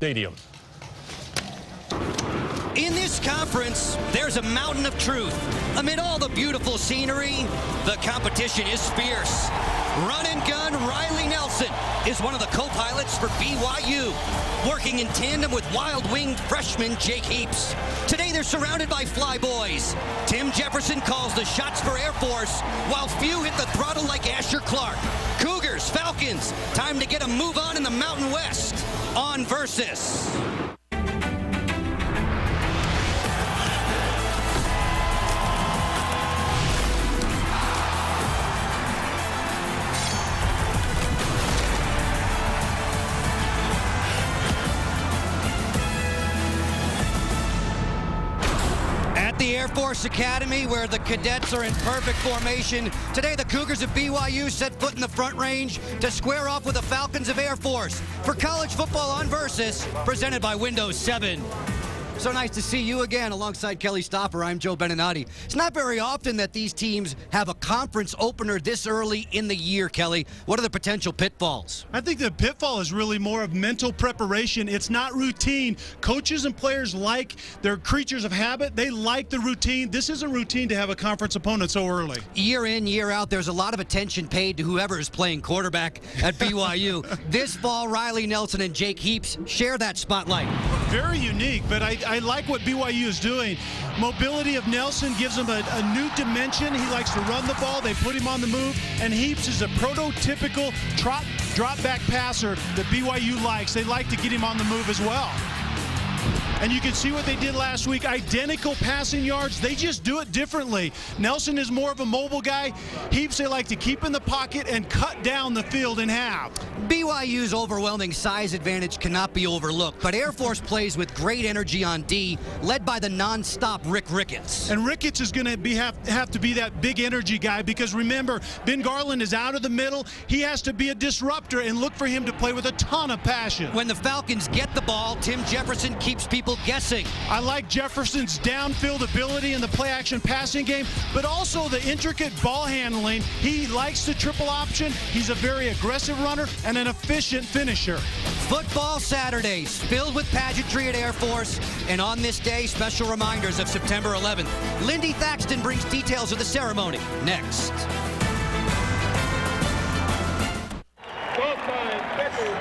Stadium. In this conference, there's a mountain of truth. Amid all the beautiful scenery, the competition is fierce. Run and gun Riley Nelson is one of the co-pilots for BYU, working in tandem with wild-winged freshman Jake Heaps. Today they're surrounded by flyboys. Tim Jefferson calls the shots for Air Force, while few hit the throttle like Asher Clark. Cougars, Falcons, time to get a move on in the Mountain West. On Versus. The Air Force Academy, where the cadets are in perfect formation. Today, the Cougars of BYU set foot in the front range to square off with the Falcons of Air Force for college football on Versus, presented by Windows 7. So nice to see you again alongside Kelly Stoffer. I'm Joe Beninati. It's not very often that these teams have a conference opener this early in the year, Kelly. What are the potential pitfalls? I think the pitfall is really more of mental preparation. It's not routine. Coaches and players they're creatures of habit. They like the routine. This isn't routine to have a conference opponent so early. Year in, year out, there's a lot of attention paid to whoever is playing quarterback at BYU. This fall, Riley Nelson and Jake Heaps share that spotlight. Very unique, but I like what BYU is doing. Mobility of Nelson gives him a new dimension. He likes to run the ball. They put him on the move. And Heaps is a prototypical drop-back passer that BYU likes. They like to get him on the move as well. And you can see what they did last week. Identical passing yards. They just do it differently. Nelson is more of a mobile guy. Heaps, they like to keep in the pocket and cut down the field in half. BYU's overwhelming size advantage cannot be overlooked, but Air Force plays with great energy on D, led by the non-stop Rick Ricketts. And Ricketts is going to have to be that big energy guy, because remember, Ben Garland is out of the middle. He has to be a disruptor, and look for him to play with a ton of passion. When the Falcons get the ball, Tim Jefferson keeps people guessing. I like Jefferson's downfield ability in the play-action passing game, but also the intricate ball handling. He likes the triple option. He's a very aggressive runner and an efficient finisher. Football Saturdays filled with pageantry at Air Force, and on this day, special reminders of September 11th. Lindy Thaxton brings details of the ceremony next.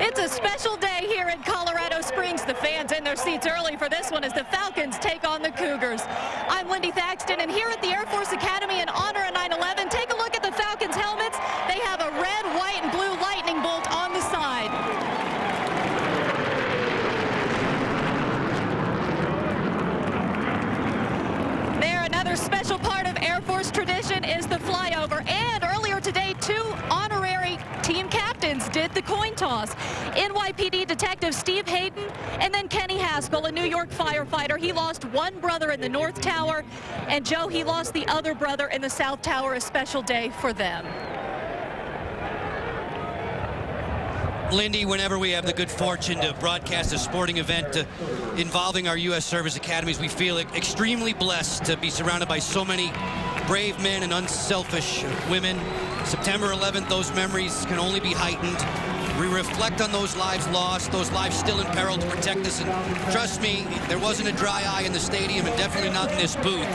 It's a special day here in Colorado Springs. The fans in their seats early for this one as the Falcons take on the Cougars. I'm Lindy Thaxton, and here at the Air Force Academy in honor of 9/11, take a look at the Falcons helmets. They have a red, white, and blue lightning bolt on the side. There, another special part of Air Force tradition is the flyover, and earlier today, 2 honorary team captains did the coin toss. NYPD Detective Steve Hayden and then Kenny Haskell, a New York firefighter. He lost one brother in the North Tower, and Joe, he lost the other brother in the South Tower. A special day for them. Lindy, whenever we have the good fortune to broadcast a sporting event involving our U.S. Service Academies, we feel extremely blessed to be surrounded by so many brave men and unselfish women. September 11th, those memories can only be heightened. We reflect on those lives lost, those lives still in peril to protect us. And trust me, there wasn't a dry eye in the stadium, and definitely not in this booth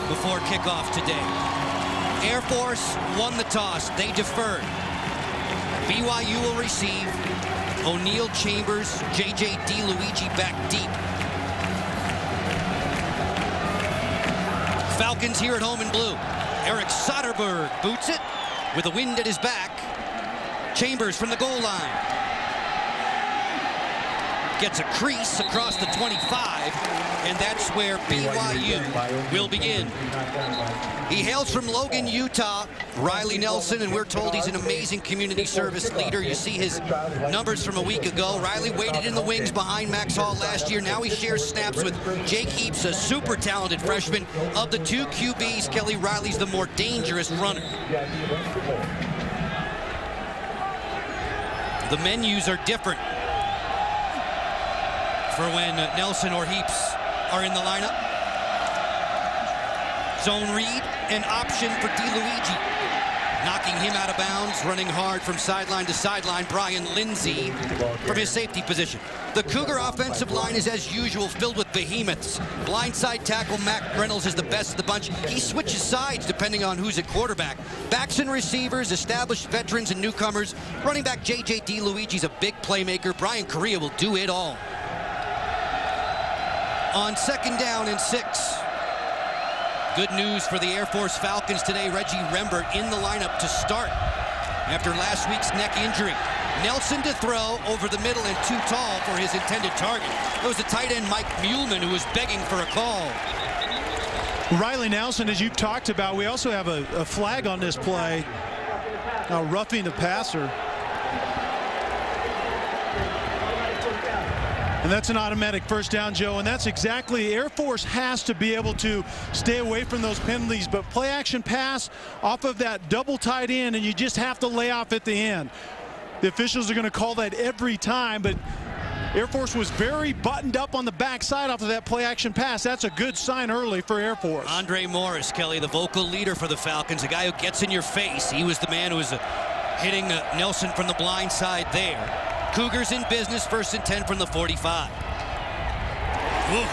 before kickoff today. Air Force won the toss. They deferred. BYU will receive. O'Neal, Chambers, J.J. DeLuigi back deep. Falcons here at home in blue. Eric Soderberg boots it with the wind at his back. Chambers from the goal line. Gets a crease across the 25, and that's where BYU will begin. He hails from Logan, Utah, Riley Nelson, and we're told he's an amazing community service leader. You see his numbers from a week ago. Riley waited in the wings behind Max Hall last year. Now he shares snaps with Jake Heaps, a super talented freshman. Of the 2 QBs, Kelly, Riley's the more dangerous runner. The menus are different for when Nelson or Heaps are in the lineup. Zone read, an option for DeLuigi. Knocking him out of bounds, running hard from sideline to sideline, Brian Lindsay from his safety position. The Cougar offensive line is, as usual, filled with behemoths. Blindside tackle Mac Reynolds is the best of the bunch. He switches sides depending on who's at quarterback. Backs and receivers, established veterans and newcomers. Running back J.J. DeLuigi's a big playmaker. Brian Correa will do it all. On 2nd down and 6. Good news for the Air Force Falcons today. Reggie Rembert in the lineup to start after last week's neck injury. Nelson to throw over the middle and too tall for his intended target. It was the tight end Mike Muhlman who was begging for a call. Riley Nelson, as you've talked about, we also have a flag on this play. Now roughing the passer. And that's an automatic first down, Joe, and that's exactly, Air Force has to be able to stay away from those penalties, but play action pass off of that double tight end, and you just have to lay off at the end. The officials are going to call that every time, but Air Force was very buttoned up on the backside off of that play action pass. That's a good sign early for Air Force. Andre Morris, Kelly, the vocal leader for the Falcons, a guy who gets in your face. He was the man who was hitting Nelson from the blind side there. Cougars in business, 1st and 10 from the 45. Ooh,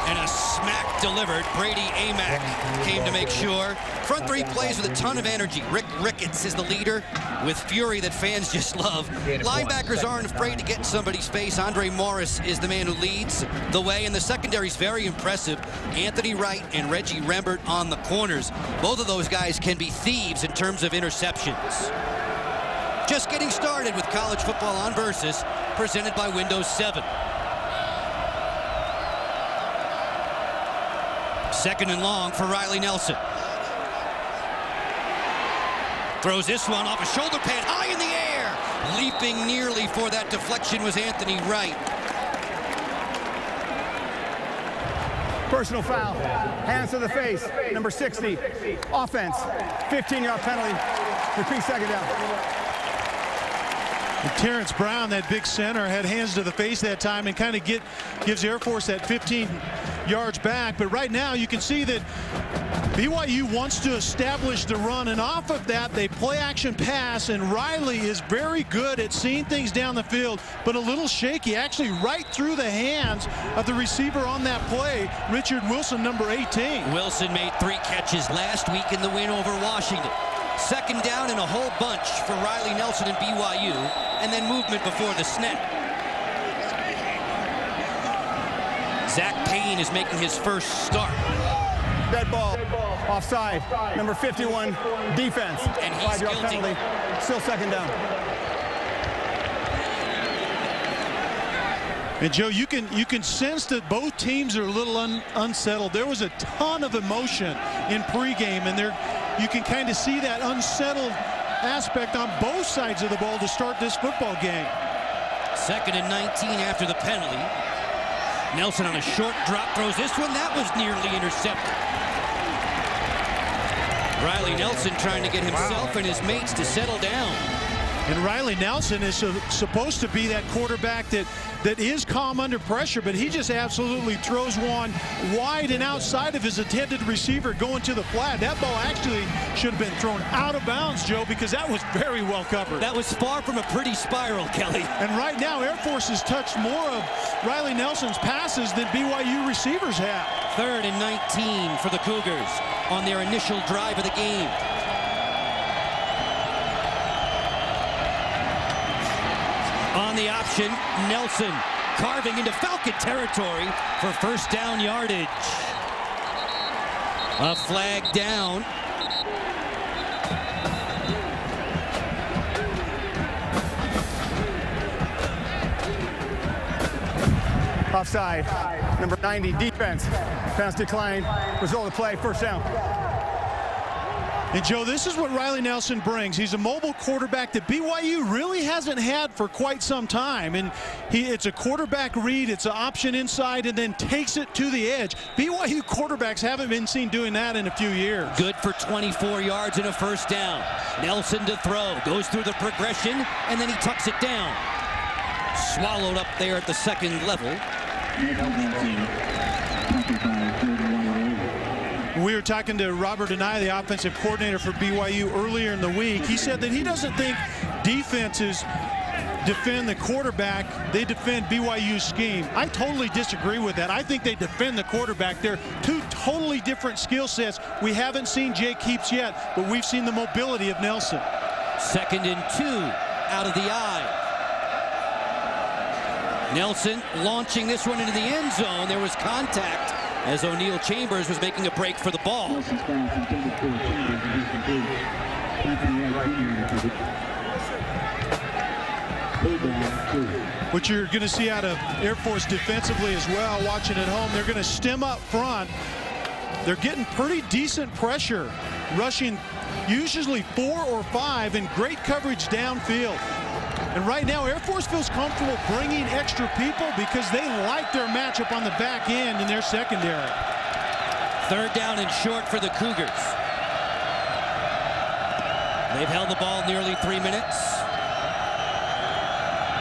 and a smack delivered. Brady Amack came to make sure. Front 3 plays with a ton of energy. Rick Ricketts is the leader with fury that fans just love. Linebackers aren't afraid to get in somebody's face. Andre Morris is the man who leads the way, and the secondary is very impressive. Anthony Wright and Reggie Rembert on the corners. Both of those guys can be thieves in terms of interceptions. Just getting started with college football on Versus, presented by Windows 7. 2nd and long for Riley Nelson. Throws this one off a shoulder pad high in the air. Leaping nearly for that deflection was Anthony Wright. Personal foul, hands to the face, number 60, offense, 15-yard penalty, repeat 2nd down. And Terrence Brown, that big center, had hands to the face that time and kind of gives Air Force that 15 yards back. But right now you can see that BYU wants to establish the run, and off of that they play action pass, and Riley is very good at seeing things down the field, but a little shaky, actually right through the hands of the receiver on that play, Richard Wilson, number 18. Wilson made 3 catches last week in the win over Washington. 2nd down and a whole bunch for Riley Nelson and BYU, and then movement before the snap. Zach Payne is making his first start. Dead ball, offside, number 51, defense. And he's 5-yard guilty. penalty, still 2nd down. And Joe, you can sense that both teams are a little unsettled. There was a ton of emotion in pregame, and you can kind of see that unsettled aspect on both sides of the ball to start this football game. 2nd and 19 after the penalty. Nelson on a short drop throws this one. That was nearly intercepted. Riley Nelson trying to get himself and his mates to settle down. And Riley Nelson is supposed to be that quarterback that is calm under pressure, but he just absolutely throws one wide and outside of his intended receiver going to the flat. That ball actually should have been thrown out of bounds, Joe, because that was very well covered. That was far from a pretty spiral, Kelly. And right now, Air Force has touched more of Riley Nelson's passes than BYU receivers have. 3rd and 19 for the Cougars on their initial drive of the game. On the option, Nelson carving into Falcon territory for 1st down yardage. A flag down. Offside, number 90, defense. Pass decline, result of play, 1st down. And Joe, this is what Riley Nelson brings. He's a mobile quarterback that BYU really hasn't had for quite some time. And it's a quarterback read, it's an option inside, and then takes it to the edge. BYU quarterbacks haven't been seen doing that in a few years. Good for 24 yards and a 1st down. Nelson to throw, goes through the progression, and then he tucks it down. Swallowed up there at the 2nd level. We were talking to Robert Anae, the offensive coordinator for BYU, earlier in the week. He said that he doesn't think defenses defend the quarterback, they defend BYU's scheme. I totally disagree with that. I think they defend the quarterback. They're two totally different skill sets. We haven't seen Jake Heaps yet, but we've seen the mobility of Nelson. 2nd and 2 out of the I. Nelson launching this one into the end zone. There was contact as O'Neal Chambers was making a break for the ball. What you're going to see out of Air Force defensively as well, watching at home, they're going to stem up front. They're getting pretty decent pressure, rushing usually 4 or 5 and great coverage downfield. And right now, Air Force feels comfortable bringing extra people because they like their matchup on the back end in their secondary. 3rd down and short for the Cougars. They've held the ball nearly 3 minutes.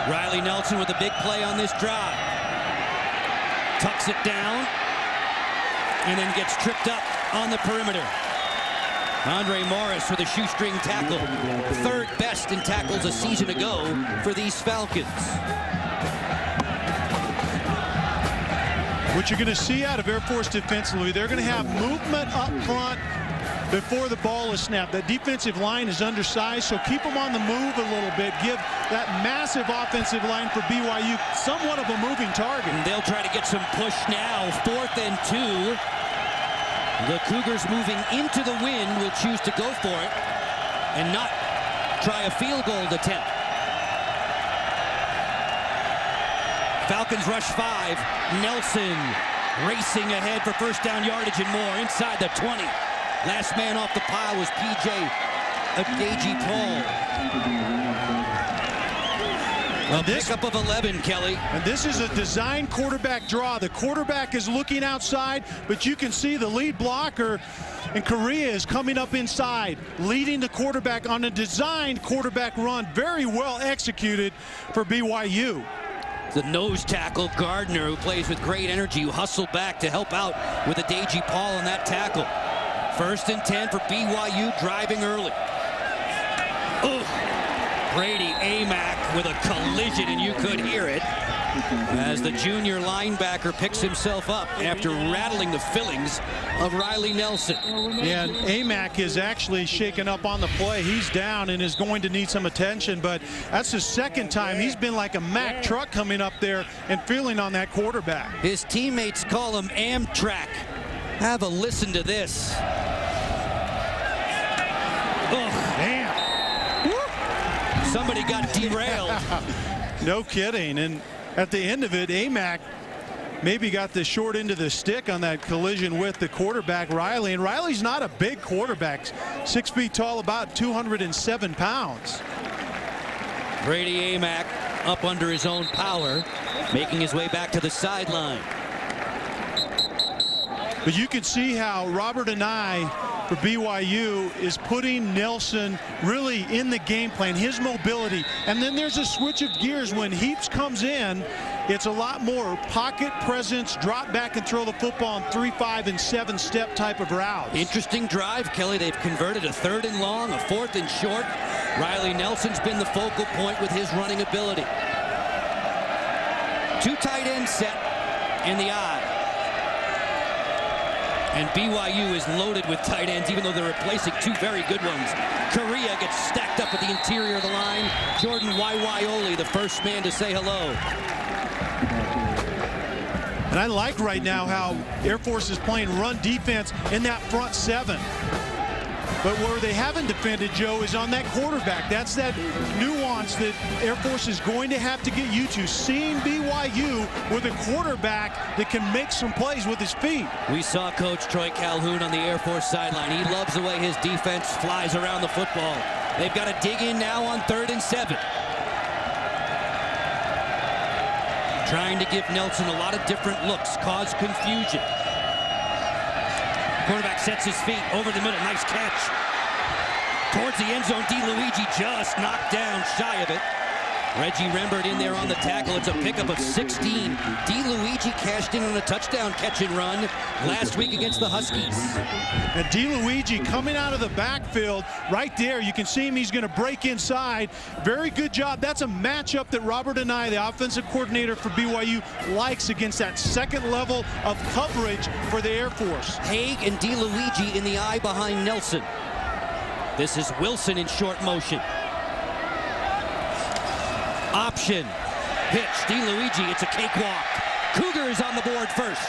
Riley Nelson with a big play on this drive. Tucks it down and then gets tripped up on the perimeter. Andre Morris with a shoestring tackle. 3rd best in tackles a season ago for these Falcons. What you're going to see out of Air Force defensively, they're going to have movement up front before the ball is snapped. That defensive line is undersized, so keep them on the move a little bit. Give that massive offensive line for BYU somewhat of a moving target. And they'll try to get some push now. 4th and 2. The Cougars moving into the wind will choose to go for it and not try a field goal attempt. Falcons rush 5. Nelson racing ahead for 1st down yardage and more inside the 20. Last man off the pile was P.J. Paul. A pickup of 11, Kelly. And this is a design quarterback draw. The quarterback is looking outside, but you can see the lead blocker in Korea is coming up inside, leading the quarterback on a designed quarterback run. Very well executed for BYU. The nose tackle, Gardner, who plays with great energy, who hustled back to help out with Adeji Paul on that tackle. 1st and 10 for BYU, driving early. Brady Amack with a collision, and you could hear it as the junior linebacker picks himself up after rattling the fillings of Riley Nelson. Yeah, and Amack is actually shaken up on the play. He's down and is going to need some attention, but that's the 2nd time he's been like a Mack truck coming up there and feeling on that quarterback. His teammates call him Amtrak. Have a listen to this. Damn. Somebody got derailed. No kidding. And at the end of it, Amack maybe got the short end of the stick on that collision with the quarterback, Riley. And Riley's not a big quarterback. 6 feet tall, about 207 pounds. Brady Amack up under his own power, making his way back to the sideline. But you can see how Robert Anae for BYU is putting Nelson really in the game plan, his mobility. And then there's a switch of gears when Heaps comes in. It's a lot more pocket presence, drop back and throw the football on 3, 5, and 7 step type of routes. Interesting drive, Kelly. They've converted a 3rd and long, a 4th and short. Riley Nelson's been the focal point with his running ability. 2 tight ends set in the I. And BYU is loaded with tight ends, even though they're replacing 2 very good ones. Korea gets stacked up at the interior of the line. Jordan Waiwaiole, the first man to say hello. And I like right now how Air Force is playing run defense in that front 7. But where they haven't defended, Joe, is on that quarterback. That's that nuance that Air Force is going to have to get used to. Seeing BYU with a quarterback that can make some plays with his feet. We saw Coach Troy Calhoun on the Air Force sideline. He loves the way his defense flies around the football. They've got to dig in now on 3rd and 7. Trying to give Nelson a lot of different looks, cause confusion. Quarterback sets his feet over the middle. Nice catch. Towards the end zone, DeLuigi just knocked down shy of it. Reggie Rembert in there on the tackle. It's a pickup of 16. DeLuigi cashed in on a touchdown catch and run last week against the Huskies. And DeLuigi coming out of the backfield right there. You can see him. He's going to break inside. Very good job. That's a matchup that Robert Anae, the offensive coordinator for BYU, likes against that second level of coverage for the Air Force. Haig and DeLuigi in the eye behind Nelson. This is Wilson in short motion. Option. Pitch. DeLuigi. It's a cakewalk. Cougars on the board first.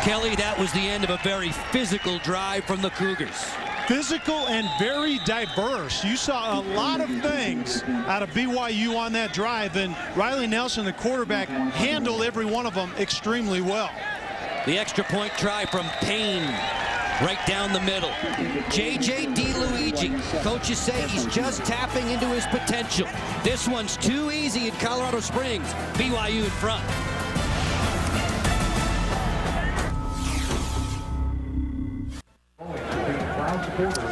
Kelly, that was the end of a very physical drive from the Cougars. Physical and very diverse. You saw a lot of things out of BYU on that drive, and Riley Nelson, the quarterback, handled every one of them extremely well. The extra point try from Payne, right down the middle. J.J. DeLuigi. Coaches say he's just tapping into his potential. This one's too easy in Colorado Springs. BYU in front.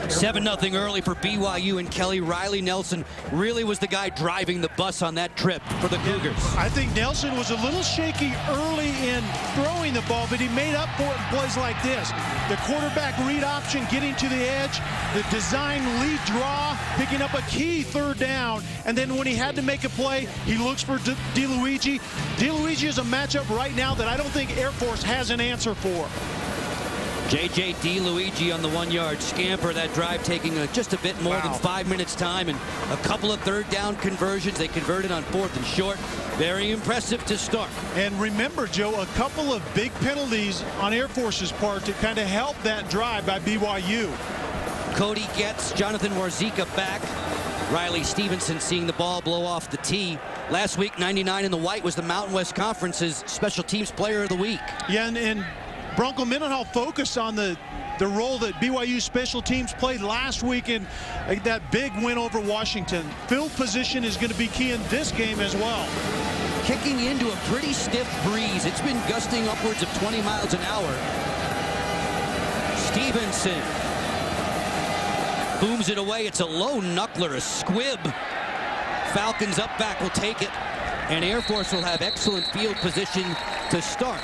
7-0 early for BYU, and Kelly. Riley Nelson really was the guy driving the bus on that trip for the Cougars. I think Nelson was a little shaky early in throwing the ball, but he made up for it in plays like this. The quarterback read option, getting to the edge, the design lead draw, picking up a key third down, and then when he had to make a play, he looks for DeLuigi. DeLuigi is a matchup right now that I don't think Air Force has an answer for. J.J. DeLuigi on the 1-yard scamper. That drive taking just a bit more than 5 minutes time, and a couple of third down conversions. They converted on 4th and short. Very impressive to start. And remember, Joe, a couple of big penalties on Air Force's part to kind of help that drive by BYU. Cody gets Jonathan Warzika back. Riley Stevenson seeing the ball blow off the tee. Last week, 99 in the white was the Mountain West Conference's Special Teams Player of the Week. Yeah, and Bronco Mendenhall focused on the role that BYU special teams played last week in that big win over Washington. Field position is going to be key in this game as well. Kicking into a pretty stiff breeze. It's been gusting upwards of 20 miles an hour. Stevenson booms it away. It's a low knuckler, a squib. Falcons up back will take it, and Air Force will have excellent field position to start.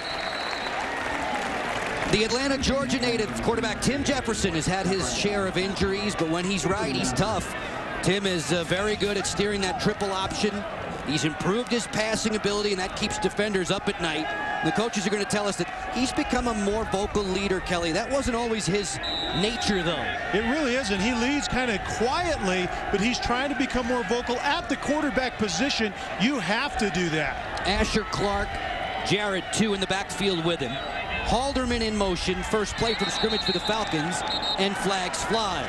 The Atlanta, Georgia native quarterback Tim Jefferson has had his share of injuries, but when he's right, he's tough. Tim is very good at steering that triple option. He's improved his passing ability, and that keeps defenders up at night. The coaches are going to tell us that he's become a more vocal leader, Kelly. That wasn't always his nature, though. It really isn't. He leads kind of quietly, but he's trying to become more vocal at the quarterback position. You have to do that. Asher Clark, Jared, 2 in the backfield with him. Halderman in motion, first play from scrimmage for the Falcons, and flags fly.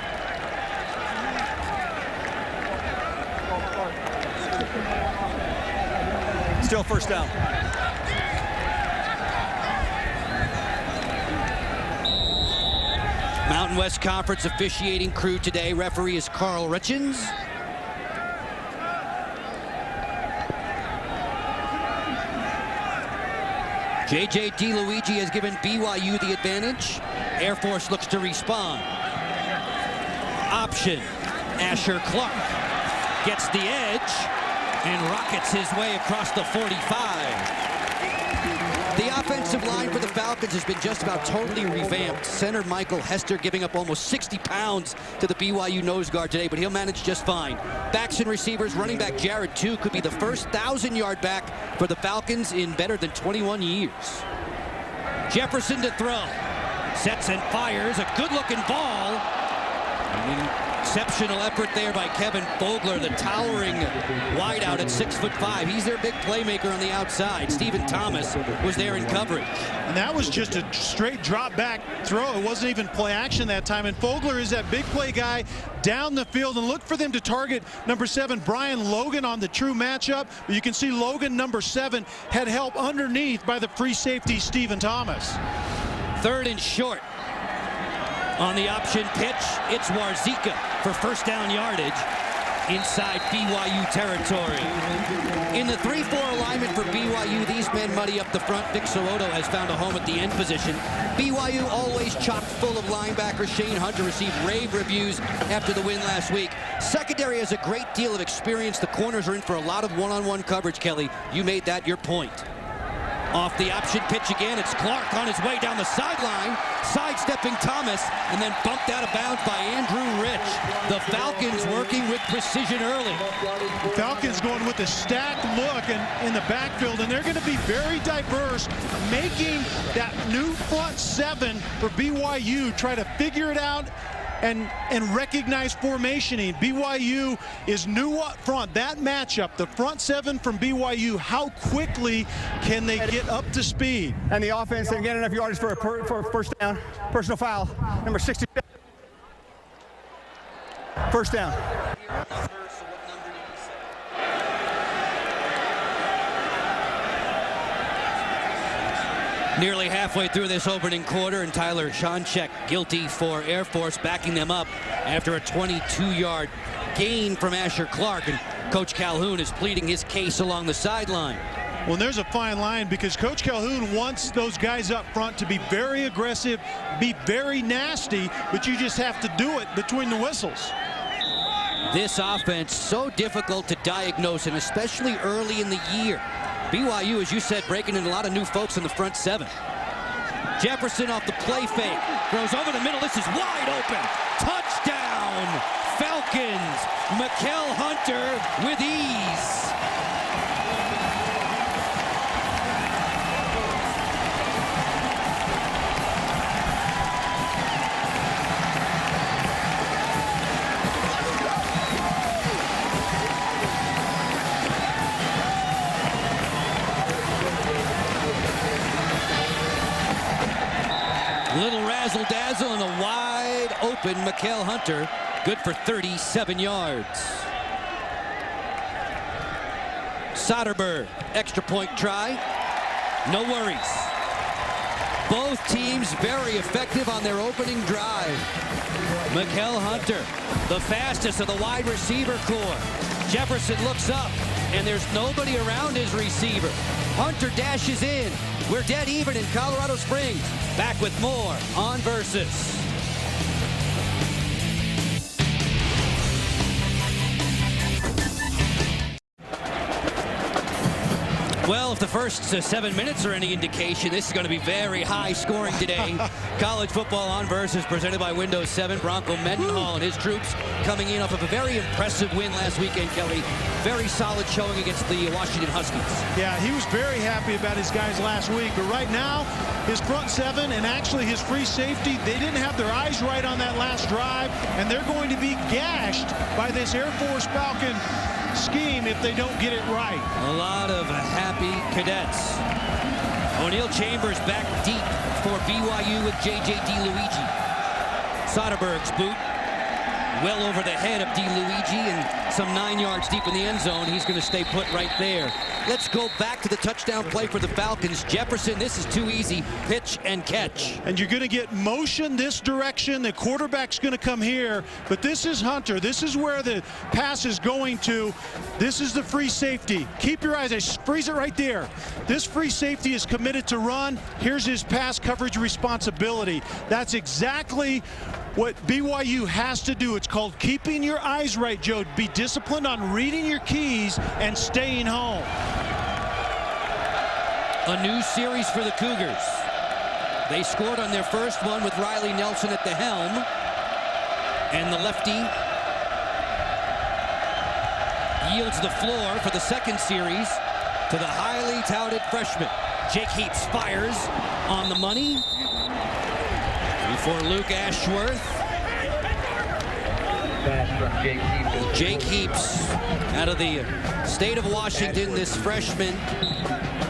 Still first down. Mountain West Conference officiating crew today. Referee is Carl Richens. J.J. DeLuigi has given BYU the advantage. Air Force looks to respond. Option. Asher Clark gets the edge and rockets his way across the 45. The offensive line for the Falcons has been just about totally revamped. Center Michael Hester giving up almost 60 pounds to the BYU nose guard today, but he'll manage just fine. Backs and receivers, running back Jared 2 could be the first 1,000-yard back for the Falcons in better than 21 years. Jefferson to throw. Sets and fires. A good-looking ball. An exceptional effort there by Kevin Fogler, the towering wideout at 6'5". He's their big playmaker on the outside. Stephen Thomas was there in coverage. And that was just a straight drop back throw. It wasn't even play action that time. And Fogler is that big play guy down the field, and look for them to target number 7, Brian Logan, on the true matchup. But you can see Logan, number 7, had help underneath by the free safety, Stephen Thomas. 3rd and short. On the option pitch, it's Warzika for first down yardage. inside BYU territory. In the 3-4 alignment for BYU, these men muddy up the front. Vic So'oto has found a home at the end position. BYU always chock full of linebackers. Shane Hunter received rave reviews after the win last week. Secondary has a great deal of experience. The corners are in for a lot of one-on-one coverage, Kelly. You made that your point. Off the option pitch again, it's Clark on his way down the sideline, sidestepping Thomas, and then bumped out of bounds by Andrew Rich. The Falcons working with precision early. The Falcons going with a stacked look in the backfield, and they're going to be very diverse, making that new front seven for BYU try to figure it out and recognize formationing. BYU is new up front. That matchup, the front seven from BYU, how quickly can they get up to speed? And the offense didn't get enough yards for a first down. Personal foul, number 60. First down. Nearly halfway through this opening quarter, and Tyler Schoncheck guilty for Air Force backing them up after a 22-yard gain from Asher Clark. And Coach Calhoun is pleading his case along the sideline. Well, there's a fine line because Coach Calhoun wants those guys up front to be very aggressive, be very nasty, but you just have to do it between the whistles. This offense so difficult to diagnose, and especially early in the year. BYU, as you said, breaking in a lot of new folks in the front seven. Jefferson off the play fake. Throws over the middle. This is wide open. Touchdown, Falcons. Mykal Hunter with ease. Little razzle-dazzle and a wide open Mykal Hunter. Good for 37 yards. Soderberg, extra point try. No worries. Both teams very effective on their opening drive. Mykal Hunter, the fastest of the wide receiver core. Jefferson looks up, and there's nobody around his receiver. Hunter dashes in. We're dead even in Colorado Springs. Back with more on Versus. Well, if the first 7 minutes are any indication, this is going to be very high scoring today. College football on Versus, presented by Windows 7. Bronco Mendenhall and his troops coming in off of a very impressive win last weekend, Kelly. Very solid showing against the Washington Huskies. Yeah, he was very happy about his guys last week, but right now, his front seven and actually his free safety, they didn't have their eyes right on that last drive, and they're going to be gashed by this Air Force Falcon scheme if they don't get it right. A lot of happy cadets. O'Neal Chambers back deep for BYU with J.J. DiLuigi. Soderberg's boot well over the head of DiLuigi and some 9 yards deep in the end zone. He's going to stay put right there. Let's go back to the touchdown play for the Falcons. Jefferson, this is too easy. Pitch and catch. And you're going to get motion this direction. The quarterback's going to come here, but this is Hunter. This is where the pass is going to. This is the free safety. Keep your eyes. I freeze it right there. This free safety is committed to run. Here's his pass coverage responsibility. That's exactly what BYU has to do. It's called keeping your eyes right, Joe. Be disciplined on reading your keys and staying home. A new series for the Cougars. They scored on their first one with Riley Nelson at the helm. And the lefty yields the floor for the second series to the highly touted freshman. Jake Heaps fires on the money before Luke Ashworth. Jake Heaps out of the state of Washington, this freshman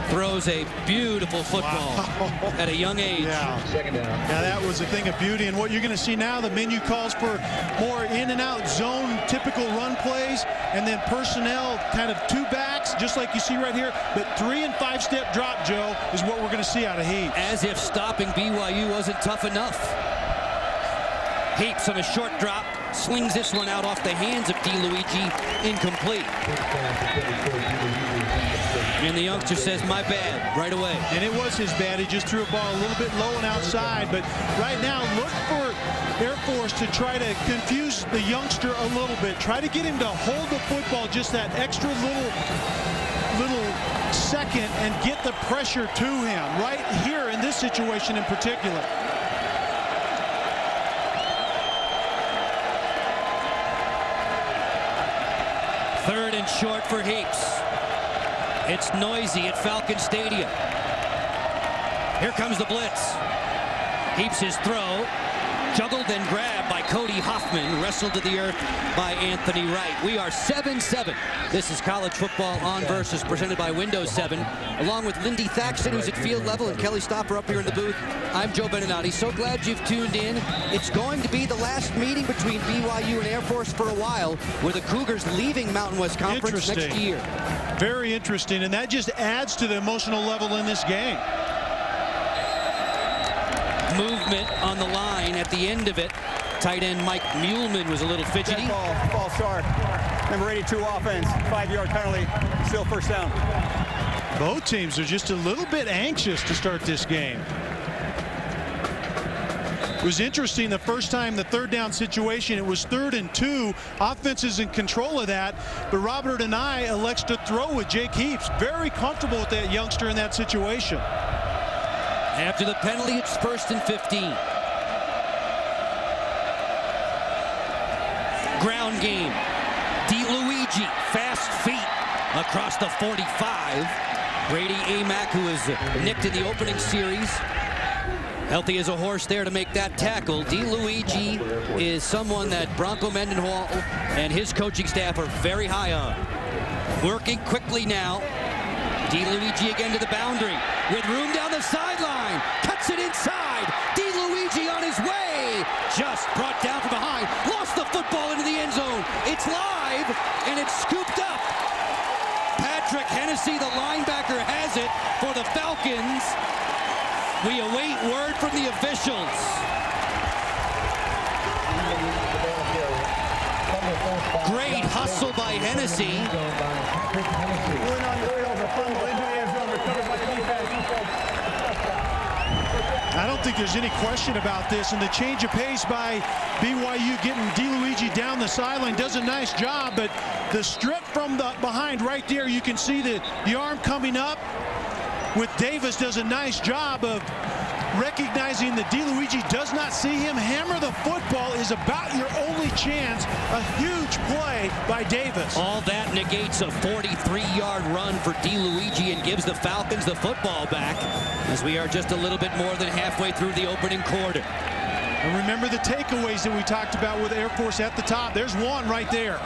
throws a beautiful football at a young age. Yeah, that was a thing of beauty. And what you're going to see now, the menu calls for more in and out zone, typical run plays, and then personnel, kind of two backs, just like you see right here. But 3- and 5-step drop, Joe, is what we're going to see out of Heaps. As if stopping BYU wasn't tough enough. Heaps on a short drop. slings this one out off the hands of DiLuigi, incomplete. And the youngster says, my bad, right away. And it was his bad. He just threw a ball a little bit low and outside. But right now, look for Air Force to try to confuse the youngster a little bit. Try to get him to hold the football just that extra little second and get the pressure to him right here in this situation in particular. Third and short for Heaps. It's noisy at Falcon Stadium. Here comes the blitz. Heaps' throw. Juggled and grabbed by Cody Hoffman. Wrestled to the earth by Anthony Wright. We are 7-7. This is College Football On Versus, presented by Windows 7. Along with Lindy Thaxton, who's at field level, and Kelly Stopper up here in the booth. I'm Joe Beninati. So glad you've tuned in. It's going to be the last meeting between BYU and Air Force for a while, with the Cougars leaving Mountain West Conference next year. Very interesting, and that just adds to the emotional level in this game. Movement on the line at the end of it. Tight end Mike Muleman was a little fidgety. Ball short. Number 82 offense. 5-yard penalty. Still first down. Both teams are just a little bit anxious to start this game. It was interesting the first time, the third down situation, it was 3rd and 2. Offense is in control of that, but Robert and I elects to throw with Jake Heaps. Very comfortable with that youngster in that situation. After the penalty, it's 1st and 15. Ground game. DiLuigi, fast feet across the 45. Brady Amack, who was nicked in the opening series. Healthy as a horse there to make that tackle. DiLuigi is someone that Bronco Mendenhall and his coaching staff are very high on. Working quickly now. DiLuigi again to the boundary with room down the sideline. Cuts it inside. DiLuigi on his way. Just brought down from behind. Lost the football into the end zone. It's live and it's scooped up. Patrick Hennessy, the linebacker, has it for the Falcons. We await word from the officials. Great hustle by Hennessy. I don't think there's any question about this, and the change of pace by BYU getting DiLuigi down the sideline does a nice job, but the strip from the behind right there, you can see the arm coming up with Davis does a nice job of recognizing that DiLuigi does not see him. Hammer the football is about your only chance. A huge play by Davis. All that negates a 43-yard run for DiLuigi and gives the Falcons the football back, as we are just a little bit more than halfway through the opening quarter. And remember the takeaways that we talked about with Air Force at the top. There's one right there.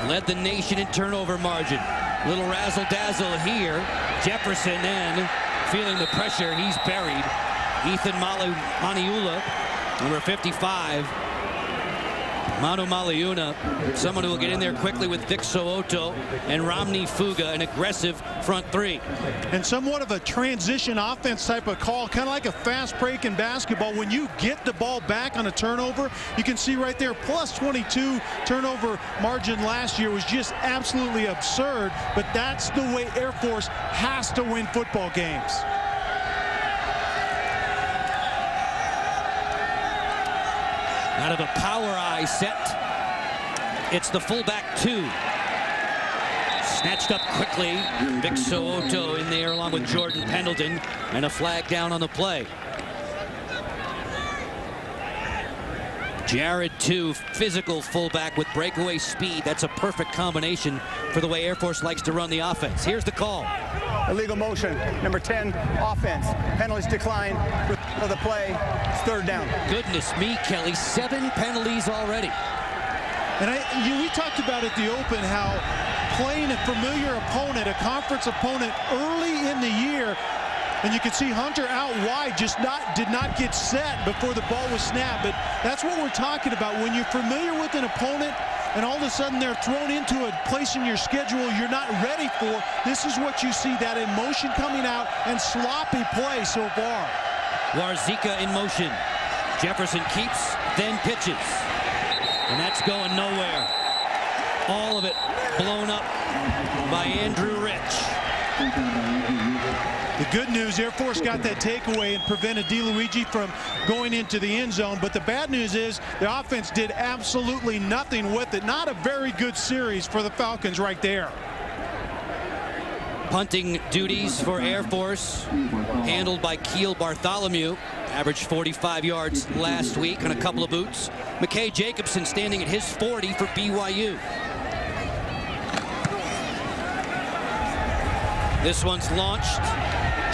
Led the nation in turnover margin. Little razzle-dazzle here. Jefferson then feeling the pressure. He's buried. Ethan Maniula, number 55. Manu Maliuna, someone who will get in there quickly with Vic So'oto and Romney Fuga, an aggressive front three. And somewhat of a transition offense type of call, kind of like a fast break in basketball. When you get the ball back on a turnover, you can see right there, plus 22 turnover margin last year was just absolutely absurd. But that's the way Air Force has to win football games. Out of a power eye set, it's the fullback 2. Snatched up quickly. Vic So'oto in there along with Jordan Pendleton, and a flag down on the play. Jared 2, physical fullback with breakaway speed. That's a perfect combination for the way Air Force likes to run the offense. Here's the call. Illegal motion. Number 10, offense. Penalties decline for the play. It's 3rd down. Goodness me, Kelly. 7 penalties already. And we talked about at the open how playing a familiar opponent, a conference opponent early in the year, and you can see Hunter out wide, did not get set before the ball was snapped. But that's what we're talking about. When you're familiar with an opponent and all of a sudden they're thrown into a place in your schedule you're not ready for, this is what you see, that emotion coming out and sloppy play so far. Warzika in motion. Jefferson keeps, then pitches. And that's going nowhere. All of it blown up by Andrew Rich. The good news, Air Force got that takeaway and prevented DeLuigi from going into the end zone. But the bad news is the offense did absolutely nothing with it. Not a very good series for the Falcons right there. Punting duties for Air Force handled by Keel Bartholomew. Averaged 45 yards last week on a couple of boots. McKay Jacobson standing at his 40 for BYU. This one's launched.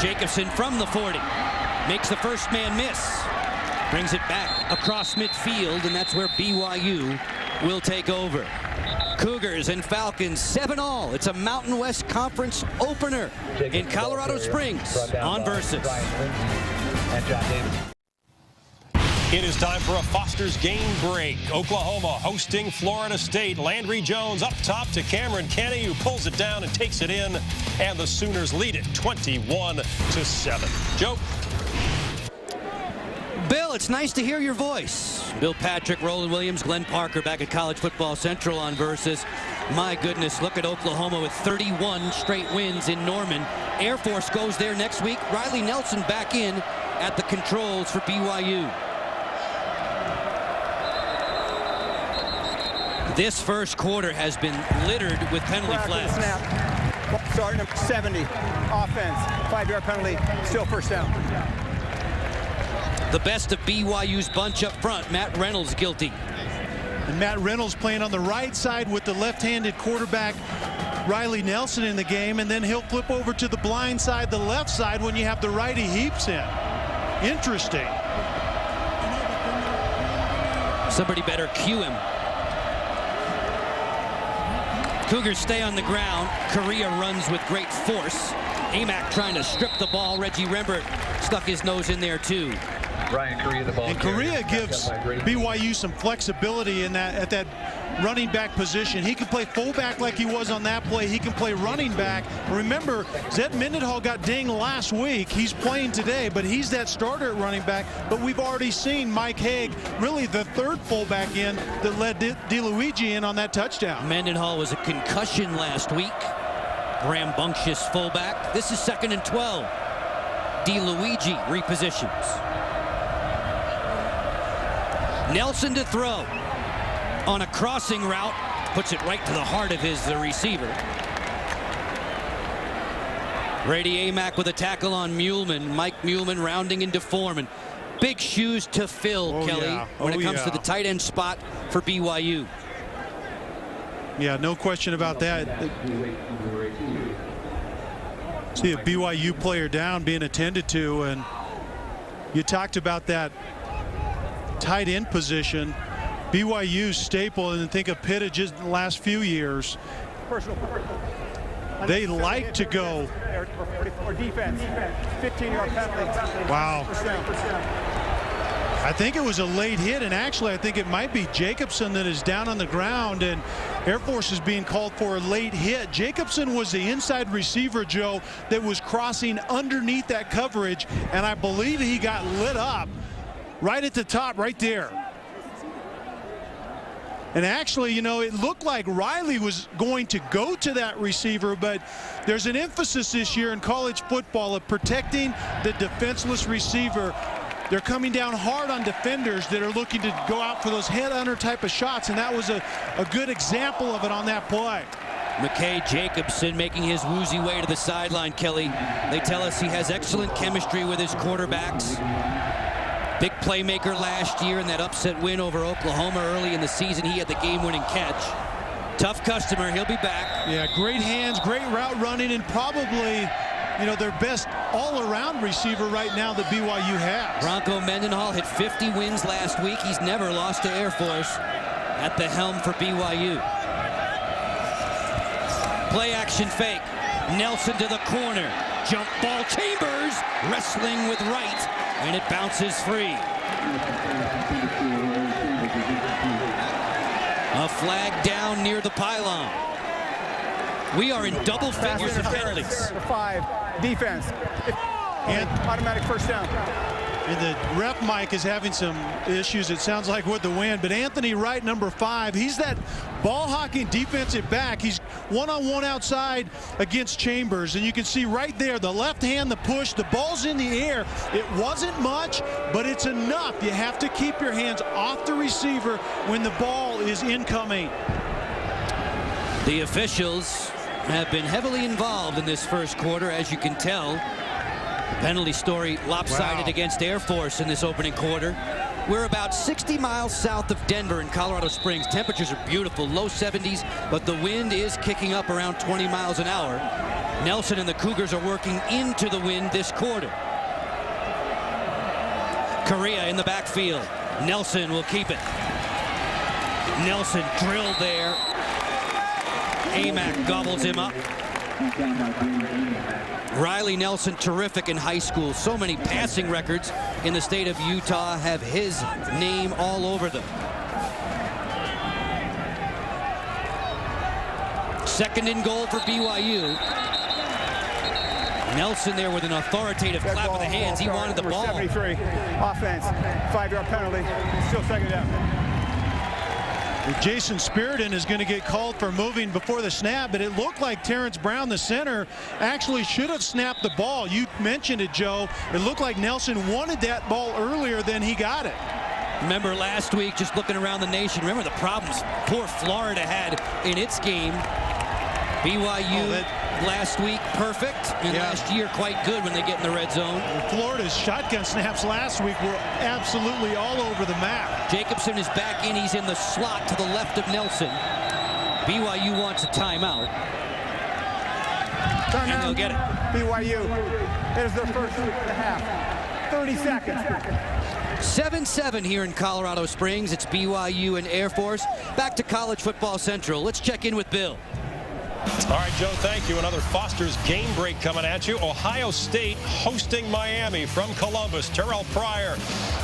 Jacobson from the 40. Makes the first man miss. Brings it back across midfield, and that's where BYU will take over. Cougars and Falcons 7-all. It's a Mountain West Conference opener in Colorado Springs on Versus. It is time for a Foster's game break. Oklahoma hosting Florida State. Landry Jones up top to Cameron Kenny, who pulls it down and takes it in. And the Sooners lead it 21-7. Joe. Bill, it's nice to hear your voice. Bill Patrick, Roland Williams, Glenn Parker back at College Football Central on Versus. My goodness, look at Oklahoma with 31 straight wins in Norman. Air Force goes there next week. Riley Nelson back in at the controls for BYU. This first quarter has been littered with penalty flags. Start number 70, offense, 5-yard penalty, still first down. The best of BYU's bunch up front, Matt Reynolds guilty. And Matt Reynolds playing on the right side with the left-handed quarterback Riley Nelson in the game, and then he'll flip over to the blind side, the left side, when you have the righty Heaps in. Interesting. Somebody better cue him. Cougars stay on the ground. Correa runs with great force. Amack trying to strip the ball. Reggie Rembert stuck his nose in there too. Ryan Correa, the ball. And Correa gives BYU some flexibility in that at that running back position. He can play fullback like he was on that play. He can play running back. Remember, Zed Mendenhall got dinged last week. He's playing today, but he's that starter at running back. But we've already seen Mike Haig, really the third fullback in, that led DeLuigi in on that touchdown. Mendenhall was a concussion last week. Rambunctious fullback. This is 2nd and 12. DeLuigi repositions. Nelson to throw. On a crossing route, puts it right to the heart of the receiver. Brady Amack with a tackle on Muhlman. Mike Muhlman rounding into Foreman. Big shoes to fill, Kelly, when it comes to the tight end spot for BYU. Yeah, no question about that. See a BYU player down being attended to, and you talked about that tight end position. BYU's staple, and think of Pitt just in the last few years. They like to go. Or defense, 15-yard penalty. Wow. I think it was a late hit, and actually I think it might be Jacobson that is down on the ground, and Air Force is being called for a late hit. Jacobson was the inside receiver, Joe, that was crossing underneath that coverage, and I believe he got lit up right at the top right there. And actually, you know, it looked like Riley was going to go to that receiver, but there's an emphasis this year in college football of protecting the defenseless receiver. They're coming down hard on defenders that are looking to go out for those headhunter type of shots, and that was a good example of it on that play. McKay Jacobson making his woozy way to the sideline, Kelly. They tell us he has excellent chemistry with his quarterbacks. Big playmaker last year in that upset win over Oklahoma early in the season. He had the game-winning catch. Tough customer. He'll be back. Yeah, great hands, great route running, and probably, you know, their best all-around receiver right now that BYU has. Bronco Mendenhall hit 50 wins last week. He's never lost to Air Force at the helm for BYU. Play action fake. Nelson to the corner. Jump ball. Chambers wrestling with right. And it bounces free. A flag down near the pylon. We are in double figures of penalties. 5, defense. And automatic first down. And the ref Mike is having some issues, it sounds like, with the wind. But Anthony Wright, number 5, he's that ball-hawking defensive back. He's one-on-one outside against Chambers. And you can see right there, the left hand, the push, the ball's in the air. It wasn't much, but it's enough. You have to keep your hands off the receiver when the ball is incoming. The officials have been heavily involved in this first quarter, as you can tell. Penalty story lopsided against Air Force in this opening quarter. We're about 60 miles south of Denver in Colorado Springs. Temperatures are beautiful, low 70s, but the wind is kicking up around 20 miles an hour. Nelson and the Cougars are working into the wind this quarter. Correa in the backfield. Nelson will keep it. Nelson drilled there. Amack gobbles him up. Riley Nelson, terrific in high school. So many passing records in the state of Utah have his name all over them. Second and goal for BYU. Nelson there with an authoritative clap of the hands. He wanted the ball. 73, offense, 5-yard penalty, still second down. Jason Spiriton is going to get called for moving before the snap, but it looked like Terrence Brown, the center, actually should have snapped the ball. You mentioned it, Joe. It looked like Nelson wanted that ball earlier than he got it. Remember last week, just looking around the nation, remember the problems poor Florida had in its game. BYU last week perfect, and last year quite good when they get in the red zone. Florida's shotgun snaps last week were absolutely all over the map. Jacobson is back in. He's in the slot to the left of Nelson. BYU wants a timeout. And they'll get it. BYU, it is their first half. 30 seconds. 7-7 here in Colorado Springs. It's BYU and Air Force. Back to College Football Central. Let's check in with Bill. All right, Joe, thank you. Another Foster's game break coming at you. Ohio State hosting Miami from Columbus. Terrell Pryor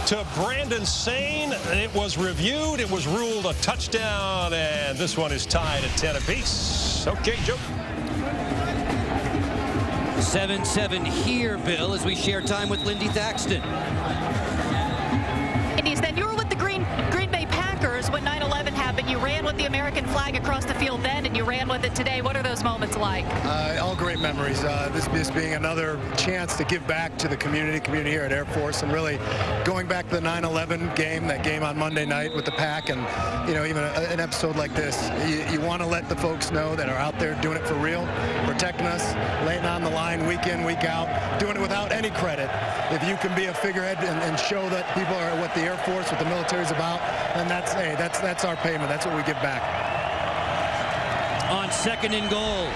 to Brandon Sane. It was reviewed. It was ruled a touchdown, and this one is tied at 10 apiece. Okay, Joe. 7-7 here, Bill, as we share time with Lindy Thaxton. Then you were with the Green Bay Packers when 9/11 happened. You ran with the American flag across the field then, and you ran with it today. What are those moments like? All great memories. This being another chance to give back to the community here at Air Force, and really going back to the 9/11 game, that game on Monday night with the Pack, and even an episode like this, you want to let the folks know that are out there doing it for real, protecting us, laying on the line week in, week out, doing it without any credit. If you can be a figurehead and show that people are what the Air Force, what the military is about, and that's our payment. That's what we give back. On second and goal,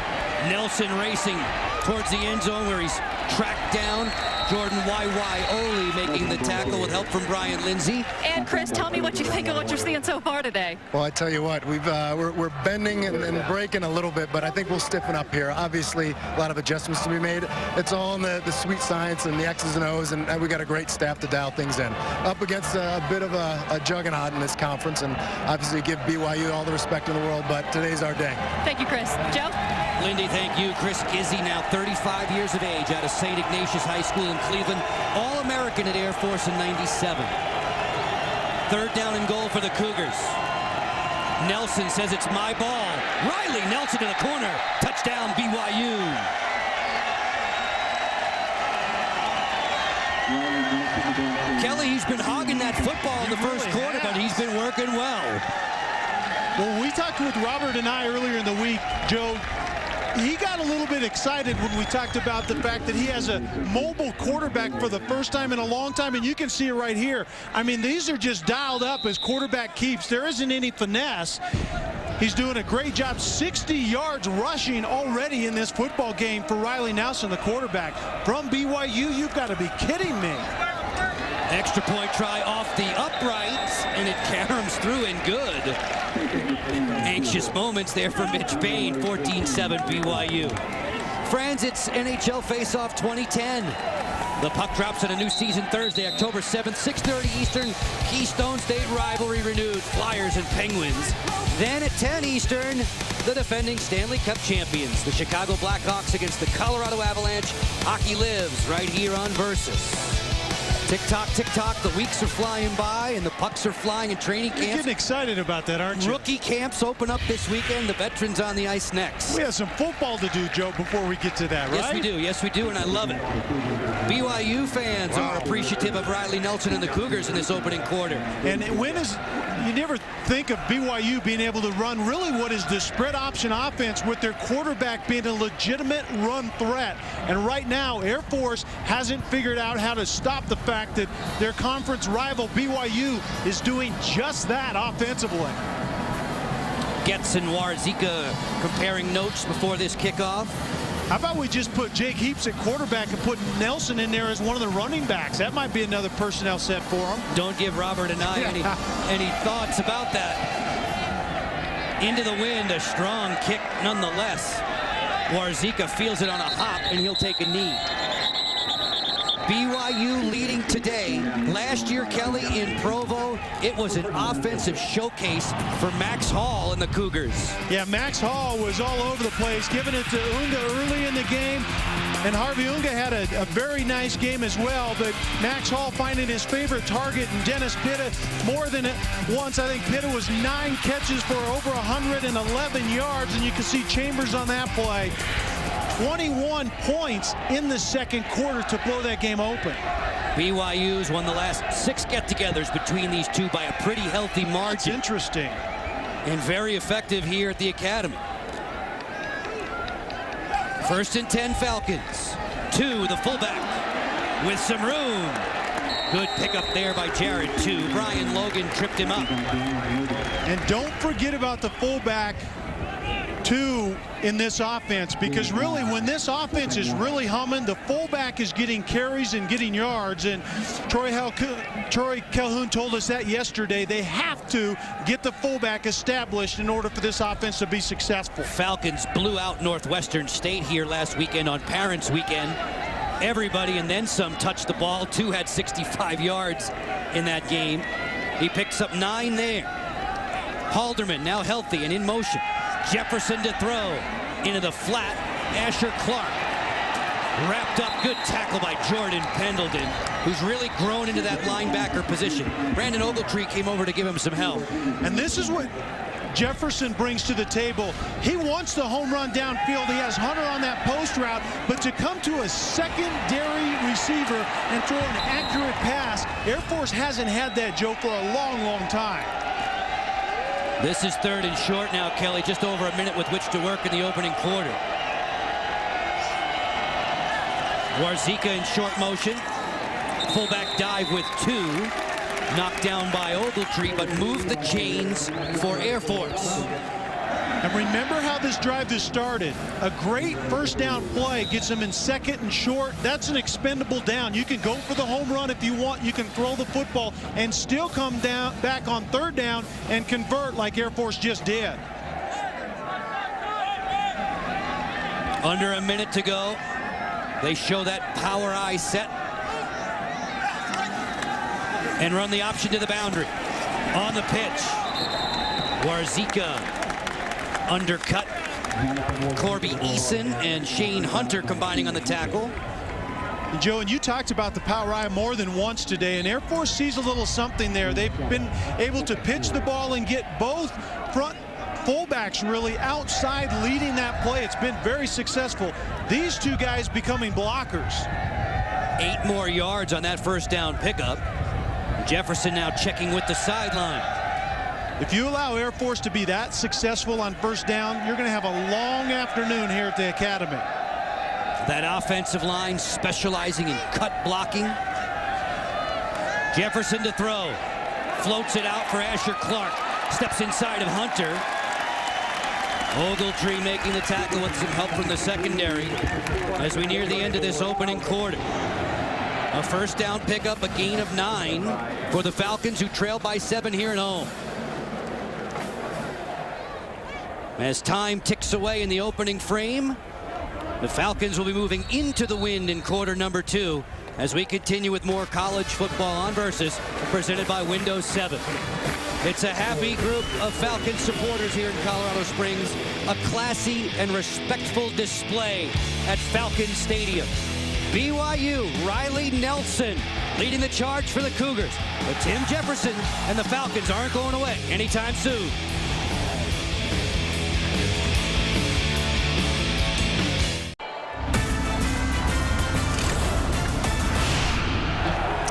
Nelson racing towards the end zone where he's tracked down. Jordan Oli making the tackle with help from Brian Lindsay. And Chris, tell me what you think of what you're seeing so far today. Well, I tell you what, we're bending and breaking a little bit, but I think we'll stiffen up here. Obviously, a lot of adjustments to be made. It's all in the sweet science and the X's and O's, and we got a great staff to dial things in. Up against a bit of a juggernaut in this conference, and obviously give BYU all the respect in the world, but today's our day. Thank you, Chris. Joe? Lindy, thank you. Chris Gizzi, now 35 years of age, out of St. Ignatius High School in Cleveland. All-American at Air Force in '97. Third down and goal for the Cougars. Nelson says it's my ball. Riley Nelson to the corner. Touchdown, BYU. Kelly, he's been hogging that football in the first quarter, but he's been working well. Well, we talked with Robert and I earlier in the week, Joe. He got a little bit excited when we talked about the fact that he has a mobile quarterback for the first time in a long time, and you can see it right here. I mean, these are just dialed up as quarterback keeps. There isn't any finesse. He's doing a great job. 60 yards rushing already in this football game for Riley Nelson, the quarterback. From BYU, you've got to be kidding me. Extra point try off the uprights, and it caroms through and good. Anxious moments there for Mitch Bain. 14-7 BYU. Friends, it's NHL Face-Off 2010. The puck drops in a new season Thursday, October 7th, 6:30 Eastern. Keystone State rivalry renewed. Flyers and Penguins. Then at 10 Eastern, the defending Stanley Cup champions, the Chicago Blackhawks against the Colorado Avalanche. Hockey lives right here on Versus. Tick-tock, tick-tock. The weeks are flying by, and the pucks are flying in training You're camps. getting excited about that, aren't you? Rookie camps open up this weekend. The veterans on the ice next. We have some football to do, Joe, before we get to that, right? Yes, we do. Yes, we do, and I love it. BYU fans are appreciative of Riley Nelson and the Cougars in this opening quarter. And you never think of BYU being able to run really what is the spread option offense with their quarterback being a legitimate run threat. And right now, Air Force hasn't figured out how to stop the fact that their conference rival BYU is doing just that offensively. Getz and Warzika comparing notes before this kickoff. How about we just put Jake Heaps at quarterback and put Nelson in there as one of the running backs? That might be another personnel set for him. Don't give Robert and I any thoughts about that. Into the wind, a strong kick nonetheless. Warzika feels it on a hop, and he'll take a knee. BYU leading today. Last year, Kelly, in Provo, it was an offensive showcase for Max Hall and the Cougars. Yeah, Max Hall was all over the place, giving it to Unga early in the game. And Harvey Unga had a very nice game as well, but Max Hall finding his favorite target, and Dennis Pitta more than once. I think Pitta was 9 catches for over 111 yards, and you can see Chambers on that play. 21 points in the second quarter to blow that game open. BYU's won the last 6 get-togethers between these two by a pretty healthy margin. That's interesting. And very effective here at the Academy. 1st and 10 Falcons. 2, the fullback with some room. Good pickup there by Jared, 2. Brian Logan tripped him up. And don't forget about the fullback, 2, in this offense, because really when this offense is really humming, the fullback is getting carries and getting yards. And Troy Calhoun told us that yesterday. They have to get the fullback established in order for this offense to be successful. Falcons blew out Northwestern State here last weekend on Parents Weekend. Everybody and then some touched the ball. 2 had 65 yards in that game. He picks up 9 there. Halderman now healthy and in motion. Jefferson to throw into the flat. Asher Clark wrapped up. Good tackle by Jordan Pendleton, who's really grown into that linebacker position. Brandon Ogletree came over to give him some help. And this is what Jefferson brings to the table. He wants the home run downfield. He has Hunter on that post route, but to come to a secondary receiver and throw an accurate pass, Air Force hasn't had that, Joe, for a long, long time. This is 3rd and short now, Kelly. Just over a minute with which to work in the opening quarter. Warzika in short motion. Fullback dive with 2. Knocked down by Ogletree, but moved the chains for Air Force. And remember how this drive has started. A great first down play gets them in 2nd and short. That's an expendable down. You can go for the home run if you want. You can throw the football and still come down back on 3rd down and convert like Air Force just did. Under a minute to go. They show that power eye set and run the option to the boundary. On the pitch, Warzika undercut. Corby Eason and Shane Hunter combining on the tackle. And Joe, and you talked about the power eye more than once today, and Air Force sees a little something there. They've been able to pitch the ball and get both front fullbacks really outside leading that play. It's been very successful. These 2 guys becoming blockers. 8 more yards on that first down pickup. Jefferson now checking with the sideline. If you allow Air Force to be that successful on first down, you're going to have a long afternoon here at the Academy. That offensive line specializing in cut blocking. Jefferson to throw. Floats it out for Asher Clark. Steps inside of Hunter. Ogletree making the tackle with some help from the secondary as we near the end of this opening quarter. A first down pickup, a gain of 9 for the Falcons, who trail by 7 here at home. As time ticks away in the opening frame, the Falcons will be moving into the wind in quarter number 2 as we continue with more college football on Versus, presented by Windows 7. It's a happy group of Falcons supporters here in Colorado Springs. A classy and respectful display at Falcon Stadium. BYU, Riley Nelson leading the charge for the Cougars. But Tim Jefferson and the Falcons aren't going away anytime soon.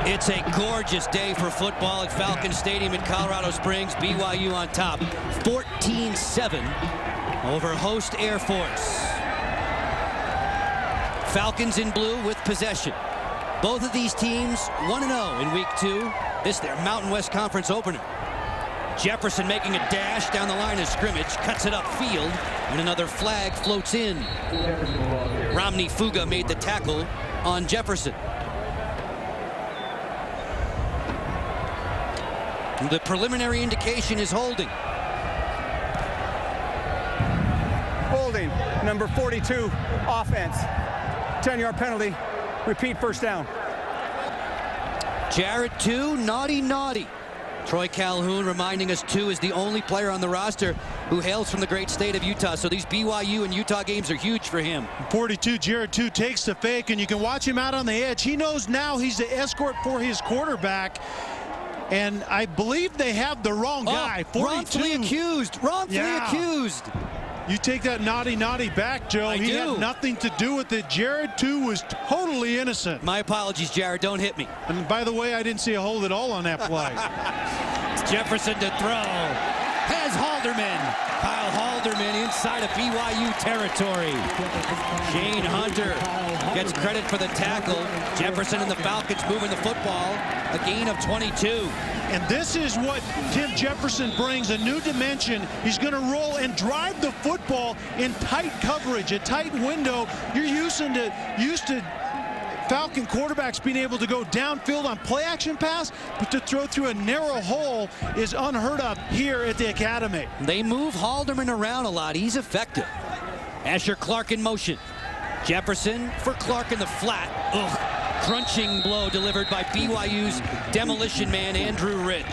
It's a gorgeous day for football at Falcon Stadium in Colorado Springs. BYU on top, 14-7 over host Air Force. Falcons in blue with possession. Both of these teams 1-0 in week 2. This their Mountain West Conference opener. Jefferson making a dash down the line of scrimmage, cuts it upfield, and another flag floats in. Romney Fuga made the tackle on Jefferson. The preliminary indication is holding. Holding, number 42, offense. 10-yard penalty, repeat first down. Jared 2, naughty. Troy Calhoun reminding us 2 is the only player on the roster who hails from the great state of Utah. So these BYU and Utah games are huge for him. 42, Jared 2 takes the fake, and you can watch him out on the edge. He knows now he's the escort for his quarterback. And I believe they have the wrong guy. 42. Wrongfully accused. You take that naughty back, Joe. He had nothing to do with it. Jared 2 was totally innocent. My apologies, Jared. Don't hit me. And by the way, I didn't see a hold at all on that play. It's Jefferson to throw. Has Halderman. Kyle Halderman inside of BYU territory. Shane Hunter gets credit for the tackle. Jefferson and the Falcons moving the football. A gain of 22. And this is what Tim Jefferson brings, a new dimension. He's going to roll and drive the football in tight coverage, a tight window. You're used to Falcon quarterbacks being able to go downfield on play action pass, but to throw through a narrow hole is unheard of here at the academy. They move Halderman around a lot. He's effective. Asher Clark in motion. Jefferson for Clark in the flat. Crunching blow delivered by BYU's demolition man, Andrew Rich.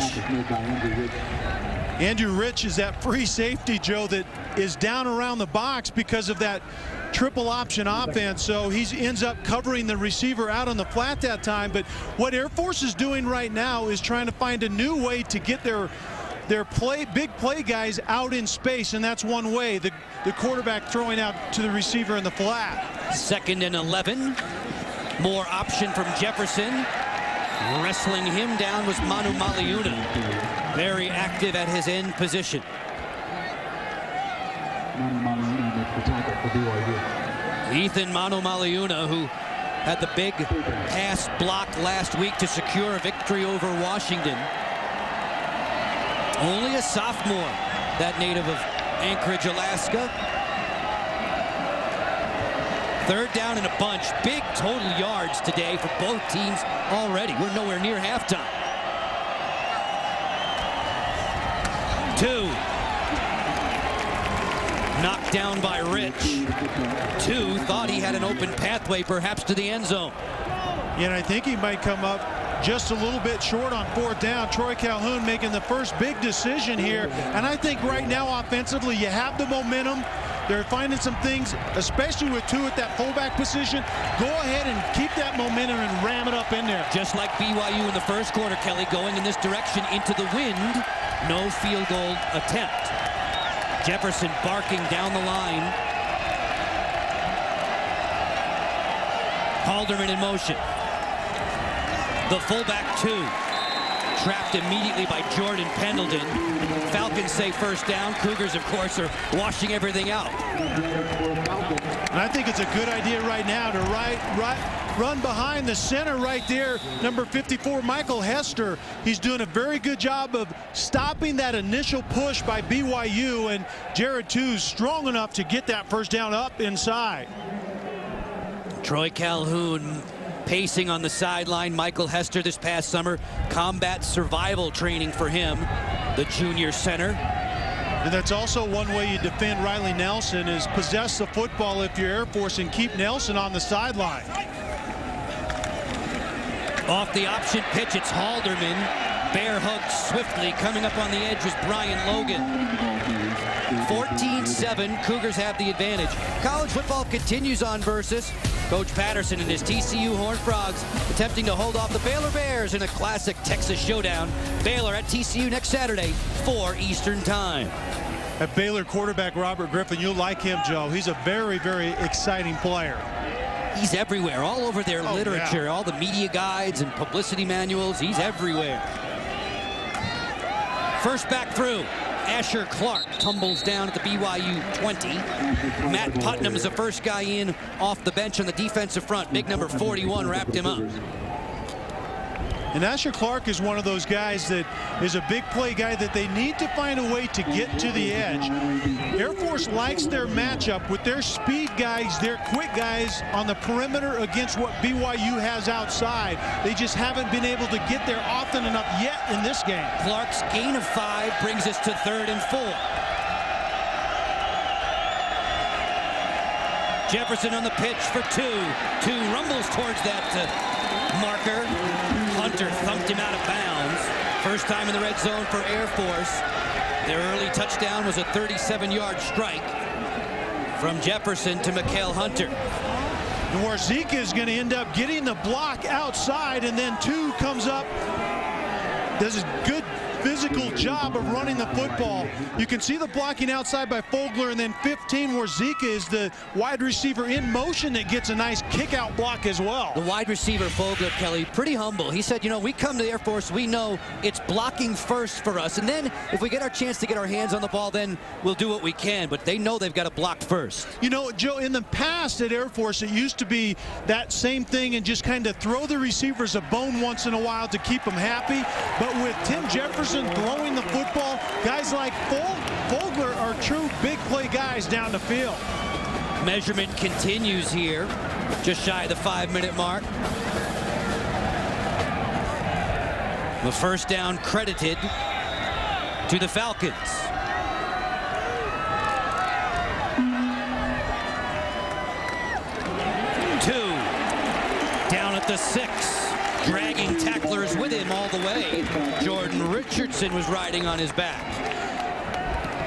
Andrew Rich is that free safety, Joe, that is down around the box because of that triple option offense. So he ends up covering the receiver out on the flat that time. But what Air Force is doing right now is trying to find a new way to get their big play guys out in space, and that's one way, the quarterback throwing out to the receiver in the flat. 2nd and 11. More option from Jefferson. Wrestling him down was Manu Maliuna. Very active at his end position. Ethan Manu Maliuna, who had the big pass block last week to secure a victory over Washington. Only a sophomore, that native of Anchorage, Alaska. 3rd down and a bunch. Big total yards today for both teams already. We're nowhere near halftime. 2. Knocked down by Rich. 2 thought he had an open pathway perhaps to the end zone. And I think he might come up just a little bit short on 4th down. Troy Calhoun making the first big decision here. And I think right now offensively you have the momentum. They're finding some things, especially with 2 at that fullback position. Go ahead and keep that momentum and ram it up in there. Just like BYU in the first quarter, Kelly, going in this direction into the wind. No field goal attempt. Jefferson barking down the line. Halderman in motion. The fullback 2. Trapped immediately by Jordan Pendleton. Falcons say first down. Cougars, of course, are washing everything out. And I think it's a good idea right now to run behind the center right there, number 54, Michael Hester. He's doing a very good job of stopping that initial push by BYU, and Jared 2's strong enough to get that first down up inside. Troy Calhoun pacing on the sideline. Michael Hester this past summer, combat survival training for him, the junior center. And that's also one way you defend Riley Nelson, is possess the football if you're Air Force and keep Nelson on the sideline. Off the option pitch, it's Halderman. Bear hug swiftly. Coming up on the edge was Brian Logan. 14-7, Cougars have the advantage. College football continues on Versus. Coach Patterson and his TCU Horned Frogs attempting to hold off the Baylor Bears in a classic Texas showdown. Baylor at TCU next Saturday, 4 Eastern Time. At Baylor quarterback Robert Griffin, you'll like him, Joe. He's a very, very exciting player. He's everywhere, all over their literature, yeah. all the media guides and publicity manuals. He's everywhere. First back through. Asher Clark tumbles down at the BYU 20. Matt Putnam is the first guy in off the bench on the defensive front. Big number 41 wrapped him up. And Asher Clark is one of those guys that is a big play guy that they need to find a way to get to the edge. Air Force likes their matchup with their speed guys, their quick guys on the perimeter against what BYU has outside. They just haven't been able to get there often enough yet in this game. Clark's gain of 5 brings us to 3rd and 4. Jefferson on the pitch for 2. 2 rumbles towards that marker. Hunter thumped him out of bounds. First time in the red zone for Air Force. Their early touchdown was a 37-yard strike from Jefferson to Mikael Hunter. And Warzika is going to end up getting the block outside, and then 2 comes up, does a good physical job of running the football. You can see the blocking outside by Fogler, and then 15, Warzika is the wide receiver in motion that gets a nice kick-out block as well. The wide receiver, Fogler, Kelly, pretty humble. He said, you know, we come to the Air Force, we know it's blocking first for us, and then if we get our chance to get our hands on the ball, then we'll do what we can, but they know they've got to block first. You know, Joe, in the past at Air Force, it used to be that same thing and just kind of throw the receivers a bone once in a while to keep them happy, but with Tim Jefferson throwing the football, guys like Fogler are true big play guys down the field. Measurement continues here, just shy of the 5-minute mark. The first down credited to the Falcons. Two down at the 6. Dragging tacklers with him all the way. Jordan Richardson was riding on his back.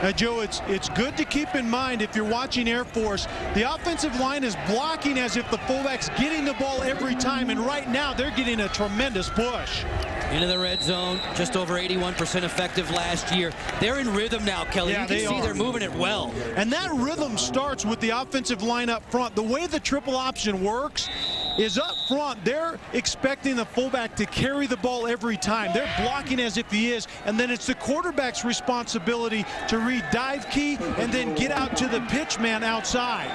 Now, Joe, it's good to keep in mind if you're watching Air Force, the offensive line is blocking as if the fullback's getting the ball every time, and right now they're getting a tremendous push. Into the red zone, just over 81% effective last year. They're in rhythm now, Kelly. Yeah, you can see they're moving it well. And that rhythm starts with the offensive line up front. The way the triple option works is up front, they're expecting the fullback to carry the ball every time. They're blocking as if he is, and then it's the quarterback's responsibility to read dive key and then get out to the pitch man outside.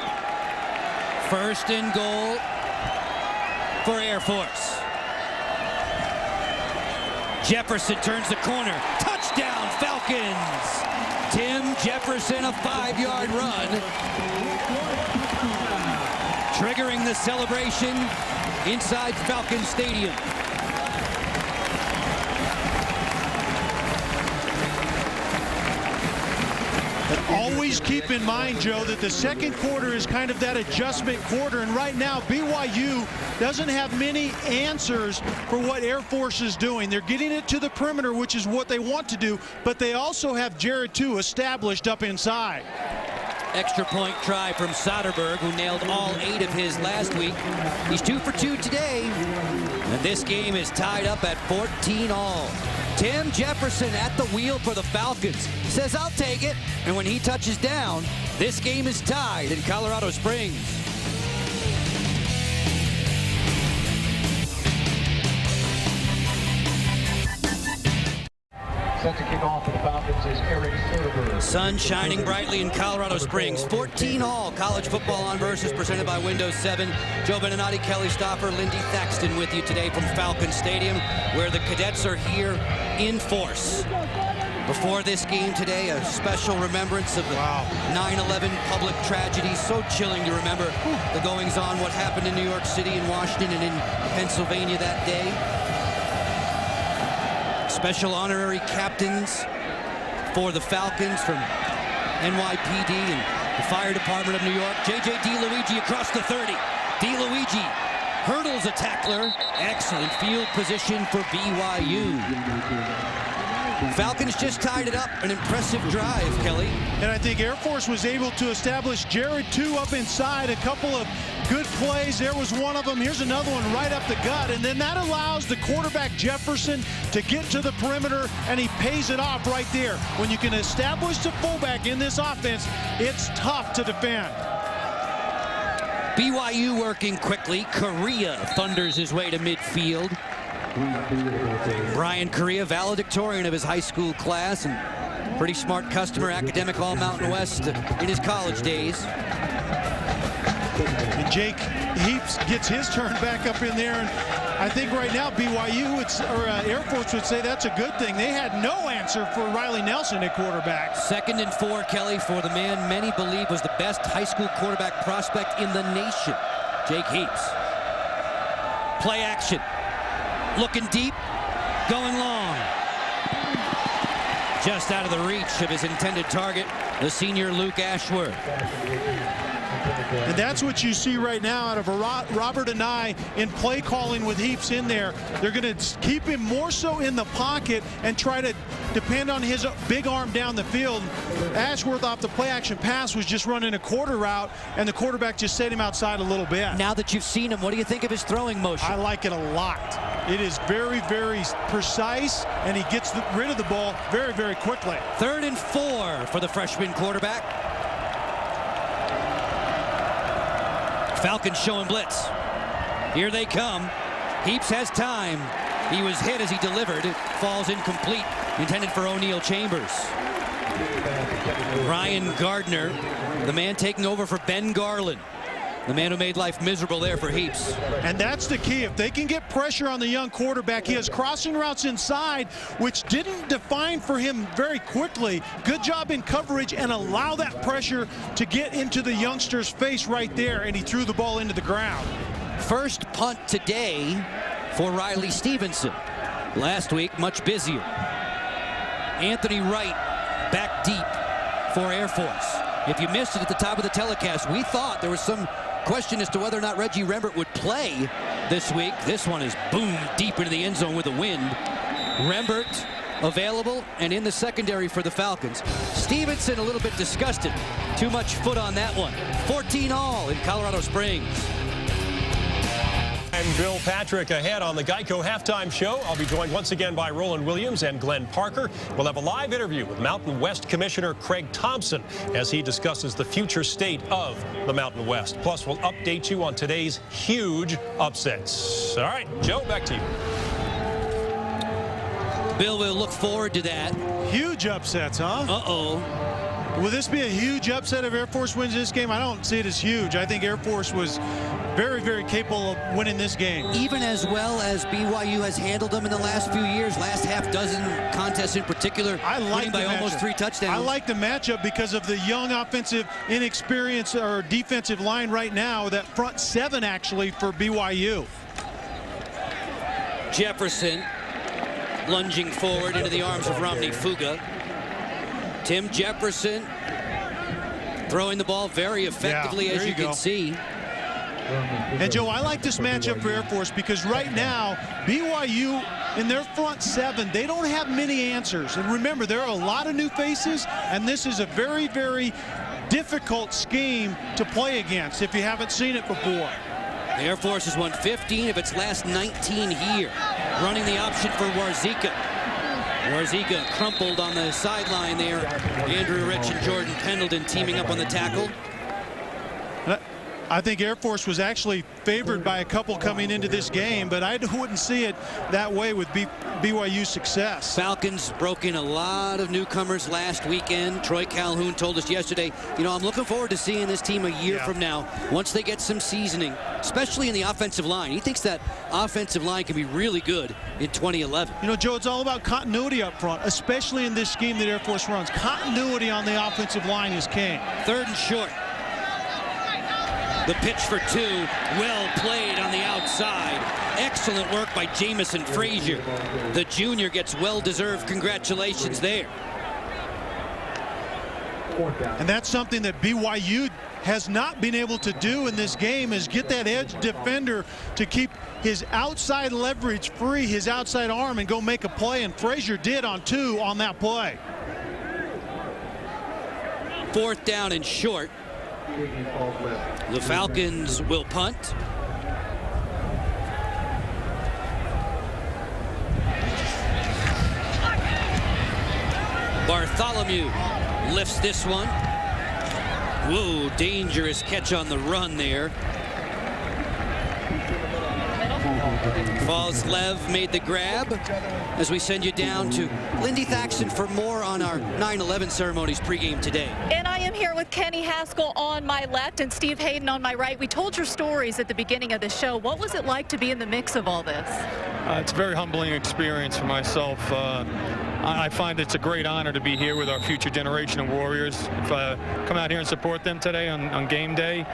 First and goal for Air Force. Jefferson turns the corner. Touchdown, Falcons! Tim Jefferson, a 5-yard run. Triggering the celebration inside Falcon Stadium. Always keep in mind, Joe, that the second quarter is kind of that adjustment quarter, and right now BYU doesn't have many answers for what Air Force is doing. They're getting it to the perimeter, which is what they want to do, but they also have Jared too established up inside. Extra point try from Soderberg, who nailed all 8 of his last week. He's 2 for 2 today, and this game is tied up at 14 all. Tim Jefferson at the wheel for the Falcons. Says, I'll take it. And when he touches down, this game is tied in Colorado Springs. Set to kick off for the Falcons is Eric Soderberg. Sun shining brightly in Colorado Springs. 14 all. College football on Versus presented by Windows 7. Joe Beninati, Kelly Stoffer, Lindy Thaxton with you today from Falcon Stadium, where the cadets are here in force. Before this game today, a special remembrance of the 9/11 public tragedy. So chilling to remember the goings-on, what happened in New York City and Washington and in Pennsylvania that day. Special honorary captains for the Falcons from NYPD and the Fire Department of New York. J.J. DiLuigi across the 30. DiLuigi hurdles a tackler. Excellent field position for BYU. Falcons just tied it up. An impressive drive, Kelly. And I think Air Force was able to establish Jared 2 up inside. A couple of good plays. There was one of them. Here's another one right up the gut. And then that allows the quarterback Jefferson to get to the perimeter, and he pays it off right there. When you can establish the fullback in this offense, it's tough to defend. BYU working quickly. Correa thunders his way to midfield. Brian Correa, valedictorian of his high school class and pretty smart customer, academic all Mountain West in his college days. And Jake Heaps gets his turn back up in there. And I think right now BYU Air Force would say that's a good thing. They had no answer for Riley Nelson at quarterback. 2nd and 4, Kelly, for the man many believe was the best high school quarterback prospect in the nation, Jake Heaps. Play action. Looking deep, going long. Just out of the reach of his intended target, the senior Luke Ashworth. And that's what you see right now out of Robert and I in play calling with Heaps in there. They're going to keep him more so in the pocket and try to depend on his big arm down the field. Ashworth off the play action pass was just running a quarter route, and the quarterback just set him outside a little bit. Now that you've seen him, what do you think of his throwing motion? I like it a lot. It is very, very precise, and he gets rid of the ball very, very quickly. 3rd and 4 for the freshman quarterback. Falcons showing blitz. Here they come. Heaps has time. He was hit as he delivered. It falls incomplete. Intended for O'Neal Chambers. Ryan Gardner, the man taking over for Ben Garland. The man who made life miserable there for Heaps. And that's the key. If they can get pressure on the young quarterback, he has crossing routes inside, which didn't define for him very quickly. Good job in coverage and allow that pressure to get into the youngster's face right there, and he threw the ball into the ground. First punt today for Riley Stevenson. Last week, much busier. Anthony Wright back deep for Air Force. If you missed it at the top of the telecast, we thought there was some question as to whether or not Reggie Rembert would play this week. This one is boom deep into the end zone with the wind. Rembert available and in the secondary for the Falcons. Stevenson a little bit disgusted. Too much foot on that one. 14 all in Colorado Springs. And Bill Patrick ahead on the Geico Halftime Show. I'll be joined once again by Roland Williams and Glenn Parker. We'll have a live interview with Mountain West Commissioner Craig Thompson as he discusses the future state of the Mountain West. Plus, we'll update you on today's huge upsets. All right, Joe, back to you. Bill will look forward to that. Huge upsets, huh? Uh-oh. Will this be a huge upset if Air Force wins this game? I don't see it as huge. I think Air Force was very, very capable of winning this game. Even as well as BYU has handled them in the last few years, last half dozen contests in particular, winning by almost 3 touchdowns. I like the matchup because of the young offensive inexperience or defensive line right now, that front 7 actually for BYU. Jefferson lunging forward into the arms of Romney Fuga. Tim Jefferson throwing the ball very effectively, as you can see. And Joe, I like this matchup for Air Force because right now, BYU in their front 7, they don't have many answers. And remember, there are a lot of new faces, and this is a very, very difficult scheme to play against if you haven't seen it before. The Air Force has won 15 of its last 19 here. Running the option for Warzika. Warzika crumpled on the sideline there. Andrew Rich and Jordan Pendleton teaming up on the tackle. I think Air Force was actually favored by a couple coming into this game, but I wouldn't see it that way with BYU's success. Falcons broke in a lot of newcomers last weekend. Troy Calhoun told us yesterday, you know, I'm looking forward to seeing this team a year from now, once they get some seasoning, especially in the offensive line. He thinks that offensive line can be really good in 2011. You know, Joe, it's all about continuity up front, especially in this scheme that Air Force runs. Continuity on the offensive line is king. 3rd and short. The pitch for 2, well played on the outside. Excellent work by Jamison Frazier. The junior gets well-deserved congratulations there. And that's something that BYU has not been able to do in this game, is get that edge defender to keep his outside leverage free, his outside arm, and go make a play. And Frazier did on 2 on that play. 4th down and short. The Falcons will punt. Bartholomew lifts this one. Whoa, dangerous catch on the run there. Falslev made the grab as we send you down to Lindy Thaxton for more on our 9/11 ceremonies pregame today. And I am here with Kenny Haskell on my left and Steve Hayden on my right. We told your stories at the beginning of the show. What was it like to be in the mix of all this? It's a very humbling experience for myself. I find it's a great honor to be here with our future generation of Warriors. Come out here and support them today on game day,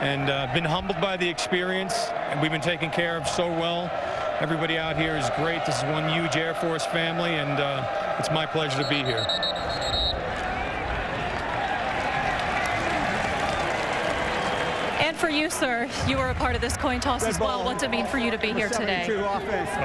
and been humbled by the experience. And we've been taken care of so well. Everybody out here is great. This is one huge Air Force family, and it's my pleasure to be here. And for you, sir, you were a part of this coin toss as well. What's it mean for you to be here today? Well,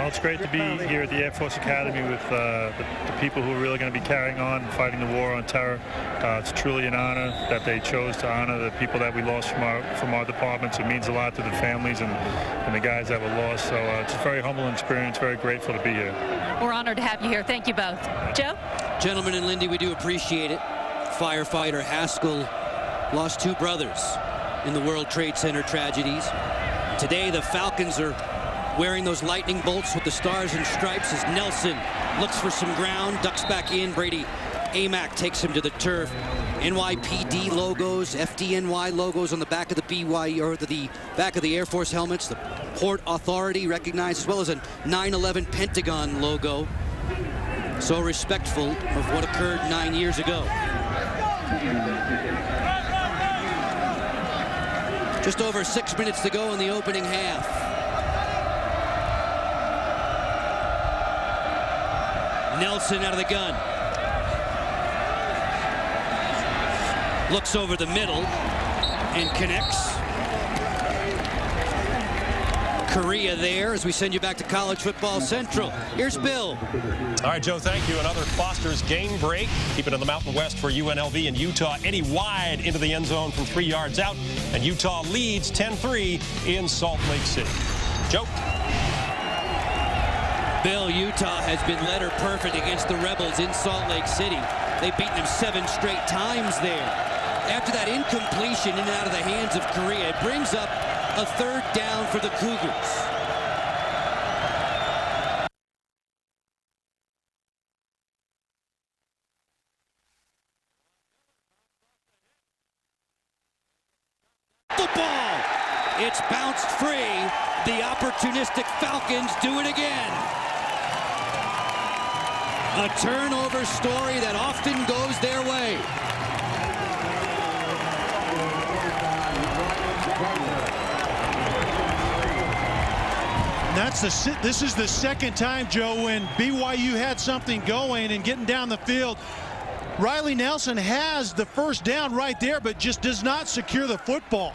it's great to be here at the Air Force Academy with the people who are really going to be carrying on and fighting the war on terror. It's truly an honor that they chose to honor the people that we lost from our departments. It means a lot to the families and the guys that were lost. So it's a very humbling experience, very grateful to be here. We're honored to have you here. Thank you both. Joe? Gentlemen and Lindy, we do appreciate it. Firefighter Haskell lost 2 brothers in the World Trade Center tragedies. Today, the Falcons are wearing those lightning bolts with the stars and stripes as Nelson looks for some ground, ducks back in. Brady Amack takes him to the turf. NYPD logos, FDNY logos on the back of the BYU, or the back of the Air Force helmets. The Port Authority recognized, as well as a 9/11 Pentagon logo. So respectful of what occurred 9 years ago. Just over 6 minutes to go in the opening half. Nelson out of the gun. Looks over the middle and connects. Korea there as we send you back to College Football Central. Here's Bill. All right, Joe, thank you. Another Foster's game break. Keep it in the Mountain West for UNLV and Utah. Eddie wide into the end zone from 3 yards out, and Utah leads 10-3 in Salt Lake City. Joe. Bill, Utah has been letter perfect against the Rebels in Salt Lake City. They've beaten them 7 straight times there. After that incompletion in and out of the hands of Korea, it brings up a 3rd down for the Cougars. Football! It's bounced free. The opportunistic Falcons do it again. A turnover story that often goes their way. This is the second time, Joe, when BYU had something going and getting down the field. Riley Nelson has the 1st down right there, but just does not secure the football.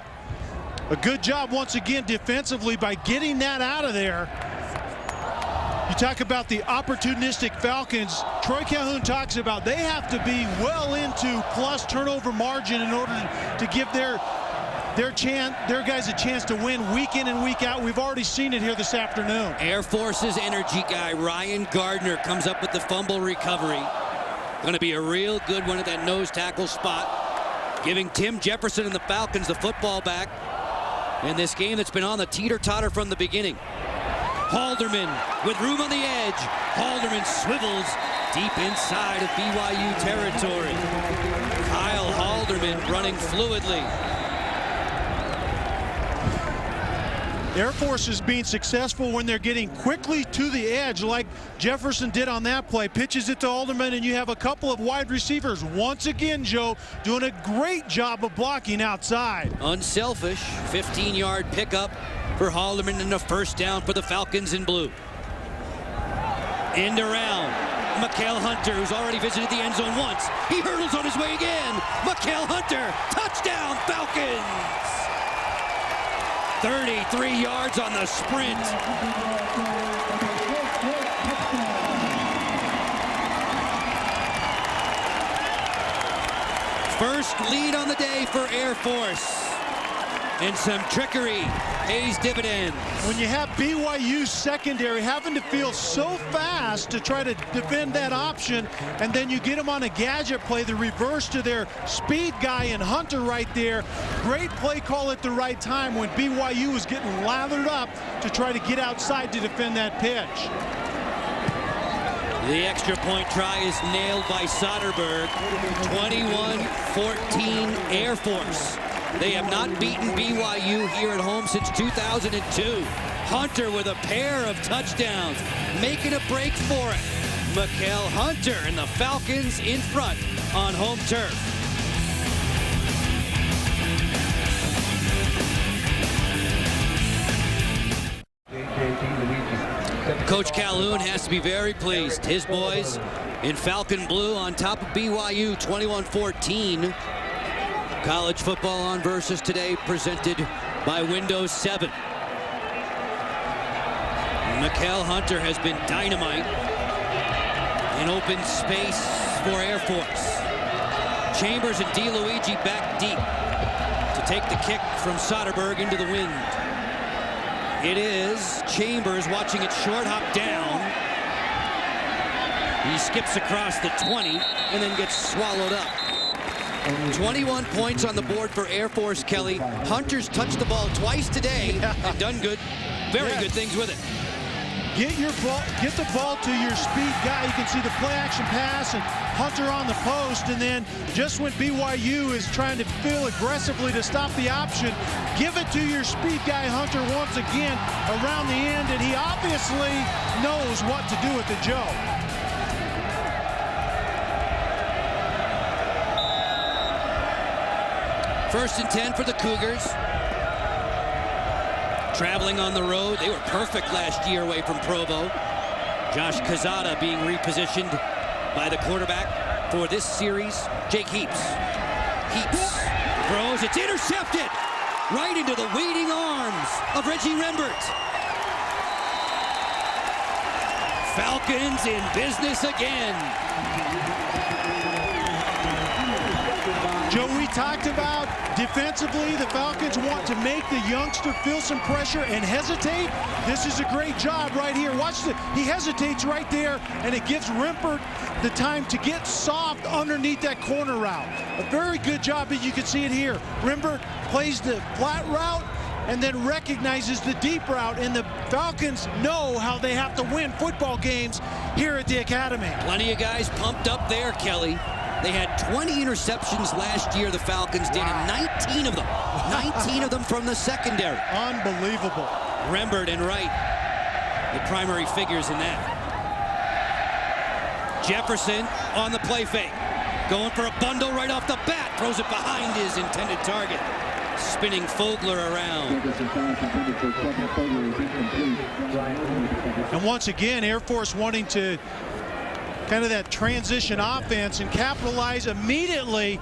A good job once again defensively by getting that out of there. You talk about the opportunistic Falcons. Troy Calhoun talks about they have to be well into plus turnover margin in order to give their guys a chance to win week in and week out. We've already seen it here this afternoon. Air Force's energy guy, Ryan Gardner, comes up with the fumble recovery. Going to be a real good one at that nose tackle spot, giving Tim Jefferson and the Falcons the football back in this game that's been on the teeter-totter from the beginning. Halderman with room on the edge. Halderman swivels deep inside of BYU territory. Kyle Halderman running fluidly. Air Force is being successful when they're getting quickly to the edge like Jefferson did on that play. Pitches it to Alderman, and you have a couple of wide receivers. Once again, Joe, doing a great job of blocking outside. Unselfish 15-yard pickup for Halderman and a 1st down for the Falcons in blue. End around. Mikael Hunter, who's already visited the end zone once. He hurdles on his way again. Mikael Hunter, touchdown Falcons! 33 yards on the sprint. First lead on the day for Air Force. And some trickery pays dividends. When you have BYU's secondary having to feel so fast to try to defend that option, and then you get them on a gadget play, the reverse to their speed guy and Hunter right there. Great play call at the right time when BYU was getting lathered up to try to get outside to defend that pitch. The extra point try is nailed by Soderberg. 21-14 Air Force. They have not beaten BYU here at home since 2002. Hunter with a pair of touchdowns, making a break for it. Mikael Hunter and the Falcons in front on home turf. Coach Calhoun has to be very pleased. His boys in Falcon blue on top of BYU, 21-14. College football on Versus today, presented by Windows 7. Mikael Hunter has been dynamite in open space for Air Force. Chambers and DeLuigi back deep to take the kick from Soderberg into the wind. It is Chambers watching it short hop down. He skips across the 20 and then gets swallowed up. 21 points on the board for Air Force, Kelly. Hunter's touched the ball twice today and done good, very good things with it. Get the ball to your speed guy. You can see the play action pass and Hunter on the post, and then just when BYU is trying to fill aggressively to stop the option, give it to your speed guy Hunter once again around the end, and he obviously knows what to do with the Joe. First and 10 for the Cougars. Traveling on the road. They were perfect last year away from Provo. Josh Kazada being repositioned by the quarterback for this series, Jake Heaps. Heaps throws. It's intercepted right into the waiting arms of Reggie Rembert. Falcons in business again. Joe, we talked about defensively, the Falcons want to make the youngster feel some pressure and hesitate. This is a great job right here. Watch he hesitates right there, and it gives Rembert the time to get soft underneath that corner route. A very good job, as you can see it here. Rembert plays the flat route and then recognizes the deep route, and the Falcons know how they have to win football games here at the Academy. Plenty of guys pumped up there, Kelly. They had 20 interceptions last year, the Falcons did, and 19 of them. 19 of them from the secondary. Unbelievable. Rembert and Wright, the primary figures in that. Jefferson on the play fake. Going for a bundle right off the bat. Throws it behind his intended target. Spinning Fogler around. And once again, Air Force wanting to kind of that transition offense and capitalize immediately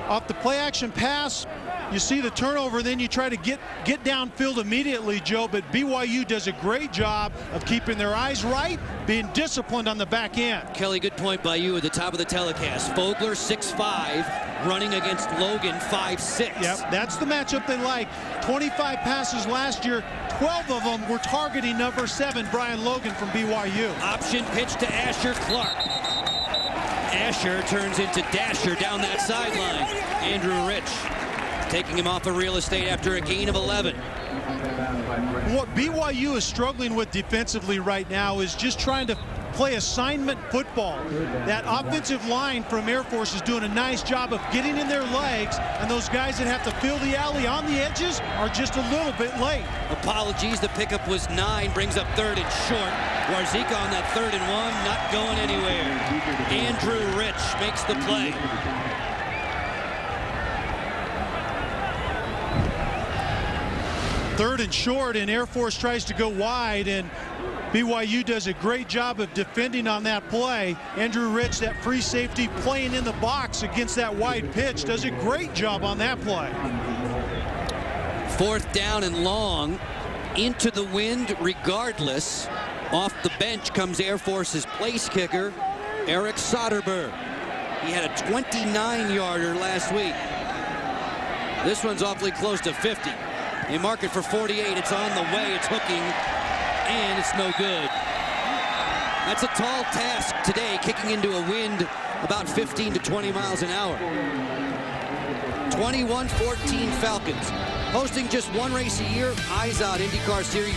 off the play action pass. You see the turnover, then you try to get downfield immediately, Joe, but BYU does a great job of keeping their eyes right, being disciplined on the back end. Kelly, good point by you at the top of the telecast. Fogler 6'5", running against Logan 5'6". Yep, that's the matchup they like. 25 passes last year, 12 of them were targeting number 7, Brian Logan from BYU. Option pitch to Asher Clark. Asher turns into Dasher down that sideline. Andrew Rich taking him off of real estate after a gain of 11. What BYU is struggling with defensively right now is just trying to play assignment football. That offensive line from Air Force is doing a nice job of getting in their legs, and those guys that have to fill the alley on the edges are just a little bit late. Apologies, the pickup was 9, brings up 3rd and short. Warzika on that 3rd and 1, not going anywhere. Andrew Rich makes the play. Third and short, and Air Force tries to go wide, and BYU does a great job of defending on that play. Andrew Rich, that free safety playing in the box against that wide pitch, does a great job on that play. 4th down and long, into the wind regardless. Off the bench comes Air Force's place kicker, Eric Soderberg. He had a 29-yarder last week. This one's awfully close to 50. They mark it for 48. It's on the way. It's hooking, and it's no good. That's a tall task today, kicking into a wind about 15 to 20 miles an hour. 21-14 Falcons. Hosting just one race a year, Izod IndyCar Series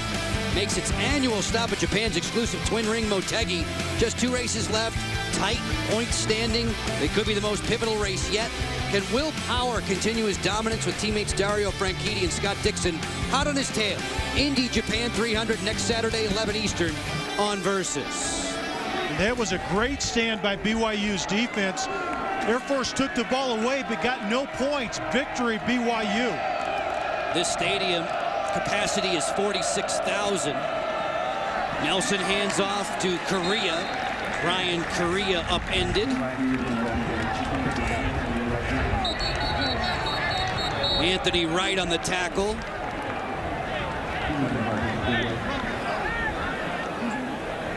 makes its annual stop at Japan's exclusive twin ring Motegi. Just 2 races left. Tight point standing. It could be the most pivotal race yet. Can Will Power continue his dominance with teammates Dario Franchitti and Scott Dixon hot on his tail? Indy Japan 300 next Saturday, 11 Eastern on Versus. That was a great stand by BYU's defense. Air Force took the ball away but got no points. Victory BYU. This stadium capacity is 46,000. Nelson hands off to Correa. Ryan Correa upended. Anthony Wright on the tackle.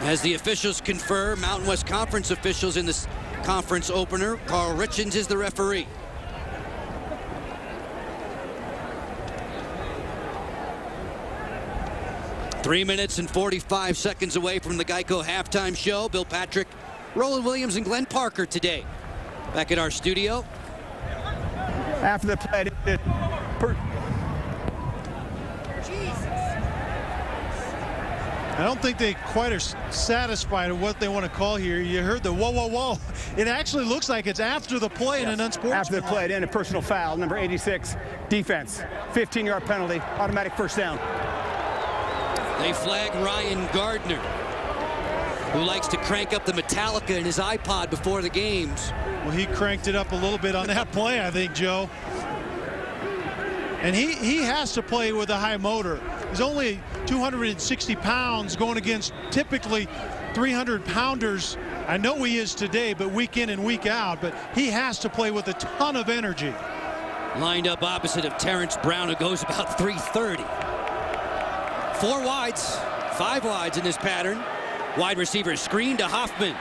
As the officials confer, Mountain West Conference officials in this conference opener, Carl Richens is the referee. Three minutes and 45 seconds away from the Geico halftime show. Bill Patrick, Roland Williams, and Glenn Parker today. Back at our studio. After the play, I don't think they quite are satisfied with what they want to call here. You heard the whoa, whoa, whoa. It actually looks like it's after the play and an unsportsmanlike. after the play, and a personal foul, number 86, defense. 15-yard penalty, automatic first down. They flag Ryan Gardner, who likes to crank up the Metallica in his iPod before the games. Well, he cranked it up a little bit on that play, I think, Joe. And he has to play with a high motor. He's only 260 pounds going against typically 300-pounders. I know he is today, but week in and week out. But he has to play with a ton of energy. Lined up opposite of Terrence Brown, who goes about 330. 4 wides, 5 wides in this pattern. Wide receiver screen to Hoffman.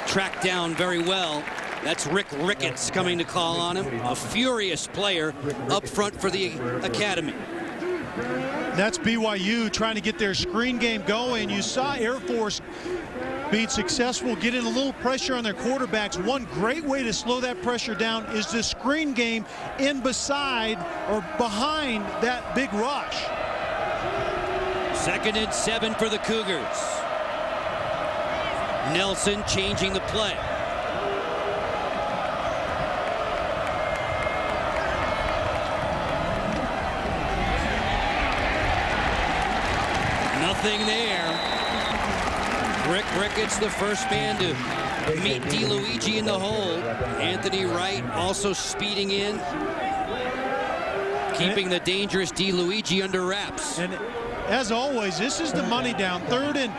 Tracked down very well. That's Rick Ricketts coming to call on him. A furious player up front for the academy. That's BYU trying to get their screen game going. You saw Air Force being successful, getting a little pressure on their quarterbacks. One great way to slow that pressure down is the screen game in beside or behind that big rush. 2nd and 7 for the Cougars. Nelson changing the play. Nothing there. Rick Ricketts, the first man to meet DeLuigi in the hole. Anthony Wright also speeding in, keeping the dangerous DeLuigi under wraps. And as always, this is the money down. 3rd and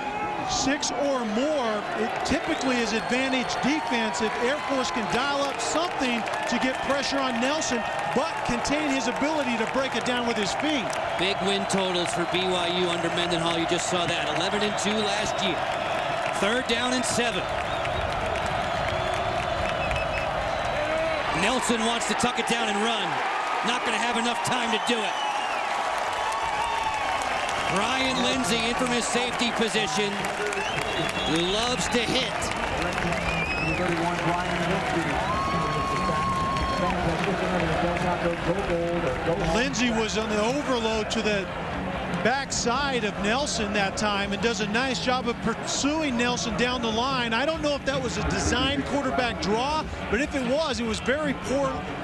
6 or more. It typically is advantage defense if Air Force can dial up something to get pressure on Nelson, but contain his ability to break it down with his feet. Big win totals for BYU under Mendenhall. You just saw that. 11 and 2 last year. 3rd down and 7. Nelson wants to tuck it down and run. Not going to have enough time to do it. Brian Lindsay in from his safety position. Loves to hit. Lindsay was on the overload to the backside of Nelson that time and does a nice job of pursuing Nelson down the line. I don't know if that was a design quarterback draw, but if it was very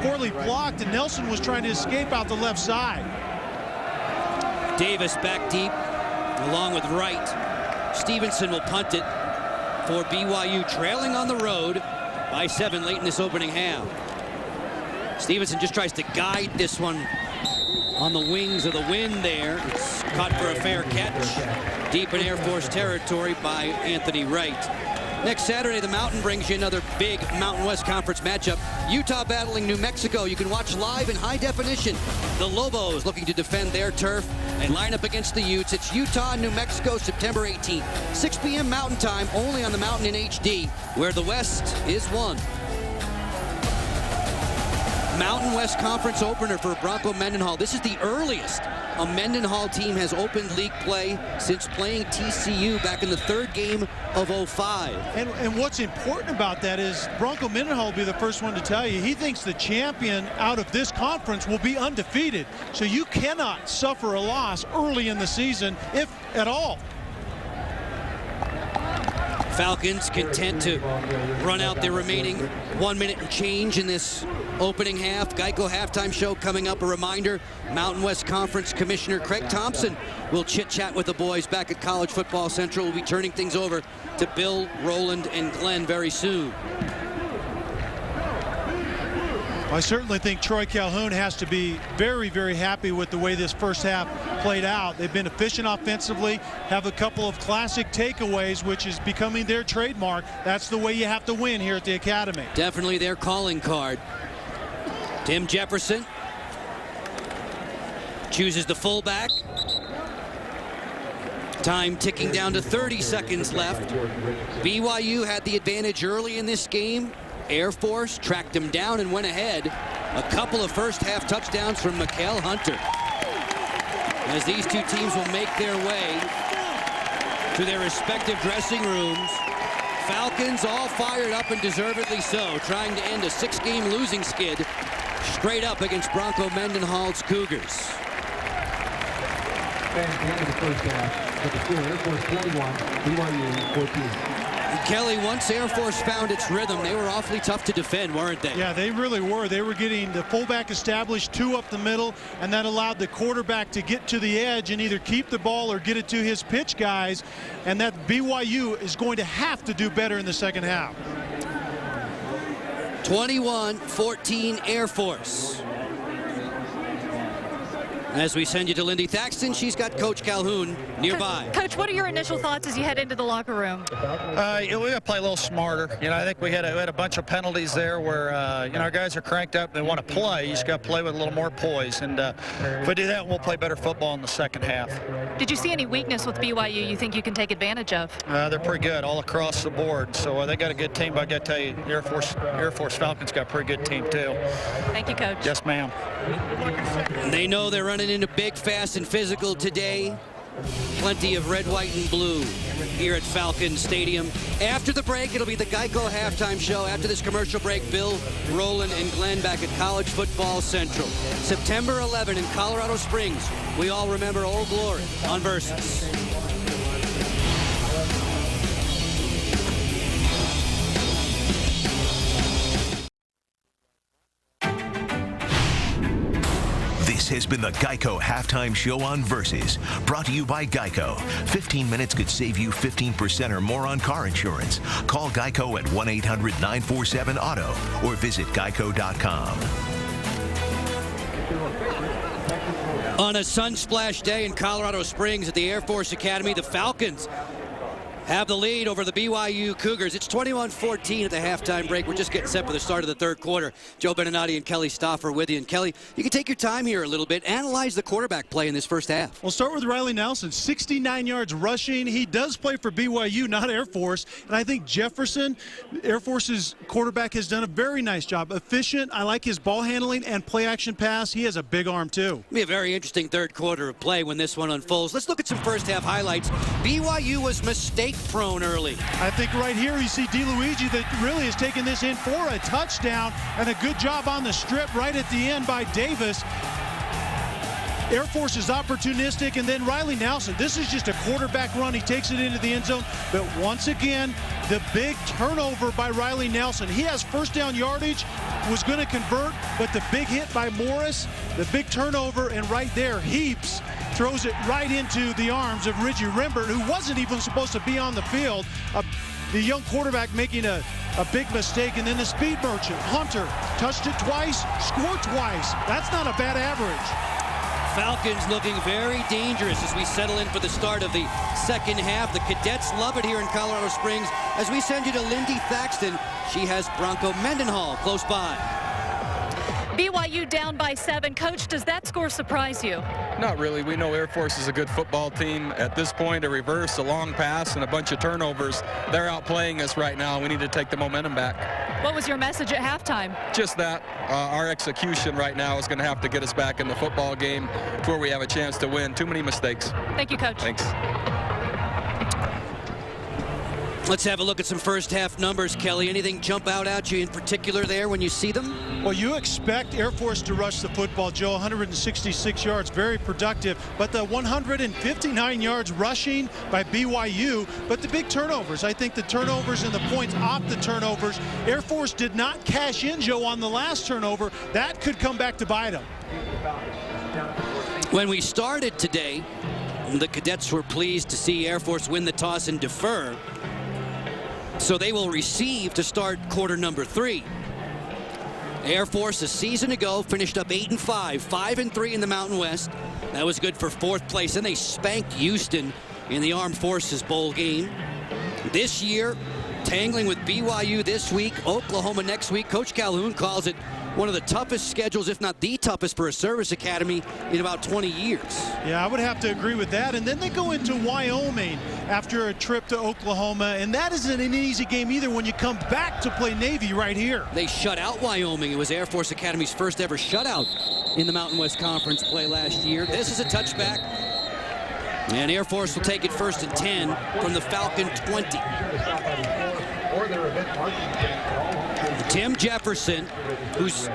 poorly blocked, and Nelson was trying to escape out the left side. Davis back deep along with Wright. Stevenson will punt it for BYU, trailing on the road by 7 late in this opening half. Stevenson just tries to guide this one on the wings of the wind there. It's caught for a fair catch deep in Air Force territory by Anthony Wright. Next Saturday, the Mountain brings you another big Mountain West Conference matchup. Utah battling New Mexico. You can watch live in high definition. The Lobos looking to defend their turf and line up against the Utes. It's Utah and New Mexico, September 18th. 6 p.m. Mountain Time, only on the Mountain in HD, where the West is one. Mountain West Conference opener for Bronco Mendenhall. This is the earliest a Mendenhall team has opened league play since playing TCU back in the third game of '05. And what's important about that is Bronco Mendenhall will be the first one to tell you he thinks the champion out of this conference will be undefeated. So you cannot suffer a loss early in the season, if at all. Falcons content to run out their remaining 1 minute and change in this opening half. Geico halftime show coming up. A reminder, Mountain West Conference Commissioner Craig Thompson will chit-chat with the boys back at College Football Central. We'll be turning things over to Bill, Roland, and Glenn very soon. I certainly think Troy Calhoun has to be very, very happy with the way this first half played out. They've been efficient offensively, have a couple of classic takeaways, which is becoming their trademark. That's the way you have to win here at the Academy. Definitely their calling card. Tim Jefferson chooses the fullback. Time ticking down to 30 seconds left. BYU had the advantage early in this game. Air Force tracked him down and went ahead. A couple of first half touchdowns from Mikael Hunter. As these two teams will make their way to their respective dressing rooms. Falcons all fired up and deservedly so, trying to end a 6-game losing skid straight up against Bronco Mendenhall's Cougars. And at the end of the first half, with the score, Air Force 21, BYU 14. Kelly, once Air Force found its rhythm, they were awfully tough to defend, weren't they? Yeah, they really were. They were getting the fullback established, 2 up the middle, and that allowed the quarterback to get to the edge and either keep the ball or get it to his pitch guys. And that BYU is going to have to do better in the second half. 21-14 Air Force. As we send you to Lindy Thaxton, she's got Coach Calhoun nearby. Coach, what are your initial thoughts as you head into the locker room? We got to play a little smarter. I think we had a bunch of penalties there where, our guys are cranked up. They want to play. You just got to play with a little more poise. And if we do that, we'll play better football in the second half. Did you see any weakness with BYU you think you can take advantage of? They're pretty good all across the board. So they got a good team. But I got to tell you, Air Force Falcons got a pretty good team, too. Thank you, Coach. Yes, ma'am. They know they're running into big, fast, and physical today. Plenty of red, white, and blue here at Falcon Stadium. After the break, it'll be the Geico halftime show. After this commercial break, Bill, Roland, and Glenn back at College Football Central. September 11 in Colorado Springs. We all remember Old Glory on Versus. This has been the Geico Halftime Show on Versus, brought to you by Geico. 15 minutes could save you 15% or more on car insurance. Call Geico at 1-800-947-AUTO or visit geico.com. On a sunsplash day in Colorado Springs at the Air Force Academy, the Falcons have the lead over the BYU Cougars. It's 21-14 at the halftime break. We're just getting set for the start of the third quarter. Joe Beninati and Kelly Stauffer with you. And Kelly, you can take your time here a little bit. Analyze the quarterback play in this first half. We'll start with Riley Nelson, 69 yards rushing. He does play for BYU, not Air Force. And I think Jefferson, Air Force's quarterback, has done a very nice job. Efficient. I like his ball handling and play action pass. He has a big arm, too. It'll be a very interesting third quarter of play when this one unfolds. Let's look at some first half highlights. BYU was mistake-prone early. I think right here you see DeLuigi that really has taken this in for a touchdown, and a good job on the strip right at the end by Davis. Air Force is opportunistic, and then Riley Nelson. This is just a quarterback run. He takes it into the end zone, but once again, the big turnover by Riley Nelson. He has first down yardage, was going to convert, but the big hit by Morris, the big turnover, and right there, Heaps throws it right into the arms of Reggie Rimbert, who wasn't even supposed to be on the field. The young quarterback making a big mistake, and then the speed merchant, Hunter, touched it twice, scored twice. That's not a bad average. Falcons looking very dangerous as we settle in for the start of the second half. The Cadets love it here in Colorado Springs. As we send you to Lindy Thaxton, she has Bronco Mendenhall close by. BYU down by 7. Coach, does that score surprise you? Not really. We know Air Force is a good football team. At this point, a reverse, a long pass, and a bunch of turnovers. They're outplaying us right now. We need to take the momentum back. What was your message at halftime? Just that. Our execution right now is going to have to get us back in the football game to where we have a chance to win. Too many mistakes. Thank you, Coach. Thanks. Let's have a look at some first half numbers, Kelly. Anything jump out at you in particular there when you see them? Well, you expect Air Force to rush the football, Joe. 166 yards, very productive. But the 159 yards rushing by BYU, but the big turnovers. I think the turnovers and the points off the turnovers. Air Force did not cash in, Joe, on the last turnover. That could come back to bite them. When we started today, the Cadets were pleased to see Air Force win the toss and defer. So they will receive to start quarter number 3. Air Force a season ago finished up 8-5, 5-3 in the Mountain West. That was good for 4th place. And they spanked Houston in the Armed Forces Bowl game. This year, tangling with BYU this week, Oklahoma next week. Coach Calhoun calls it one of the toughest schedules, if not the toughest, for a service academy in about 20 years. Yeah, I would have to agree with that. And then they go into Wyoming after a trip to Oklahoma, and that isn't an easy game either when you come back to play Navy right here. They shut out Wyoming. It was Air Force Academy's first ever shutout in the Mountain West Conference play last year. This is a touchback, and Air Force will take it 1st and 10 from the Falcon 20. Tim Jefferson, who's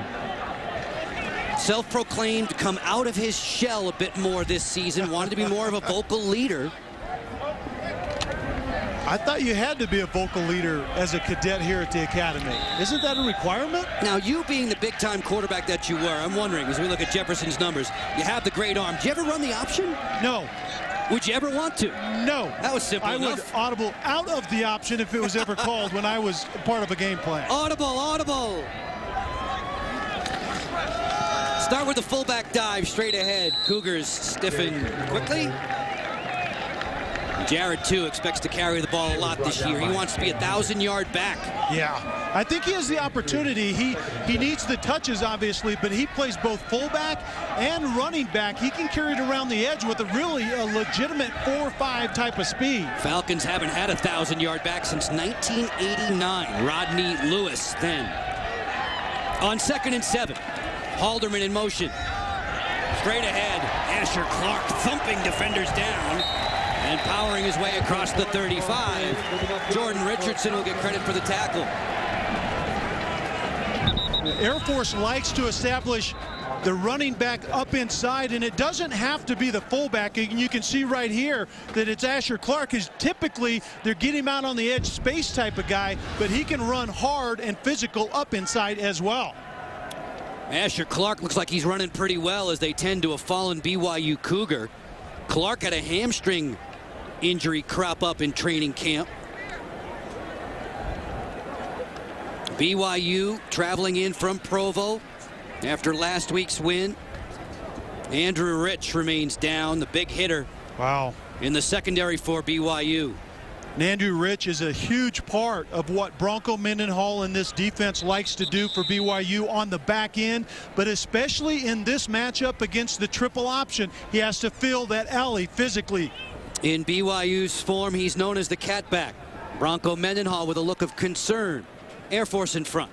self-proclaimed come out of his shell a bit more this season, wanted to be more of a vocal leader. I thought you had to be a vocal leader as a cadet here at the academy. Isn't that a requirement? Now, you being the big-time quarterback that you were, I'm wondering, as we look at Jefferson's numbers, you have the great arm. Did you ever run the option? No. Would you ever want to? No. That was simple enough. I would audible out of the option if it was ever called when I was part of a game plan. Audible. Start with the fullback dive straight ahead. Cougars stiffen quickly. Jared, too, expects to carry the ball a lot this year. He wants to be a 1,000-yard back. Yeah, I think he has the opportunity. He needs the touches, obviously, but he plays both fullback and running back. He can carry it around the edge with a legitimate 4-5 type of speed. Falcons haven't had a 1,000-yard back since 1989. Rodney Lewis then. On 2nd and 7, Halderman in motion. Straight ahead, Asher Clark thumping defenders down. And powering his way across the 35, Jordan Richardson will get credit for the tackle. Air Force likes to establish the running back up inside, and it doesn't have to be the fullback. And you can see right here that it's Asher Clark. Is typically they're getting him out on the edge space type of guy, but he can run hard and physical up inside as well. Asher Clark looks like he's running pretty well as they tend to a fallen BYU Cougar. Clark had a hamstring injury crop up in training camp. BYU traveling in from Provo after last week's win. Andrew Rich remains down, the big hitter. Wow. In the secondary for BYU. And Andrew Rich is a huge part of what Bronco Mendenhall and this defense likes to do for BYU on the back end, but especially in this matchup against the triple option, he has to fill that alley physically. In BYU's form, he's known as the catback. Bronco Mendenhall with a look of concern. Air Force in front.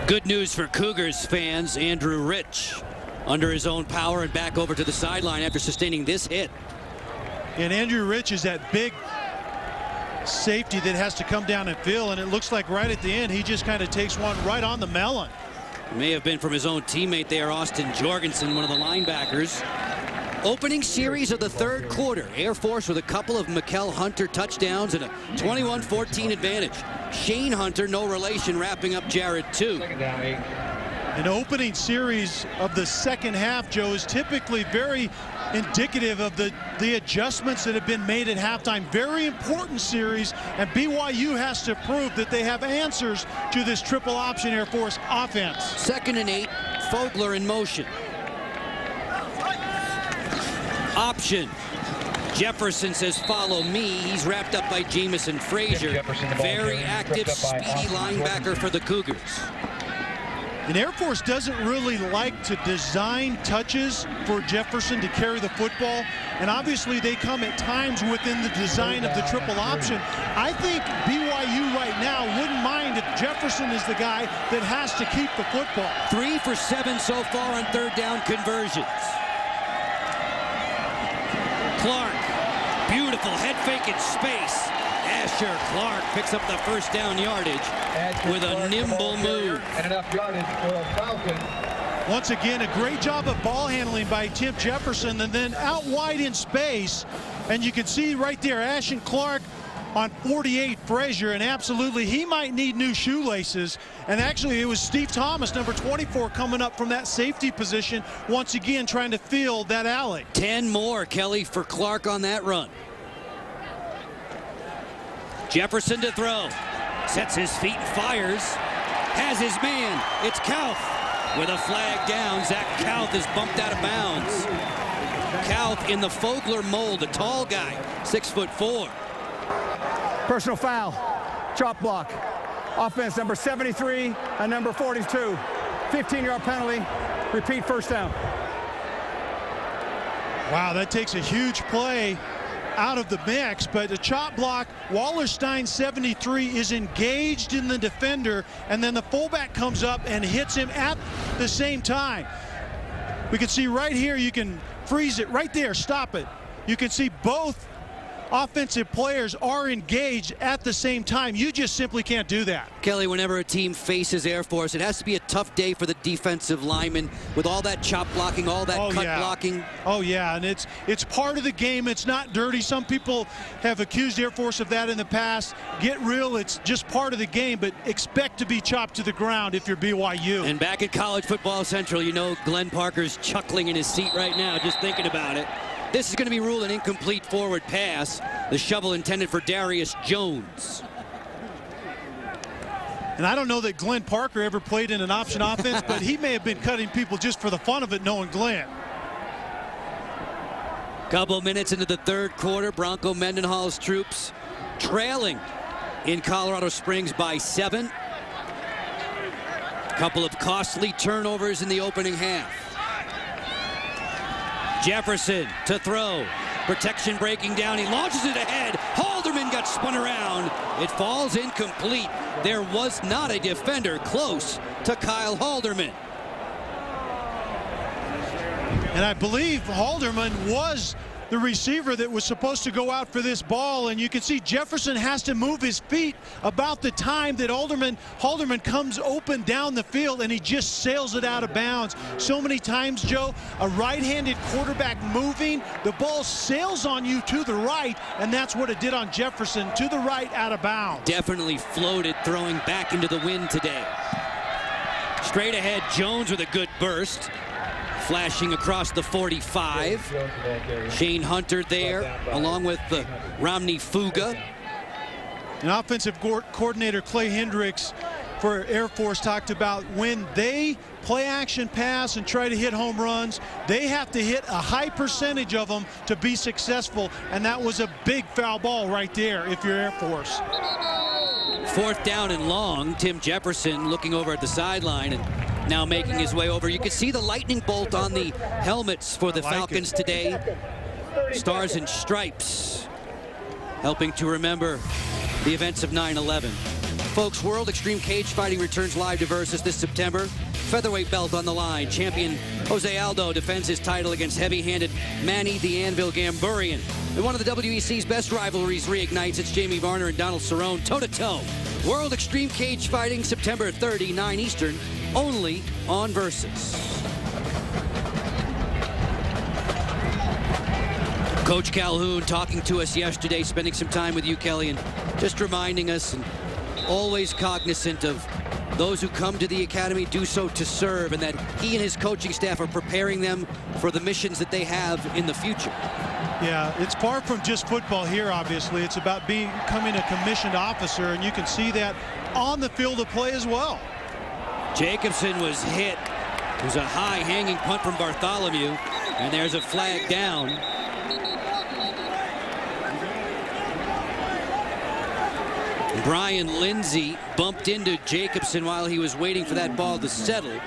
Good news for Cougars fans. Andrew Rich under his own power and back over to the sideline after sustaining this hit. And Andrew Rich is that big safety that has to come down and fill, and it looks like right at the end he just kind of takes one right on the melon. May have been from his own teammate there, Austin Jorgensen, one of the linebackers. Opening series of the 3rd quarter. Air Force with a couple of Mykal Hunter touchdowns and a 21-14 advantage. Shane Hunter, no relation, wrapping up Jared 2. An opening series of the second half, Joe, is typically very indicative of the adjustments that have been made at halftime. Very important series, and BYU has to prove that they have answers to this triple option Air Force offense. 2nd and 8, Fogler in motion. Option. Jefferson says, follow me. He's wrapped up by Jamison Frazier. Very active, speedy linebacker for the Cougars. And Air Force doesn't really like to design touches for Jefferson to carry the football. And obviously they come at times within the design of the triple option. I think BYU right now wouldn't mind if Jefferson is the guy that has to keep the football. 3 for 7 so far on 3rd down conversions. Clark, beautiful head fake in space. Asher Clark picks up the 1st down yardage with a nimble move. And enough yardage for a Falcon. Once again, a great job of ball handling by Tim Jefferson, and then out wide in space. And you can see right there, Asher Clark on 48, Frazier, and absolutely he might need new shoelaces. And actually it was Steve Thomas, number 24, coming up from that safety position, once again trying to fill that alley. 10 more, Kelly, for Clark on that run. Jefferson to throw. Sets his feet and fires. Has his man. It's Kauth. With a flag down, Zach Kauth is bumped out of bounds. Kauth in the Fogler mold, a tall guy, 6'4". Personal foul, chop block. Offense number 73 and number 42. 15-yard penalty. Repeat, 1st down. Wow, that takes a huge play out of the mix, but the chop block, Wallerstein 73 is engaged in the defender, and then the fullback comes up and hits him at the same time. We can see right here, you can freeze it right there, stop it. You can see both offensive players are engaged at the same time. You just simply can't do that. Kelly, whenever a team faces Air Force, it has to be a tough day for the defensive linemen with all that chop blocking, all that cut blocking. Oh yeah, and it's part of the game. It's not dirty. Some people have accused Air Force of that in the past. Get real, it's just part of the game, but expect to be chopped to the ground if you're BYU. And back at College Football Central, you know Glenn Parker's chuckling in his seat right now just thinking about it. This is going to be ruled an incomplete forward pass. The shovel intended for Darius Jones. And I don't know that Glenn Parker ever played in an option offense, but he may have been cutting people just for the fun of it, knowing Glenn. Couple minutes into the 3rd quarter, Bronco Mendenhall's troops trailing in Colorado Springs by 7. Couple of costly turnovers in the opening half. Jefferson to throw. Protection breaking down. He launches it ahead. Halderman got spun around. It falls incomplete. There was not a defender close to Kyle Halderman. And I believe Halderman was the receiver that was supposed to go out for this ball, and you can see Jefferson has to move his feet about the time that Halderman comes open down the field, and he just sails it out of bounds. So many times, Joe, a right-handed quarterback moving, the ball sails on you to the right, and that's what it did on Jefferson, to the right, out of bounds. Definitely floated, throwing back into the wind today. Straight ahead, Jones with a good burst. Flashing across the 45. Shane Hunter there, along with Romney Fuga. And offensive coordinator Clay Hendricks for Air Force talked about when they play action pass and try to hit home runs, they have to hit a high percentage of them to be successful. And that was a big foul ball right there if you're Air Force. 4th down and long. Tim Jefferson looking over at the sideline and now making his way over. You can see the lightning bolt on the helmets for the Falcons today. Stars and stripes, helping to remember the events of 9/11. Folks, World Extreme Cage Fighting returns live to Versus this September. Featherweight belt on the line. Champion Jose Aldo defends his title against heavy-handed Manny the Anvil Gamburian. And one of the WEC's best rivalries reignites. It's Jamie Varner and Donald Cerrone toe-to-toe. World Extreme Cage Fighting, September 30, 9 Eastern, only on Versus. Coach Calhoun talking to us yesterday, spending some time with you, Kelly, and just reminding us and always cognizant of those who come to the academy do so to serve, and that he and his coaching staff are preparing them for the missions that they have in the future. Yeah, it's far from just football here, obviously. It's about becoming a commissioned officer, and you can see that on the field of play as well. Jacobson was hit. It was a high hanging punt from Bartholomew, and there's a flag down. Brian Lindsay bumped into Jacobson while he was waiting for that ball to settle.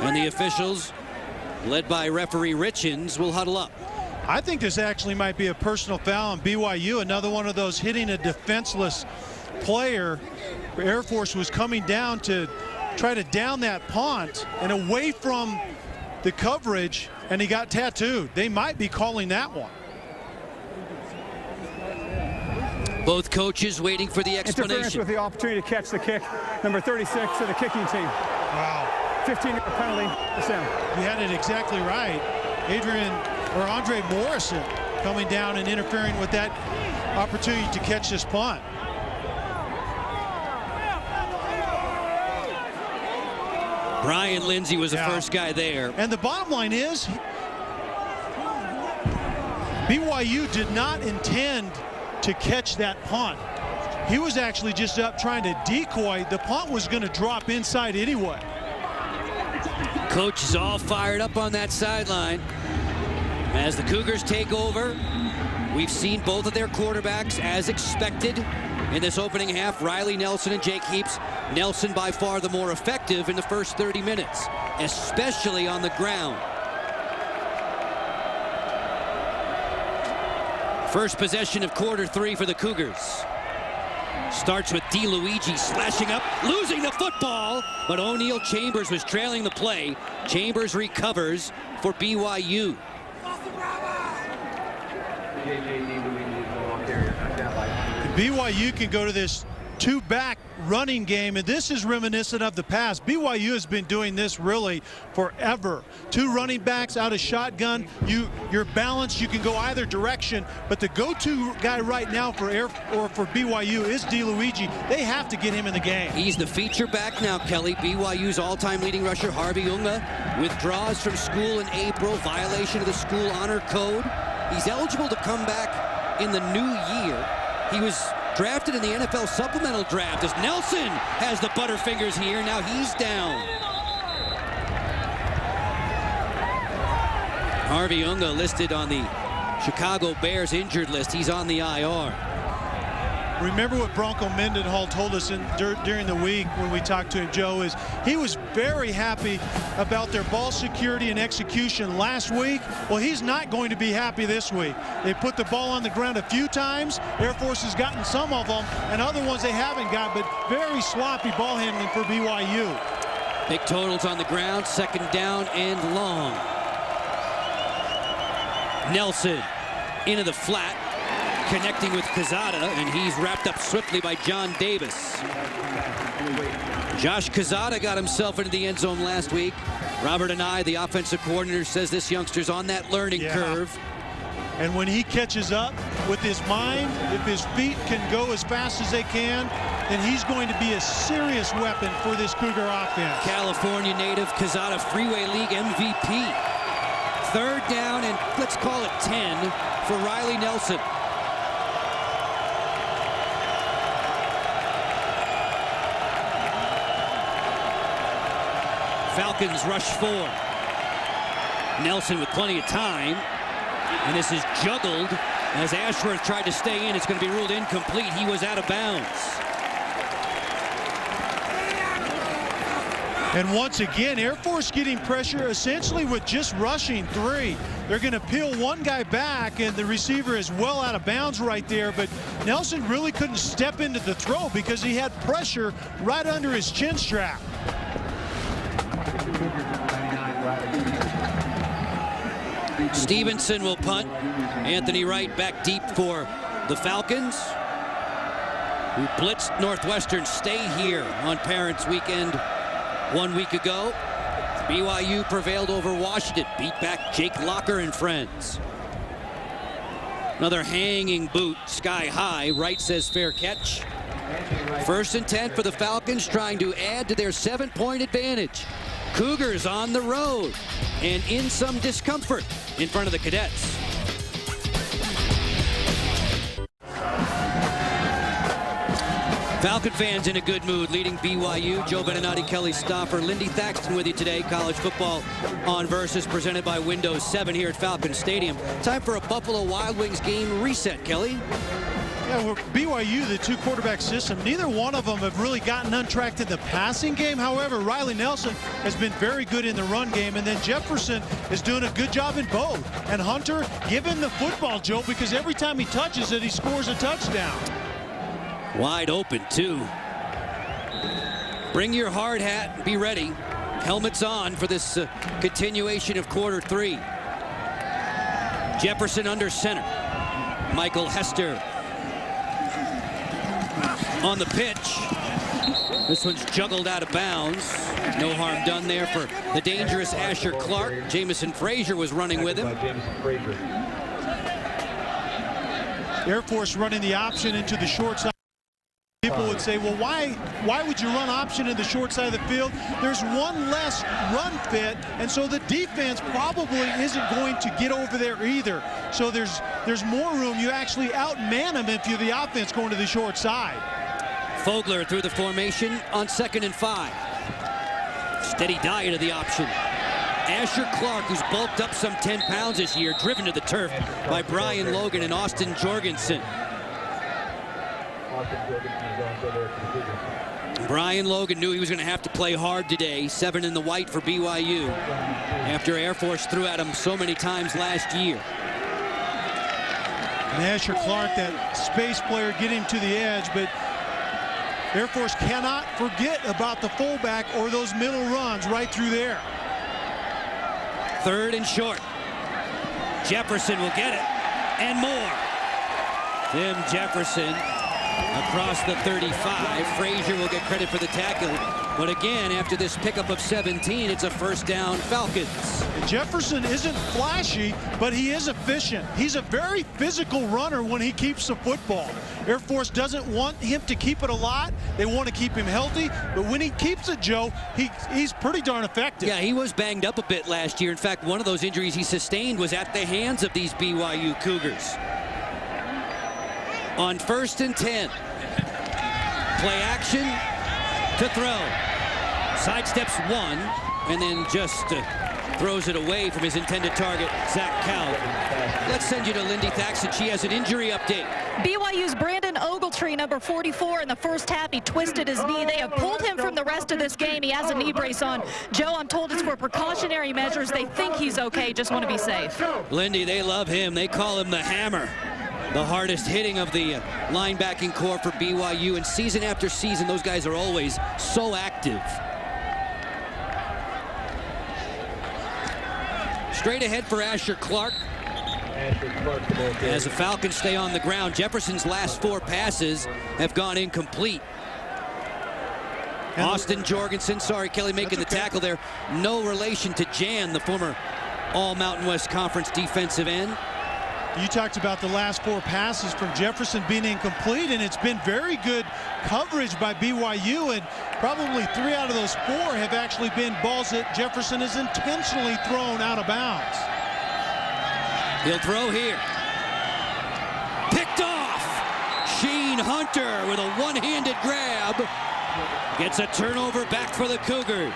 And the officials, led by referee Richens, will huddle up. I think this actually might be a personal foul on BYU. Another one of those hitting a defenseless player. Air Force was coming down to try to down that punt and away from the coverage, and he got tattooed. They might be calling that one. Both coaches waiting for the explanation. Interference with the opportunity to catch the kick. Number 36 of the kicking team. Wow. 15-yard penalty. You had it exactly right. Andre Morrison coming down and interfering with that opportunity to catch this punt. Brian Lindsay was the first guy there. And the bottom line is, BYU did not intend to catch that punt. He was actually just up trying to decoy. The punt was going to drop inside anyway. Coach is all fired up on that sideline. As the Cougars take over, we've seen both of their quarterbacks as expected in this opening half. Riley Nelson and Jake Heaps. Nelson by far the more effective in the first 30 minutes, especially on the ground. First possession of quarter 3 for the Cougars. Starts with DeLuigi slashing up, losing the football, but O'Neal Chambers was trailing the play. Chambers recovers for BYU. BYU can go to this two-back running game, and this is reminiscent of the past. BYU has been doing this really forever. Two running backs out of shotgun. You're balanced. You can go either direction, but the go-to guy right now for BYU is DeLuigi. They have to get him in the game. He's the feature back now, Kelly. BYU's all-time leading rusher, Harvey Unga, withdraws from school in April, violation of the school honor code. He's eligible to come back in the new year. He was drafted in the NFL supplemental draft as Nelson has the butterfingers here. Now he's down. Harvey Unga listed on the Chicago Bears injured list. He's on the IR. Remember what Bronco Mendenhall told us during the week when we talked to him, Joe, is he was very happy about their ball security and execution last week. Well, he's not going to be happy this week. They put the ball on the ground a few times. Air Force has gotten some of them, and other ones they haven't got, but very sloppy ball handling for BYU. Big totals on the ground, second down and long. Nelson into the flat, connecting with Quezada, and he's wrapped up swiftly by John Davis. Josh Quezada got himself into the end zone last week. Robert Anai, the offensive coordinator, says this youngster's on that learning curve. And when he catches up with his mind, if his feet can go as fast as they can, then he's going to be a serious weapon for this Cougar offense. California native, Quezada Freeway League MVP. Third down and let's call it 10 for Riley Nelson. Falcons rush 4. Nelson with plenty of time. And this is juggled as Ashworth tried to stay in. It's going to be ruled incomplete. He was out of bounds. And once again, Air Force getting pressure essentially with just rushing 3. They're going to peel one guy back, and the receiver is well out of bounds right there. But Nelson really couldn't step into the throw because he had pressure right under his chin strap. Stevenson will punt. Anthony Wright back deep for the Falcons, who blitzed Northwestern stay here on Parents Weekend 1 week ago. BYU prevailed over Washington, beat back Jake Locker and friends. Another hanging boot, sky high. Wright says fair catch. First and 10 for the Falcons, trying to add to their 7-point advantage. Cougars on the road and in some discomfort in front of the Cadets. Falcon fans in a good mood, leading BYU. Joe Beninati, Kelly Stoffer, Lindy Thaxton with you today. College football on Versus, presented by Windows 7 here at Falcon Stadium. Time for a Buffalo Wild Wings game reset, Kelly. Yeah, well, BYU, the two-quarterback system, neither one of them have really gotten untracked in the passing game. However, Riley Nelson has been very good in the run game, and then Jefferson is doing a good job in both. And Hunter, give him the football, Joe, because every time he touches it, he scores a touchdown. Wide open, too. Bring your hard hat. Be ready. Helmets on for this continuation of quarter 3. Jefferson under center. Michael Hester on the pitch. This one's juggled out of bounds. No harm done there for the dangerous Asher Clark. Jamison Frazier was running with him. Air Force running the option into the short side. People would say, well, why would you run option in the short side of the field? There's one less run fit, and so the defense probably isn't going to get over there either. So there's more room. You actually outman them if you're the offense going to the short side. Fogler through the formation on 2nd and 5. Steady diet of the option. Asher Clark, who's bulked up some 10 pounds this year, driven to the turf by Brian Logan and Austin Jorgensen. Brian Logan knew he was going to have to play hard today. 7 in the white for BYU after Air Force threw at him so many times last year. And Asher Clark, that space player, get him to the edge, but Air Force cannot forget about the fullback or those middle runs right through there. 3rd and short. Jefferson will get it and more. Tim Jefferson across the 35. Frazier will get credit for the tackle. But again, after this pickup of 17, it's a first down Falcons. Jefferson isn't flashy, but he is efficient. He's a very physical runner when he keeps the football. Air Force doesn't want him to keep it a lot. They want to keep him healthy. But when he keeps it, Joe, he's pretty darn effective. Yeah, he was banged up a bit last year. In fact, one of those injuries he sustained was at the hands of these BYU Cougars. On 1st and 10. Play action to throw. Sidesteps one and then just throws it away from his intended target, Zach Cowell. Let's send you to Lindy Thaxton. She has an injury update. BYU's Brandon Ogletree, number 44, in the first half, he twisted his knee. They have pulled him from the rest of this game. He has a knee brace on. Joe, I'm told it's for precautionary measures. They think he's okay, just want to be safe. Lindy, they love him. They call him the Hammer. The hardest hitting of the linebacking core for BYU, and season after season, those guys are always so active. Straight ahead for Asher Clark. As the Falcons stay on the ground, Jefferson's last 4 passes have gone incomplete. Austin Jorgensen, sorry, Kelly, making the tackle there. No relation to Jan, the former All-Mountain West Conference defensive end. You talked about the last 4 passes from Jefferson being incomplete, and it's been very good coverage by BYU, and probably 3 out of those 4 have actually been balls that Jefferson has intentionally thrown out of bounds. He'll throw here. Picked off. Sheen Hunter with a one-handed grab. Gets a turnover back for the Cougars.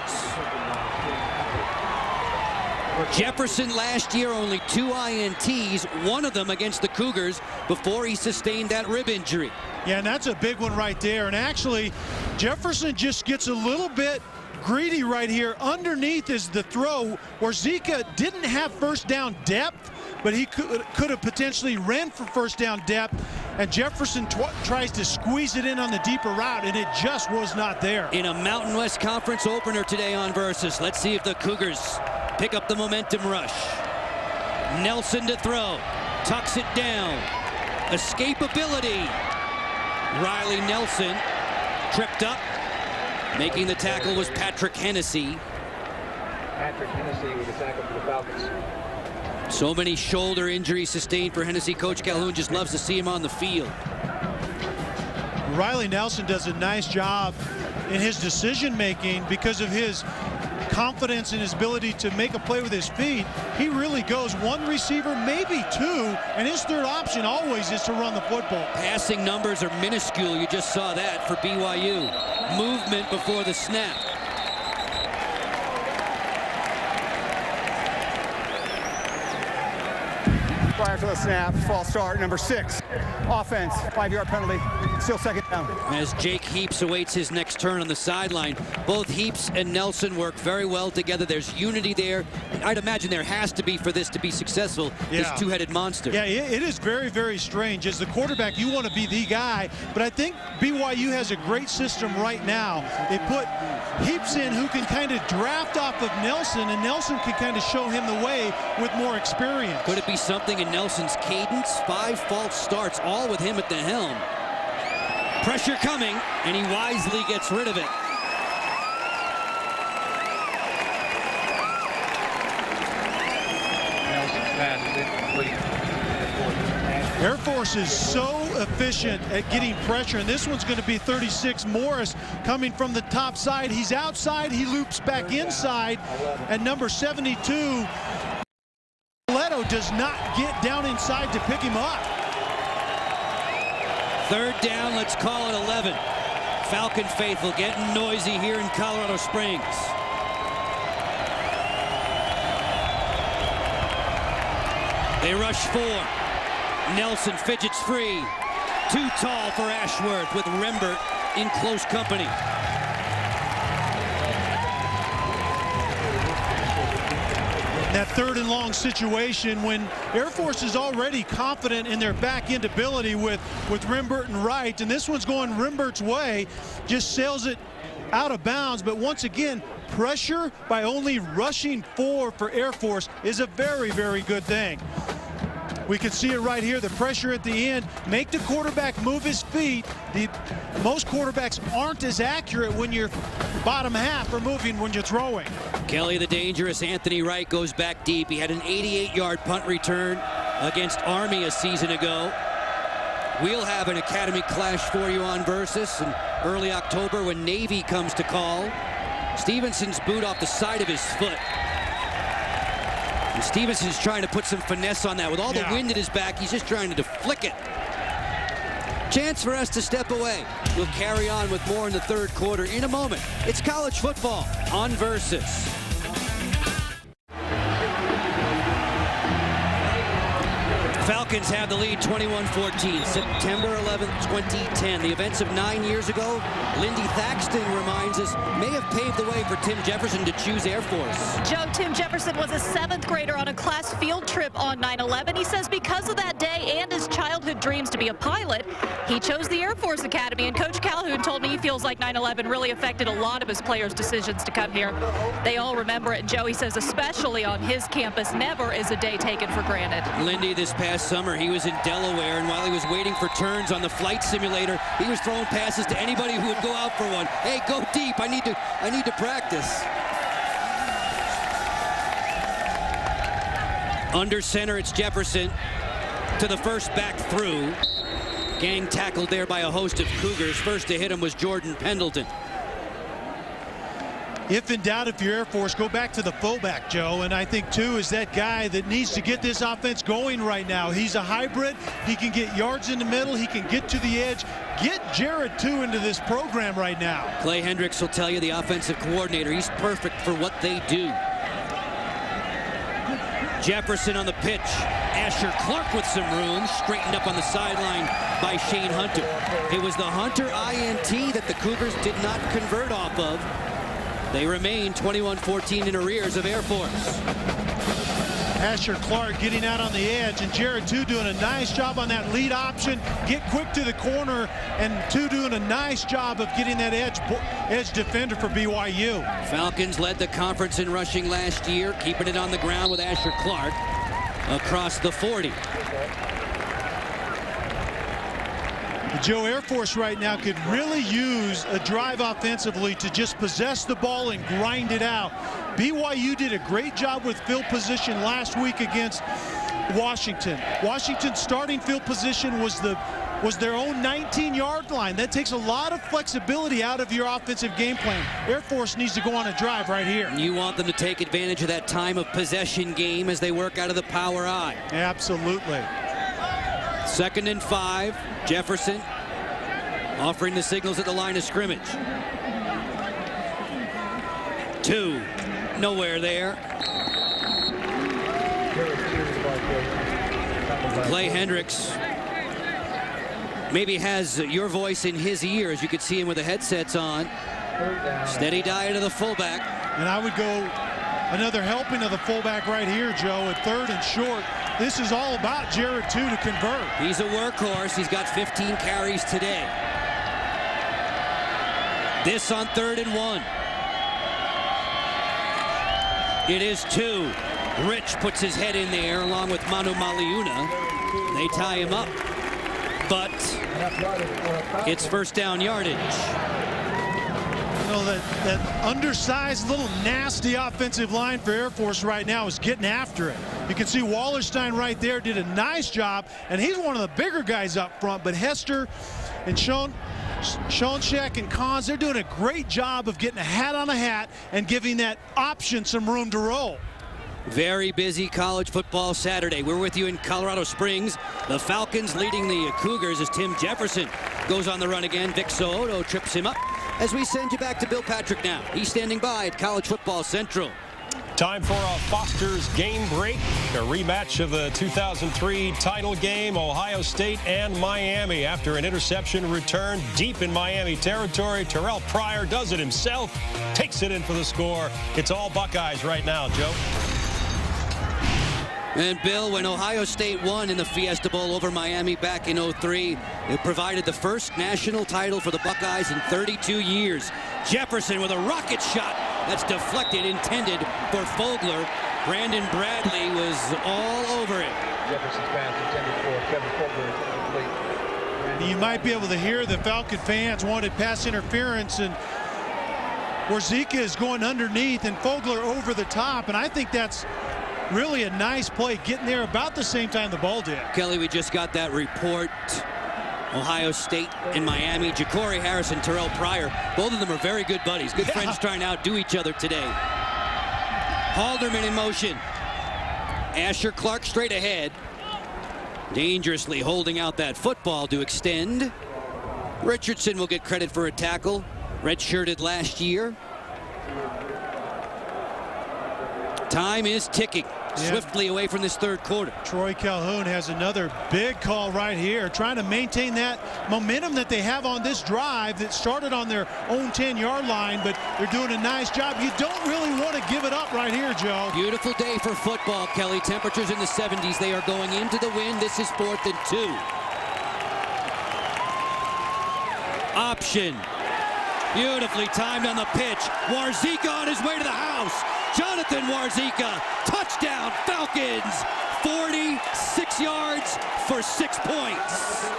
Jefferson last year only 2 INTs, one of them against the Cougars before he sustained that rib injury. Yeah, and that's a big one right there. And actually, Jefferson just gets a little bit greedy right here. Underneath is the throw where Zika didn't have first down depth, but he could have potentially ran for first down depth. And Jefferson tries to squeeze it in on the deeper route, and it just was not there. In a Mountain West Conference opener today on Versus, let's see if the Cougars pick up the momentum rush. Nelson to throw. Tucks it down. Escapability. Riley Nelson tripped up. Making the tackle was Patrick Hennessy. Patrick Hennessy with the tackle for the Falcons. So many shoulder injuries sustained for Hennessy. Coach Calhoun just loves to see him on the field. Riley Nelson does a nice job in his decision making because of his confidence in his ability to make a play with his feet. He really goes one receiver, maybe two, and his third option always is to run the football. Passing numbers are minuscule. You just saw that for BYU. Movement before the snap. Prior to the snap, false start, number 6. Offense, 5-yard penalty, still second down. As Jake Heaps awaits his next turn on the sideline, both Heaps and Nelson work very well together. There's unity there. I'd imagine there has to be for this to be successul, this two-headed monster. Yeah, it is very, very strange. As the quarterback, you want to be the guy, but I think BYU has a great system right now. They put Heaps in who can kind of draft off of Nelson, and Nelson can kind of show him the way with more experience. Could it be something in Nelson's cadence? 5 false starts, all with him at the helm. Pressure coming, and he wisely gets rid of it. Air Force is so efficient at getting pressure, and this one's going to be 36. Morris coming from the top side. He's outside. He loops back inside, and number 72, Leto, does not get down inside to pick him up. Third down, let's call it 11. Falcon faithful getting noisy here in Colorado Springs. They rush 4. Nelson fidgets free. Too tall for Ashworth with Rembert in close company. That third and long situation when Air Force is already confident in their back end ability with Rembert and Wright, and this one's going Rembert's way, just sails it out of bounds. But once again, pressure by only rushing 4 for Air Force is a very, very good thing. We can see it right here, the pressure at the end. Make the quarterback move his feet. Most quarterbacks aren't as accurate when your bottom half are moving when you're throwing. Kelly the dangerous Anthony Wright goes back deep. He had an 88-yard punt return against Army a season ago. We'll have an academy clash for you on Versus in early October when Navy comes to call. Stevenson's boot off the side of his foot. And Stevenson's trying to put some finesse on that. With all the wind at his back, he's just trying to flick it. Chance for us to step away. We'll carry on with more in the third quarter in a moment. It's college football on Versus. Falcons have the lead 21-14, September 11th, 2010. The events of 9 years ago, Lindy Thaxton reminds us, may have paved the way for Tim Jefferson to choose Air Force. Joe, Tim Jefferson was a 7th grader on a class field trip on 9/11. He says because of that day and his childhood dreams to be a pilot, he chose the Air Force Academy. And Coach Calhoun told me he feels like 9/11 really affected a lot of his players' decisions to come here. They all remember it. And Joe, he says, especially on his campus, never is a day taken for granted. Lindy, this past summer, he was in Delaware, and while he was waiting for turns on the flight simulator, he was throwing passes to anybody who would go out for one. Hey, go deep. I need to practice. Under center, it's Jefferson to the first back through. Gang tackled there by a host of Cougars. First to hit him was Jordan Pendleton. If in doubt, if you're Air Force, go back to the fullback, Joe. And I think, too, is that guy that needs to get this offense going right now. He's a hybrid. He can get yards in the middle. He can get to the edge. Get Jared, too, into this program right now. Clay Hendricks will tell you, the offensive coordinator, he's perfect for what they do. Jefferson on the pitch. Asher Clark with some room. Straightened up on the sideline by Shane Hunter. It was the Hunter INT that the Cougars did not convert off of. They remain 21-14 in arrears of Air Force. Asher Clark getting out on the edge, and Jared, too, doing a nice job on that lead option. Get quick to the corner, and too doing a nice job of getting that edge defender for BYU. Falcons led the conference in rushing last year, keeping it on the ground with Asher Clark across the 40. Joe, Air Force right now could really use a drive offensively to just possess the ball and grind it out. BYU did a great job with field position last week against Washington. Washington's starting field position was the was their own 19-yard line. That takes a lot of flexibility out of your offensive game plan. Air Force needs to go on a drive right here. You want them to take advantage of that time of possession game as they work out of the power I. Absolutely. 2nd and 5. Jefferson offering the signals at the line of scrimmage. 2. Nowhere there. Clay Hendricks maybe has your voice in his ear as you could see him with the headsets on. Steady diet of the fullback. And I would go another helping of the fullback right here, Joe, at 3rd and short. This is all about Jared, too, to convert. He's a workhorse. He's got 15 carries today. This on 3rd and 1. It is 2. Rich puts his head in there along with Manu Maliuna. They tie him up. But it's 1st down yardage. You know, that undersized, little nasty offensive line for Air Force right now is getting after it. You can see Wallerstein right there did a nice job, and he's one of the bigger guys up front. But Hester and Schoencheck and Kahns, they're doing a great job of getting a hat on a hat and giving that option some room to roll. Very busy college football Saturday. We're with you in Colorado Springs. The Falcons leading the Cougars as Tim Jefferson goes on the run again. Vic Soto trips him up as we send you back to Bill Patrick now. He's standing by at College Football Central. Time for a Foster's game break. A rematch of the 2003 title game, Ohio State and Miami. After an interception return deep in Miami territory, Terrell Pryor does it himself, takes it in for the score. It's all Buckeyes right now, Joe. And Bill, when Ohio State won in the Fiesta Bowl over Miami back in '03, it provided the first national title for the Buckeyes in 32 years. Jefferson with a rocket shot that's deflected, intended for Fogler. Brandon Bradley was all over it. Jefferson's pass intended for Kevin Fogler. You might be able to hear the Falcon fans wanted pass interference, and Warzika is going underneath and Fogler over the top, and I think that's really a nice play, getting there about the same time the ball did. Kelly, we just got that report. Ohio State and Miami. Ja'Cory Harris and Terrell Pryor, both of them are very good buddies. Good friends trying to outdo each other today. Halderman in motion. Asher Clark straight ahead. Dangerously holding out that football to extend. Richardson will get credit for a tackle. Redshirted last year. Time is ticking swiftly away from this 3rd quarter. Troy Calhoun has another big call right here, trying to maintain that momentum that they have on this drive that started on their own 10-yard line, but they're doing a nice job. You don't really want to give it up right here, Joe. Beautiful day for football, Kelly. Temperatures in the 70s. They are going into the wind. This is 4th and 2. Option. Beautifully timed on the pitch. Warzika on his way to the house. Jonathan Warzika, touchdown Falcons, 46 yards for 6 points.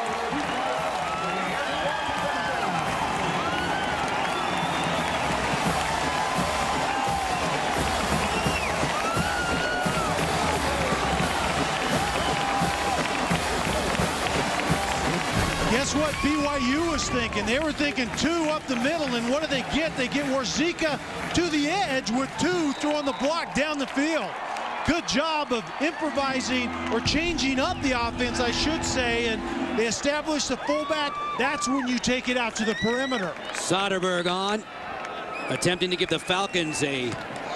Guess what BYU was thinking? They were thinking 2 up the middle, and what do they get? They get Warzika to the edge with 2 throwing the block down the field. Good job of improvising or changing up the offense, I should say, and they established the fullback. That's when you take it out to the perimeter. Soderberg on, attempting to give the Falcons a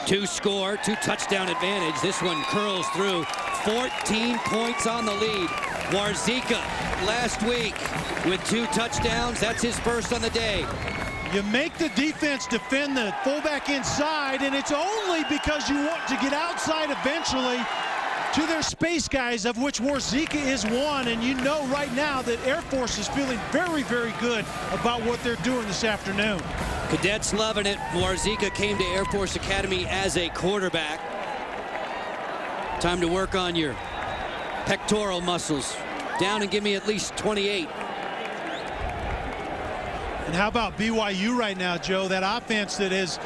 2-score, 2-touchdown advantage. This one curls through. 14 points on the lead. Warzika last week with 2 touchdowns. That's his first on the day. You make the defense defend the fullback inside, and it's only because you want to get outside eventually to their space guys, of which Warzika is one. And you know right now that Air Force is feeling very, very good about what they're doing this afternoon. Cadets loving it. Warzika came to Air Force Academy as a quarterback. Time to work on your pectoral muscles. Down and give me at least 28. And how about BYU right now, Joe? That offense that has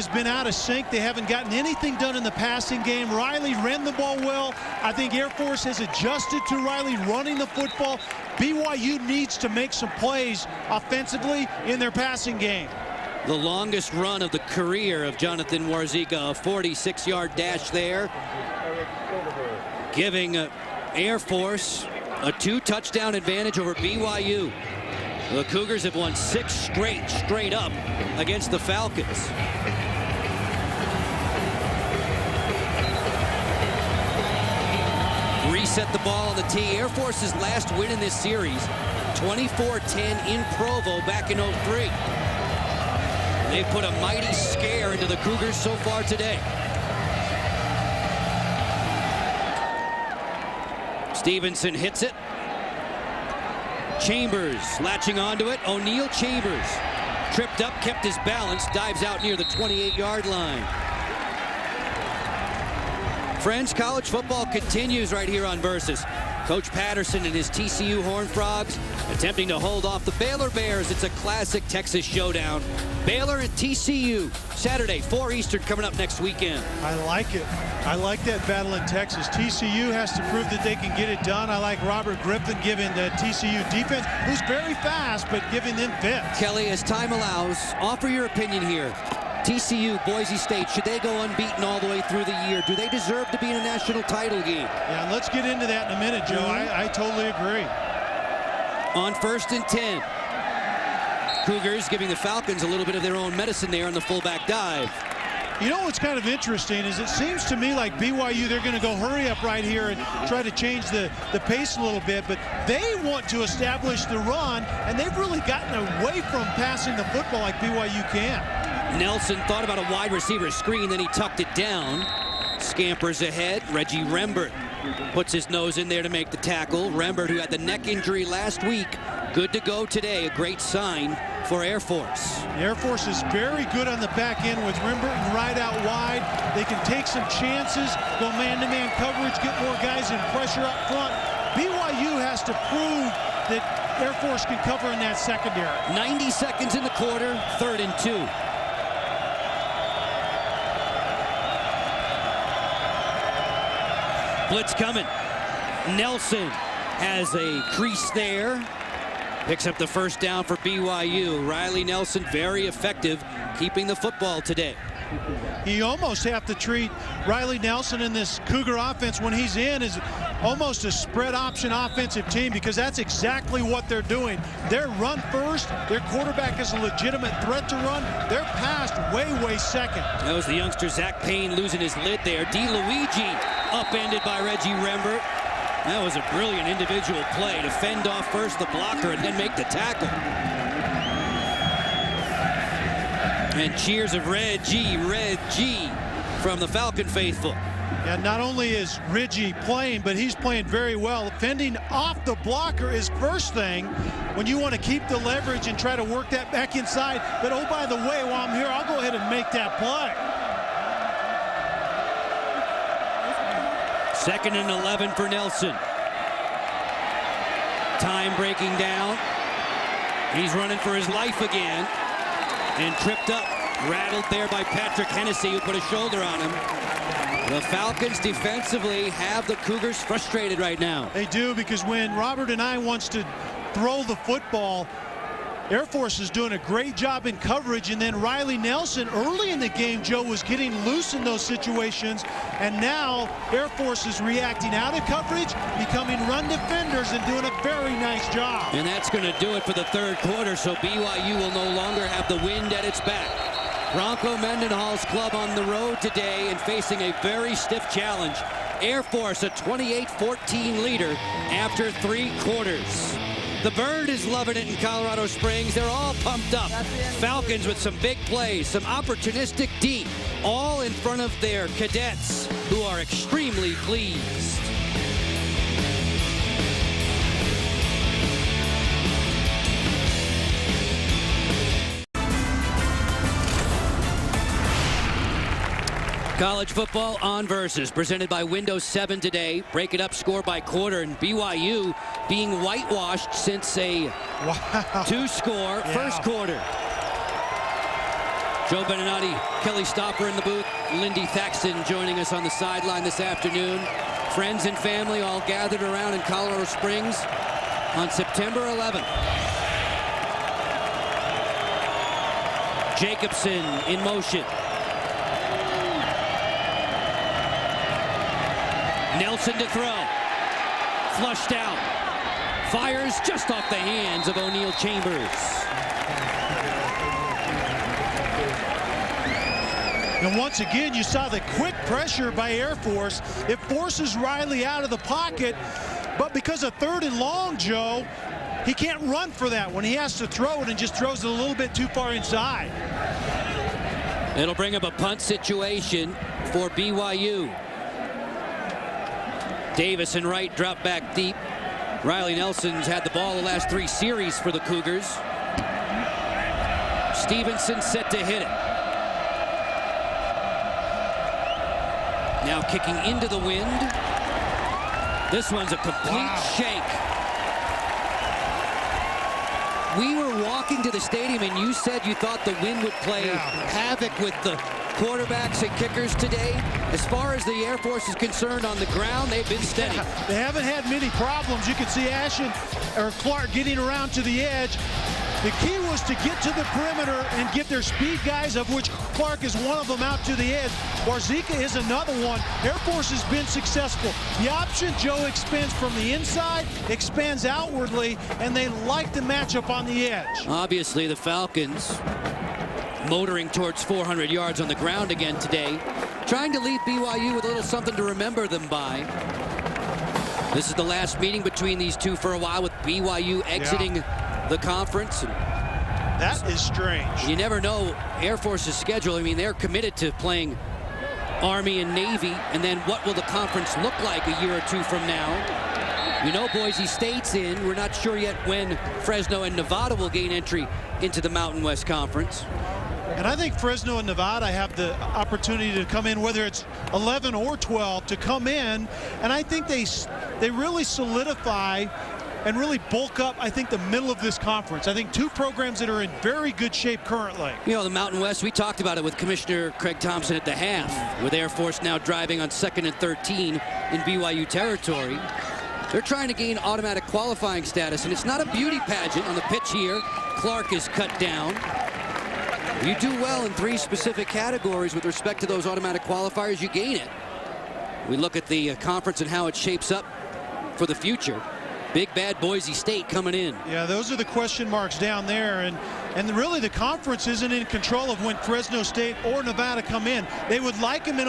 been out of sync. They haven't gotten anything done in the passing game. Riley ran the ball well. I think Air Force has adjusted to Riley running the football. BYU needs to make some plays offensively in their passing game. The longest run of the career of Jonathan Warziga, a 46-yard dash there, giving Air Force a 2-touchdown advantage over BYU. The Cougars have won 6 straight up against the Falcons. Reset the ball on the tee. Air Force's last win in this series, 24-10 in Provo back in 03. They've put a mighty scare into the Cougars so far today. Stevenson hits it. Chambers latching onto it. O'Neal Chambers tripped up, kept his balance, dives out near the 28-yard line. Friends, college football continues right here on Versus. Coach Patterson and his TCU Horned Frogs attempting to hold off the Baylor Bears. It's a classic Texas showdown. Baylor and TCU, Saturday, 4 Eastern, coming up next weekend. I like it. I like that battle in Texas. TCU has to prove that they can get it done. I like Robert Griffin giving the TCU defense, who's very fast, but giving them fits. Kelly, as time allows, offer your opinion here. TCU, Boise State, should they go unbeaten all the way through the year? Do they deserve to be in a national title game? Yeah, let's get into that in a minute, Joe. I totally agree. On 1st and 10. Cougars giving the Falcons a little bit of their own medicine there on the fullback dive. You know what's kind of interesting is it seems to me like BYU, they're going to go hurry up right here and try to change the pace a little bit, but they want to establish the run, and they've really gotten away from passing the football like BYU can. Nelson thought about a wide receiver screen, then he tucked it down. Scampers ahead. Reggie Rembert puts his nose in there to make the tackle. Rembert, who had the neck injury last week, good to go today. A great sign for Air Force. The Air Force is very good on the back end with Rembert and Wright out wide. They can take some chances, go man-to-man coverage, get more guys in pressure up front. BYU has to prove that Air Force can cover in that secondary. 90 seconds in the quarter, 3rd and 2. Blitz coming. Nelson has a crease there. Picks up the first down for BYU. Riley Nelson, very effective keeping the football today. You almost have to treat Riley Nelson in this Cougar offense when he's in as almost a spread option offensive team, because that's exactly what they're doing. They're run first. Their quarterback is a legitimate threat to run. They're passed way second. That was the youngster Zach Payne losing his lid there. DeLuigi upended by Reggie Rembert. That was a brilliant individual play to fend off first the blocker and then make the tackle. And cheers of Reggie from the Falcon faithful. Yeah, not only is Reggie playing, but he's playing very well. Fending off the blocker is first thing when you want to keep the leverage and try to work that back inside. But oh, by the way, while I'm here, I'll go ahead and make that play. 2nd and 11 for Nelson. Time breaking down. He's running for his life again. And tripped up, rattled there by Patrick Hennessy, who put a shoulder on him. The Falcons defensively have the Cougars frustrated right now. They do, because when Robert and I wants to throw the football, Air Force is doing a great job in coverage, and then Riley Nelson early in the game, Joe, was getting loose in those situations, and now Air Force is reacting out of coverage, becoming run defenders, and doing a very nice job. And that's going to do it for the 3rd quarter, so BYU will no longer have the wind at its back. Bronco Mendenhall's club on the road today and facing a very stiff challenge. Air Force a 28-14 leader after 3 quarters. The Bird is loving it in Colorado Springs. They're all pumped up. Falcons with some big plays, some opportunistic D, all in front of their cadets, who are extremely pleased. College football on Versus, presented by Windows 7 today. Break it up score by quarter, and BYU being whitewashed since a 2-score first quarter. Joe Beninati, Kelly Stopper in the booth, Lindy Thaxton joining us on the sideline this afternoon. Friends and family all gathered around in Colorado Springs. on September 11th. Jacobson in motion. Nelson to throw. Flushed out. Fires just off the hands of O'Neal Chambers. And once again, you saw the quick pressure by Air Force. It forces Riley out of the pocket, but because of 3rd and long, Joe, he can't run for that one. He has to throw it and just throws it a little bit too far inside. It'll bring up a punt situation for BYU. Davis and Wright drop back deep. Riley Nelson's had the ball the last 3 series for the Cougars. Stevenson set to hit it. Now kicking into the wind. This one's a complete shank. We were walking to the stadium and you said you thought the wind would play havoc with the quarterbacks and kickers today. As far as the Air Force is concerned on the ground, they've been steady. Yeah, they haven't had many problems. You can see Clark getting around to the edge. The key was to get to the perimeter and get their speed guys, of which Clark is one of them, out to the edge. Warzika is another one. Air Force has been successful. The option, Joe, expands from the inside, expands outwardly, and they like the matchup on the edge. Obviously, the Falcons motoring towards 400 yards on the ground again today, trying to leave BYU with a little something to remember them by. This is the last meeting between these two for a while, with BYU exiting the conference. That is strange. You never know Air Force's schedule. I mean, they're committed to playing Army and Navy, and then what will the conference look like a year or 2 from now? You know Boise State's in. We're not sure yet when Fresno and Nevada will gain entry into the Mountain West Conference. And I think Fresno and Nevada have the opportunity to come in, whether it's 11 or 12, to come in. And I think they really solidify and really bulk up, I think, the middle of this conference. I think 2 programs that are in very good shape currently. You know, the Mountain West, we talked about it with Commissioner Craig Thompson at the half, with Air Force now driving on 2nd and 13 in BYU territory. They're trying to gain automatic qualifying status, and it's not a beauty pageant on the pitch here. Clark is cut down. You do well in 3 specific categories with respect to those automatic qualifiers, you gain it. We look at the conference and how it shapes up for the future. Big bad Boise State coming in. Yeah, those are the question marks down there, and really the conference isn't in control of when Fresno State or Nevada come in. They would like them in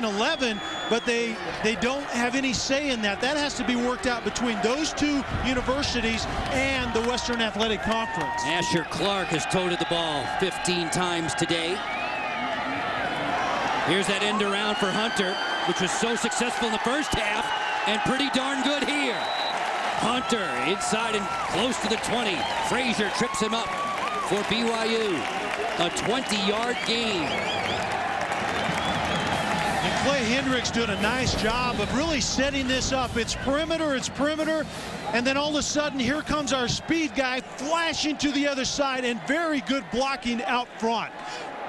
11, but they don't have any say in that. That has to be worked out between those 2 universities and the Western Athletic Conference. Asher Clark has toted the ball 15 times today. Here's that end around for Hunter, which was so successful in the first half and pretty darn good here. Hunter inside and close to the 20. Frazier trips him up for BYU. A 20-yard gain. And Clay Hendricks doing a nice job of really setting this up. It's perimeter, and then all of a sudden here comes our speed guy flashing to the other side, and very good blocking out front.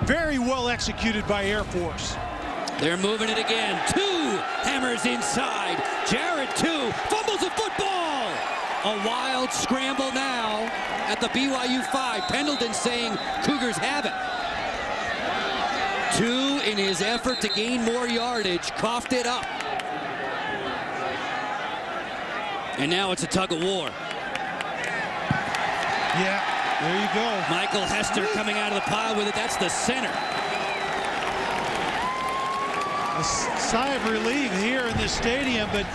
Very well executed by Air Force. They're moving it again. 2 hammers inside. Jarrett 2 fumbles the football. A wild scramble now at the BYU 5. Pendleton saying Cougars have it. 2 in his effort to gain more yardage. Coughed it up. And now it's a tug of war. Yeah, there you go. Michael Hester coming out of the pile with it. That's the center. A sigh of relief here in this stadium, but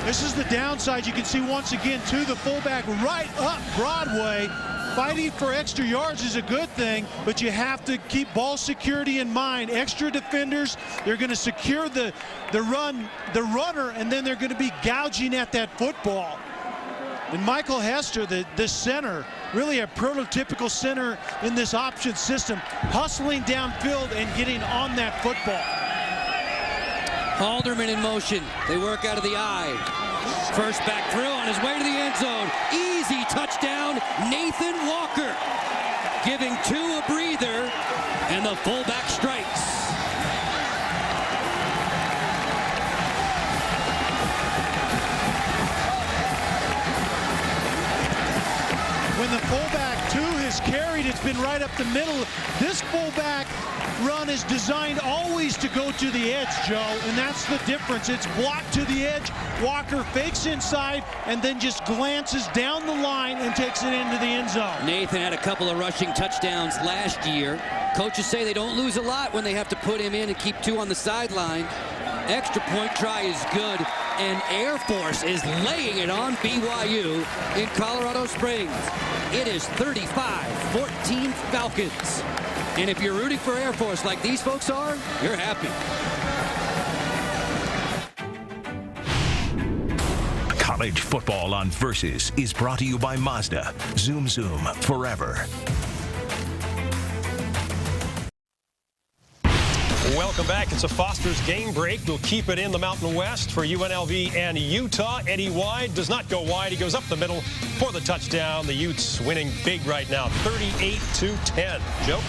this is the downside. You can see once again, to the fullback right up Broadway. Fighting for extra yards is a good thing, but you have to keep ball security in mind. Extra defenders, they're going to secure the runner, and then they're going to be gouging at that football. And Michael Hester, the center, really a prototypical center in this option system, hustling downfield and getting on that football. Halderman in motion. They work out of the eye. First back through on his way to the end zone. Easy touchdown, Nathan Walker. Giving 2 a breather, and the fullback strikes. the fullback, too, has carried. It's been right up the middle. This fullback run is designed always to go to the edge, Joe, and that's the difference. It's blocked to the edge. Walker fakes inside and then just glances down the line and takes it into the end zone. Nathan had a couple of rushing touchdowns last year. Coaches say they don't lose a lot when they have to put him in and keep 2 on the sideline. Extra point try is good, and Air Force is laying it on BYU in Colorado Springs. It is 35-14 Falcons. And if you're rooting for Air Force like these folks are, you're happy. College football on Versus is brought to you by Mazda. Zoom Zoom forever. Welcome back. It's a Foster's game break. We'll keep it in the Mountain West for UNLV and Utah. Eddie Wide does not go wide. He goes up the middle for the touchdown. The Utes winning big right now, 38-10. Joe?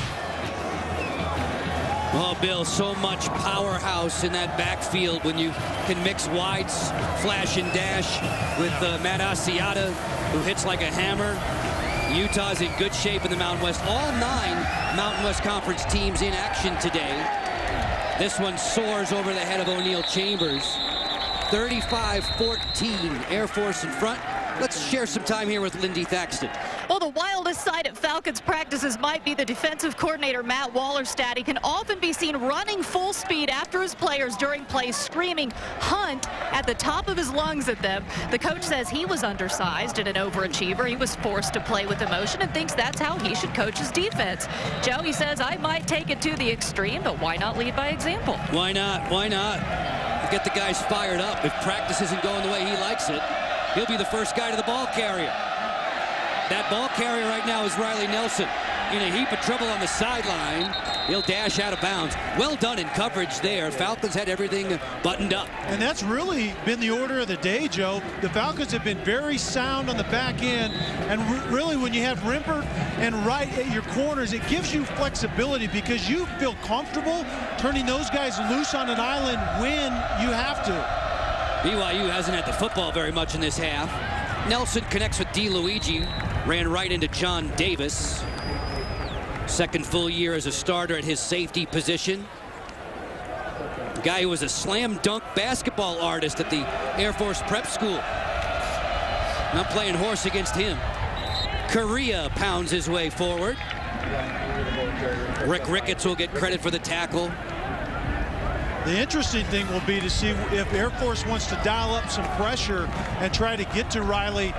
Oh, Bill, so much powerhouse in that backfield when you can mix wides, flash and dash with Matt Asiata, who hits like a hammer. Utah's in good shape in the Mountain West. All 9 Mountain West Conference teams in action today. This one soars over the head of O'Neal Chambers. 35-14, Air Force in front. Let's share some time here with Lindy Thaxton. Well, the wildest sight at Falcons practices might be the defensive coordinator, Matt Wallerstedt. He can often be seen running full speed after his players during plays, screaming "hunt" at the top of his lungs at them. The coach says he was undersized and an overachiever. He was forced to play with emotion and thinks that's how he should coach his defense. Joe, he says, I might take it to the extreme, but why not lead by example? Why not? Why not? Get the guys fired up. If practice isn't going the way he likes it, he'll be the first guy to the ball carrier. That ball carrier right now is Riley Nelson. In a heap of trouble on the sideline. He'll dash out of bounds. Well done in coverage there. Falcons had everything buttoned up. And that's really been the order of the day, Joe. The Falcons have been very sound on the back end. And really, when you have Rimpert and Wright at your corners, it gives you flexibility because you feel comfortable turning those guys loose on an island when you have to. BYU hasn't had the football very much in this half. Nelson connects with DeLuigi. Ran right into John Davis. Second full year as a starter at his safety position. The guy who was a slam dunk basketball artist at the Air Force Prep School. Not playing horse against him. Correa pounds his way forward. Rick Ricketts will get credit for the tackle. The interesting thing will be to see if Air Force wants to dial up some pressure and try to get to Riley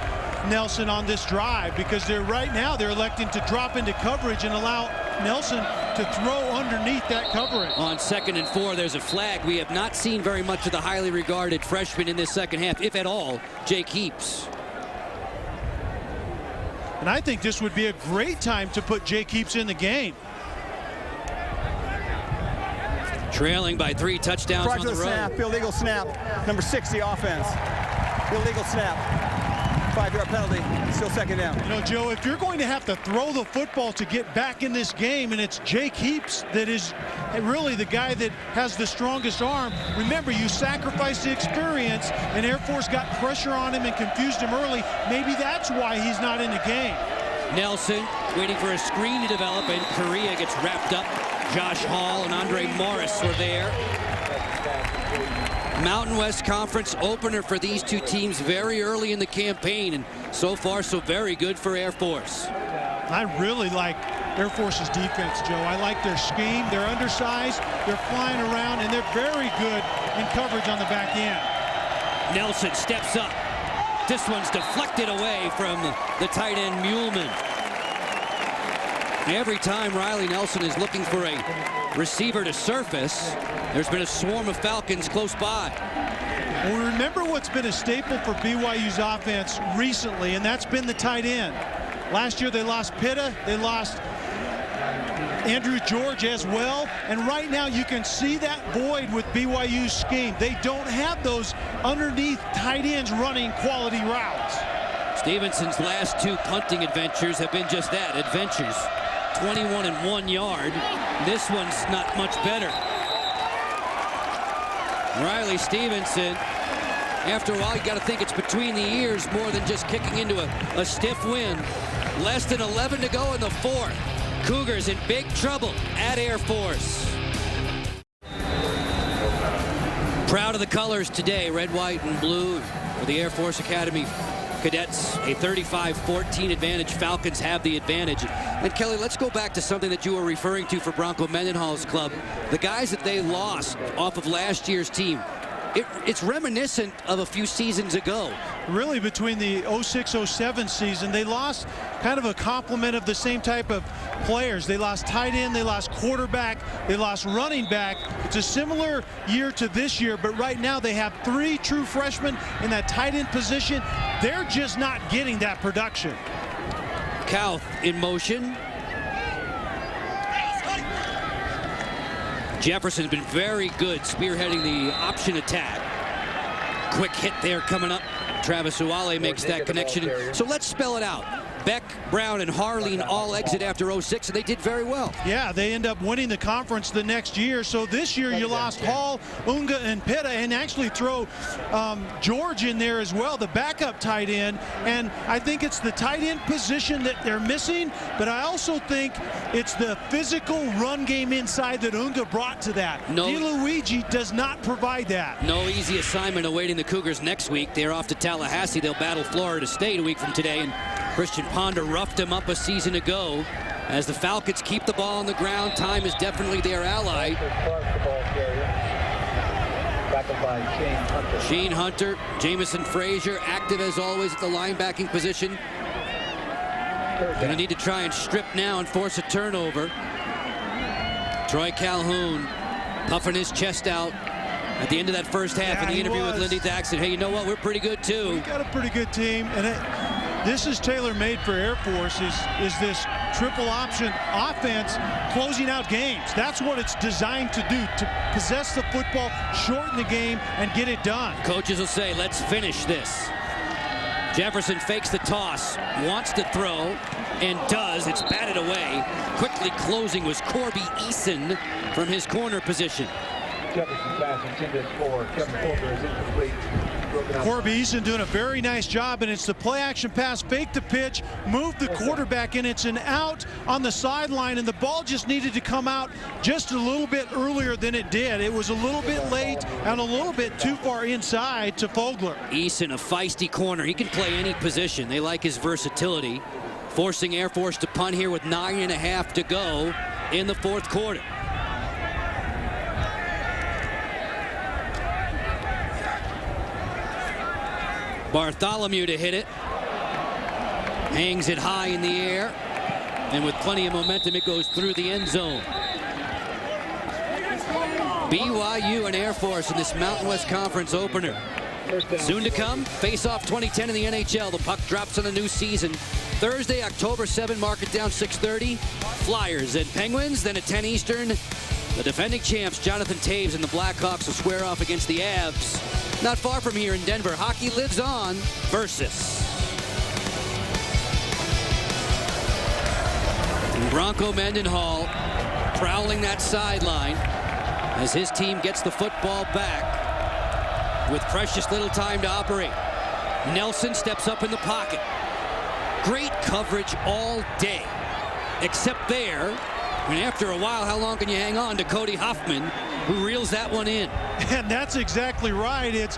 Nelson on this drive, because right now they're electing to drop into coverage and allow Nelson to throw underneath that coverage. On 2nd and 4, there's a flag. We have not seen very much of the highly regarded freshman in this second half, if at all, Jake Heaps. And I think this would be a great time to put Jake Heaps in the game. Trailing by 3 touchdowns on the road. Snap, illegal snap, number 60 offense. Illegal snap. 5-yard penalty, still second down. You know, Joe, if you're going to have to throw the football to get back in this game, and it's Jake Heaps that is really the guy that has the strongest arm, remember, you sacrificed the experience, and Air Force got pressure on him and confused him early. Maybe that's why he's not in the game. Nelson waiting for a screen to develop, and Correa gets wrapped up. Josh Hall and Andre Morris were there. Mountain West Conference opener for these two teams very early in the campaign, and so far so very good for Air Force. I really like Air Force's defense, Joe. I like their scheme. They're undersized, they're flying around, and they're very good in coverage on the back end. Nelson steps up. This one's deflected away from the tight end Muleman. Every time Riley Nelson is looking for a receiver to surface, there's been a swarm of Falcons close by. Well, remember what's been a staple for BYU's offense recently, and that's been the tight end. Last year they lost Pitta, they lost Andrew George as well, and right now you can see that void with BYU's scheme. They don't have those underneath tight ends running quality routes. Stevenson's last 2 punting adventures have been just that, adventures. 21 and 1 yard. This one's not much better. Riley Stevenson, after a while, you got to think it's between the ears more than just kicking into a stiff wind. Less than 11 to go in the fourth. Cougars in big trouble at Air Force. Proud of the colors today, red, white, and blue for the Air Force Academy Cadets. A 35-14 advantage. Falcons have the advantage. And Kelly, let's go back to something that you were referring to for Bronco Mendenhall's club. The guys that they lost off of last year's team. It's reminiscent of a few seasons ago. Really, between the 06-07 season, they lost kind of a complement of the same type of players. They lost tight end, they lost quarterback, they lost running back. It's a similar year to this year, but right now they have 3 true freshmen in that tight end position. They're just not getting that production. Kauth in motion. Jefferson's been very good spearheading the option attack. Quick hit there coming up. Travis Uwale makes that connection. So let's spell it out. Beck, Brown, and Harline all exit after 06, and they did very well. Yeah, they end up winning the conference the next year. So this year you lost Hall, Unga, and Pitta, and actually throw George in there as well, the backup tight end. And I think it's the tight end position that they're missing, but I also think it's the physical run game inside that Unga brought to that. DeLuigi does not provide that. No easy assignment awaiting the Cougars next week. They're off to Tallahassee. They'll battle Florida State a week from today, and Christian Ponder roughed him up a season ago. As the Falcons keep the ball on the ground, time is definitely their ally. Shane Hunter, Jamison Frazier, active as always at the linebacking position. Going to need to try and strip now and force a turnover. Troy Calhoun puffing his chest out at the end of that first half in the interview with Lindy Thaxton. Hey, you know what? We're pretty good too. We got a pretty good team, and this is tailor-made for Air Force. Is this triple option offense closing out games? That's what it's designed to do, to possess the football, shorten the game, and get it done. Coaches will say, let's finish this. Jefferson fakes the toss, wants to throw, and does. It's batted away. Quickly closing was Corby Eason from his corner position. Jefferson's pass intended for Kevin Folger is incomplete. Corby Eason doing a very nice job, and it's the play-action pass, fake the pitch, move the quarterback, and it's an out on the sideline, and the ball just needed to come out just a little bit earlier than it did. It was a little bit late and a little bit too far inside to Fogler. Eason, a feisty corner. He can play any position. They like his versatility. Forcing Air Force to punt here with 9.5 to go in the fourth quarter. Bartholomew to hit it. Hangs it high in the air. And with plenty of momentum, it goes through the end zone. BYU and Air Force in this Mountain West Conference opener. Soon to come, face-off 2010 in the NHL. The puck drops on a new season. Thursday, October 7, mark it down 6:30. Flyers and Penguins, then at 10 Eastern. The defending champs, Jonathan Taves and the Blackhawks will square off against the Avs. Not far from here in Denver, hockey lives on versus. And Bronco Mendenhall prowling that sideline as his team gets the football back with precious little time to operate. Nelson steps up in the pocket. Great coverage all day, except there. And after a while, how long can you hang on to Cody Hoffman, who reels that one in? And that's exactly right. It's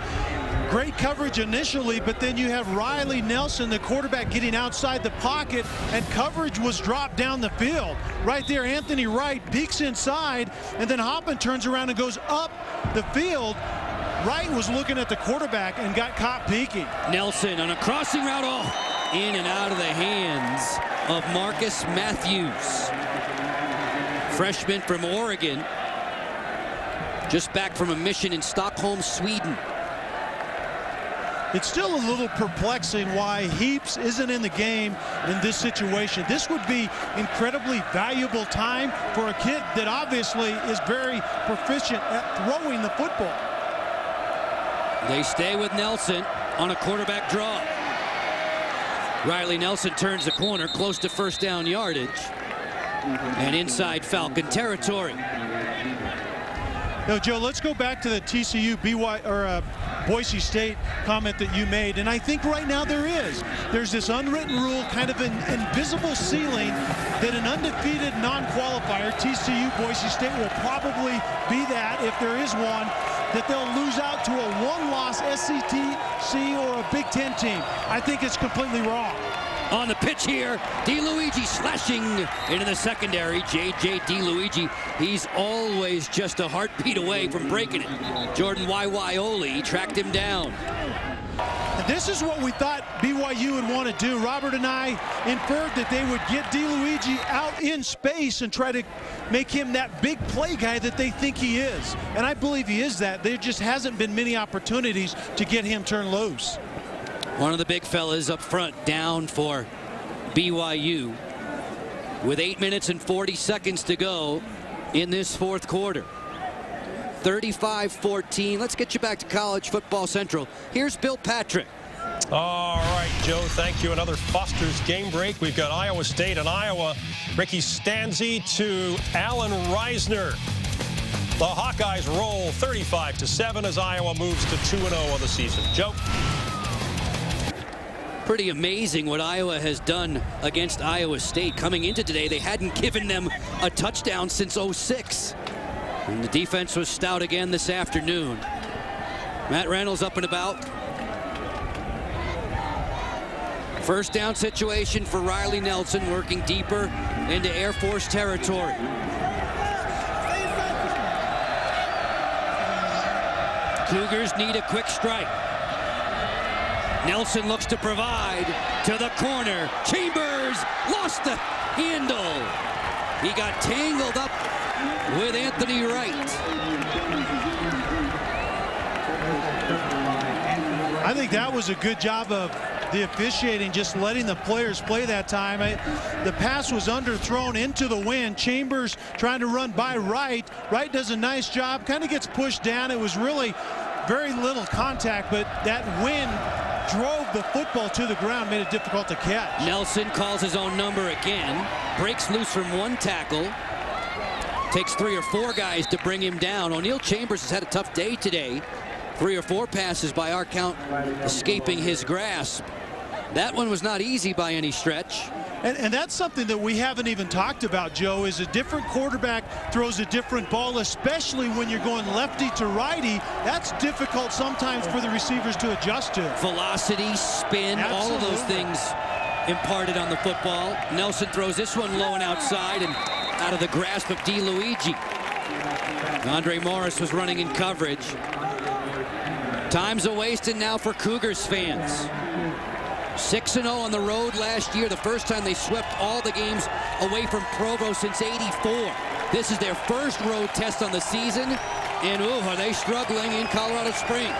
great coverage initially, but then you have Riley Nelson, the quarterback, getting outside the pocket, and coverage was dropped down the field. Right there, Anthony Wright peeks inside, and then Hoffman turns around and goes up the field. Wright was looking at the quarterback and got caught peeking. Nelson on a crossing route, in and out of the hands of Marcus Matthews. Freshman from Oregon, just back from a mission in Stockholm, Sweden. It's still a little perplexing why Heaps isn't in the game in this situation. This would be incredibly valuable time for a kid that obviously is very proficient at throwing the football. They stay with Nelson on a quarterback draw. Riley Nelson turns the corner close to first down yardage. And inside Falcon territory. No, Joe, let's go back to the TCU Boise State comment that you made. And I think right now there's this unwritten rule, kind of an invisible ceiling, that an undefeated non-qualifier, TCU Boise State will probably be that, if there is one, that they'll lose out to a one-loss SEC or a Big Ten team. I think it's completely wrong. On the pitch here, DeLuigi slashing into the secondary. J.J. DeLuigi, he's always just a heartbeat away from breaking it. Jordan Waiwaiole tracked him down. This is what we thought BYU would want to do. Robert and I inferred that they would get DeLuigi out in space and try to make him that big play guy that they think he is. And I believe he is that. There just hasn't been many opportunities to get him turned loose. One of the big fellas up front down for BYU with 8 minutes and 40 seconds to go in this fourth quarter. 35-14. Let's get you back to College Football Central. Here's Bill Patrick. All right, Joe, thank you. Another Foster's game break. We've got Iowa State and Iowa. Ricky Stanzi to Alan Reisner. The Hawkeyes roll 35-7 as Iowa moves to 2-0 on the season. Joe? Pretty amazing what Iowa has done against Iowa State. Coming into today, they hadn't given them a touchdown since '06. And the defense was stout again this afternoon. Matt Reynolds up and about. First down situation for Riley Nelson, working deeper into Air Force territory. Cougars need a quick strike. Nelson looks to provide to the corner. Chambers lost the handle. He got tangled up with Anthony Wright. I think that was a good job of the officiating, just letting the players play that time. The pass was underthrown into the wind. Chambers trying to run by Wright. Wright does a nice job, kind of gets pushed down. It was really very little contact, but that wind drove the football to the ground, made it difficult to catch. Nelson calls his own number again, breaks loose from one tackle, takes 3 or 4 guys to bring him down. O'Neal Chambers has had a tough day today. 3 or 4 passes by our count escaping his grasp. That one was not easy by any stretch. And that's something that we haven't even talked about, Joe, is a different quarterback throws a different ball, especially when you're going lefty to righty. That's difficult sometimes for the receivers to adjust to. Velocity, spin, Absolutely. all of those things imparted on the football. Nelson throws this one low and outside and out of the grasp of DeLuigi. Andre Morris was running in coverage. Time's a wasted now for Cougars fans. 6-0 on the road last year, the first time they swept all the games away from Provo since '84. This is their first road test on the season, and are they struggling in Colorado Springs.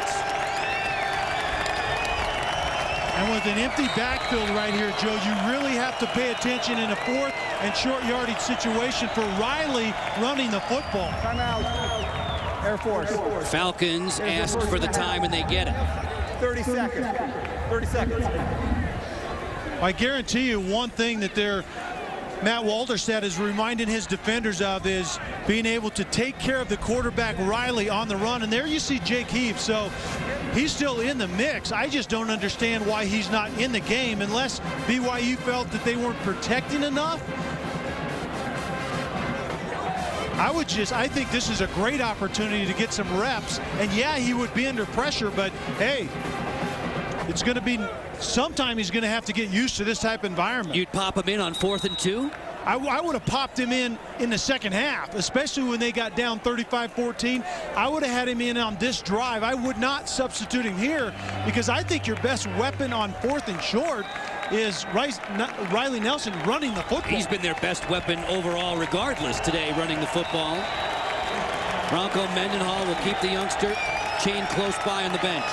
And with an empty backfield right here, Joe, you really have to pay attention in a 4th and short yardage situation for Riley running the football. Timeout. Air Force. Falcons asked for the time, and they get it. 30 seconds. 30 seconds. I guarantee you one thing that Matt Walderstedt is reminding his defenders of is being able to take care of the quarterback Riley on the run. And there you see Jake Heath. So he's still in the mix. I just don't understand why he's not in the game unless BYU felt that they weren't protecting enough. I think this is a great opportunity to get some reps. And yeah, he would be under pressure, but hey, it's going to be sometime he's going to have to get used to this type of environment. You'd pop him in on 4th and 2? I would have popped him in the second half, especially when they got down 35-14. I would have had him in on this drive. I would not substitute him here because I think your best weapon on 4th and short is Riley Nelson running the football. He's been their best weapon overall regardless today, running the football. Bronco Mendenhall will keep the youngster chained close by on the bench.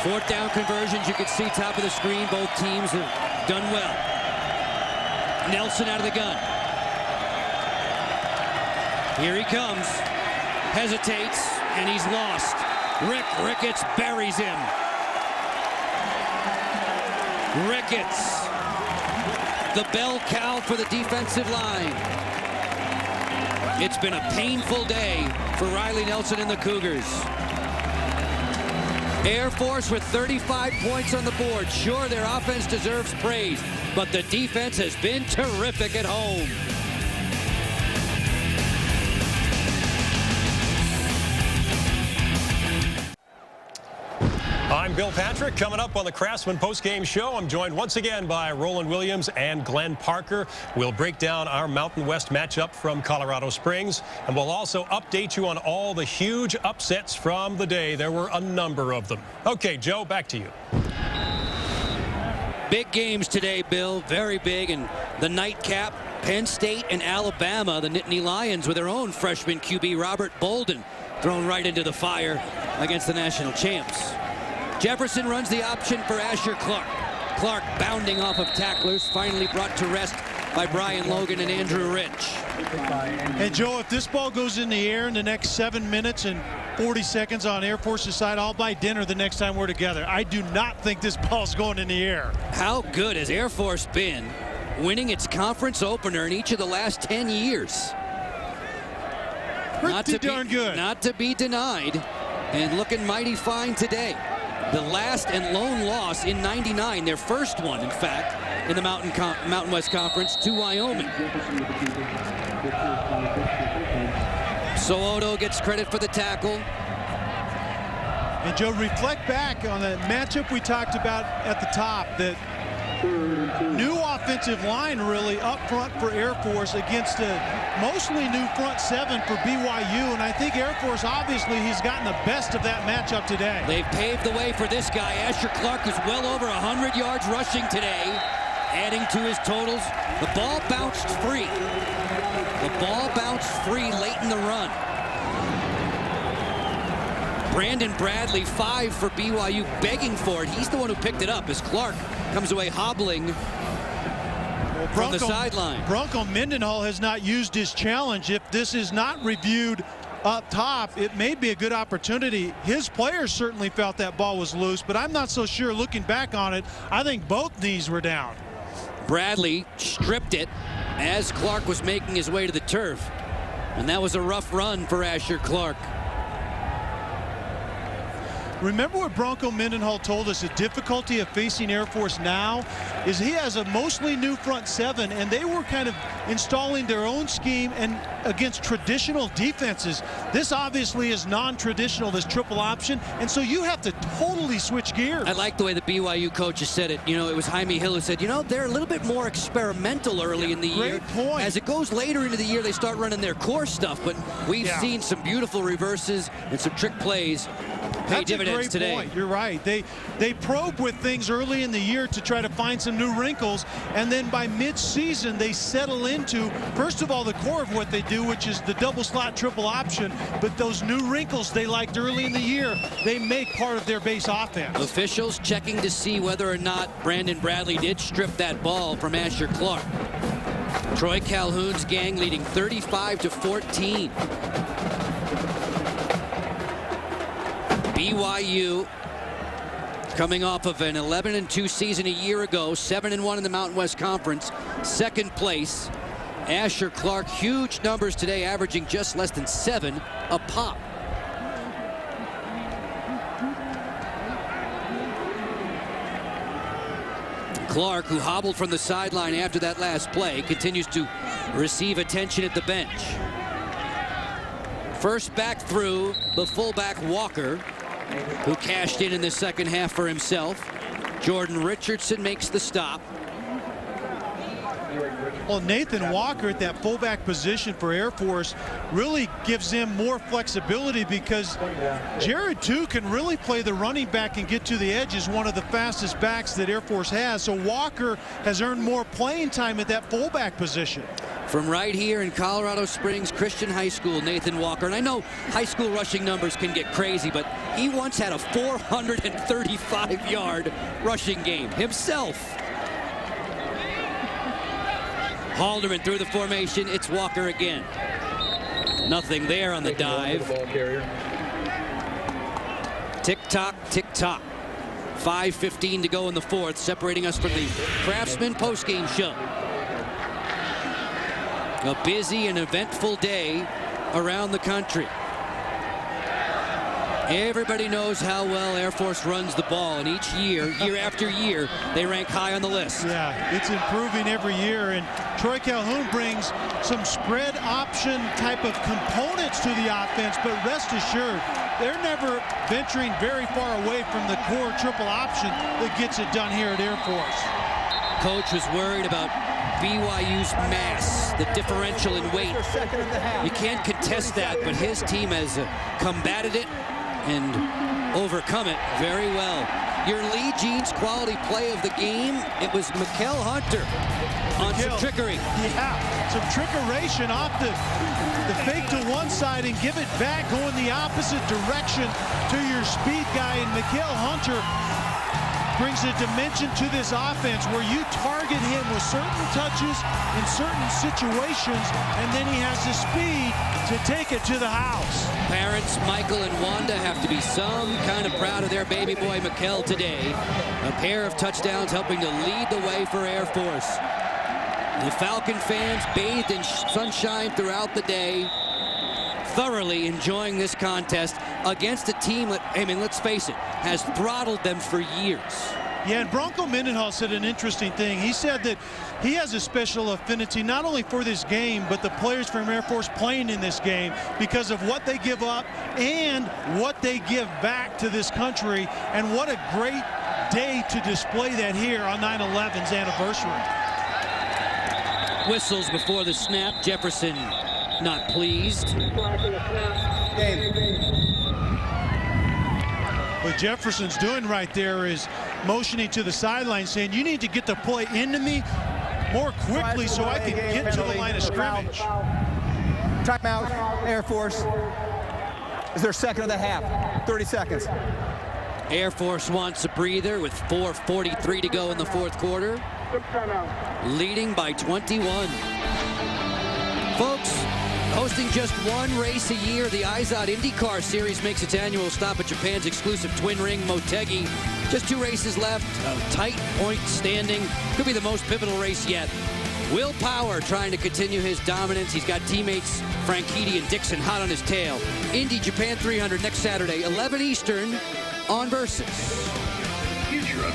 4th down conversions, you can see top of the screen, both teams have done well. Nelson out of the gun. Here he comes. Hesitates, and he's lost. Ricketts buries him. Ricketts, the bell cow for the defensive line. It's been a painful day for Riley Nelson and the Cougars. Air Force with 35 points on the board. Sure, their offense deserves praise, but the defense has been terrific at home. I'm Bill Patrick. Coming up on the Craftsman postgame show, I'm joined once again by Roland Williams and Glenn Parker. We'll break down our Mountain West matchup from Colorado Springs, and we'll also update you on all the huge upsets from the day. There were a number of them. Okay, Joe, back to you. Big games today, Bill. Very big. And the nightcap, Penn State and Alabama, the Nittany Lions with their own freshman QB, Robert Bolden, thrown right into the fire against the national champs. Jefferson runs the option for Asher Clark. Clark bounding off of tacklers, finally brought to rest by Brian Logan and Andrew Rich. And Joe, if this ball goes in the air in the next 7 minutes and 40 seconds on Air Force's side, I'll buy dinner the next time we're together. I do not think this ball's going in the air. How good has Air Force been winning its conference opener in each of the last 10 years? Pretty darn good. Not to be denied, and looking mighty fine today. The last and lone loss in '99, their first one, in fact, in the Mountain West Conference to Wyoming. So'oto gets credit for the tackle. And Joe, reflect back on the matchup we talked about at the top, that new offensive line really up front for Air Force against a mostly new front seven for BYU, and I think Air Force, obviously, he's gotten the best of that matchup today. They've paved the way for this guy. Asher Clark is well over 100 yards rushing today, adding to his totals. The ball bounced free. The ball bounced free late in the run. Brandon Bradley, 5 for BYU, begging for it. He's the one who picked it up as Clark comes away hobbling from the sideline. Bronco Mendenhall has not used his challenge. If this is not reviewed up top, it may be a good opportunity. His players certainly felt that ball was loose, but I'm not so sure looking back on it. I think both knees were down. Bradley stripped it as Clark was making his way to the turf. And that was a rough run for Asher Clark. Remember what Bronco Mendenhall told us, the difficulty of facing Air Force now is he has a mostly new front seven, and they were kind of installing their own scheme and against traditional defenses. This obviously is non-traditional, this triple option, and so you have to totally switch gears. I like the way the BYU coaches said it. You know, it was Jaime Hill who said, you know, they're a little bit more experimental early in the year. Great point. As it goes later into the year, they start running their core stuff, but we've seen some beautiful reverses and some trick plays pay dividends today. Point. You're right. They probe with things early in the year to try to find some new wrinkles, and then by mid-season they settle into, first of all, the core of what they do, which is the double slot triple option, but those new wrinkles they liked early in the year, they make part of their base offense. Officials checking to see whether or not Brandon Bradley did strip that ball from Asher Clark. Troy Calhoun's gang leading 35-14. BYU coming off of an 11-2 season a year ago, 7-1 in the Mountain West Conference, second place. Asher Clark, huge numbers today, averaging just less than 7 a pop. Clark, who hobbled from the sideline after that last play, continues to receive attention at the bench. First back through, the fullback Walker, who cashed in the second half for himself. Jordan Richardson makes the stop. Well, Nathan Walker at that fullback position for Air Force really gives them more flexibility because Jared, too, can really play the running back and get to the edge as one of the fastest backs that Air Force has. So Walker has earned more playing time at that fullback position. From right here in Colorado Springs Christian High School, Nathan Walker. And I know high school rushing numbers can get crazy, but he once had a 435-yard rushing game himself. Halderman through the formation. It's Walker again. Nothing there on the dive. Tick-tock, tick-tock. 5:15 to go in the fourth, separating us from the Craftsman postgame show. A busy and eventful day around the country. Everybody knows how well Air Force runs the ball, and each year, year after year, they rank high on the list. Yeah, it's improving every year, and Troy Calhoun brings some spread option type of components to the offense, but rest assured, they're never venturing very far away from the core triple option that gets it done here at Air Force. Coach was worried about BYU's mass, the differential in weight. You can't contest that, but his team has combated it and overcome it very well. Your Lee Jeans quality play of the game, it was Mykal Hunter on some trickery. Yeah, some trickeration off the fake to one side and give it back, going the opposite direction to your speed guy. And Mykal Hunter brings a dimension to this offense where you target him with certain touches in certain situations, and then he has the speed to take it to the house. Parents Michael and Wanda have to be some kind of proud of their baby boy Mykal today. A pair of touchdowns helping to lead the way for Air Force. The Falcon fans bathed in sunshine throughout the day, thoroughly enjoying this contest against a team that, I mean, let's face it, has throttled them for years. Yeah, and Bronco Mendenhall said an interesting thing. He said that he has a special affinity not only for this game, but the players from Air Force playing in this game because of what they give up and what they give back to this country. And what a great day to display that here on 9/11's anniversary. Whistles before the snap. Jefferson not pleased. What Jefferson's doing right there is motioning to the sideline, saying, you need to get the play into me more quickly so I can get to the line of scrimmage. Timeout, Air Force. Is their second of the half. 30 seconds. Air Force wants a breather with 4:43 to go in the fourth quarter. Leading by 21. Folks, hosting just one race a year, the Izod IndyCar Series makes its annual stop at Japan's exclusive twin ring, Motegi. Just 2 races left, a tight point standing. Could be the most pivotal race yet. Will Power trying to continue his dominance. He's got teammates Franchitti and Dixon hot on his tail. Indy Japan 300 next Saturday, 11 Eastern on Versus.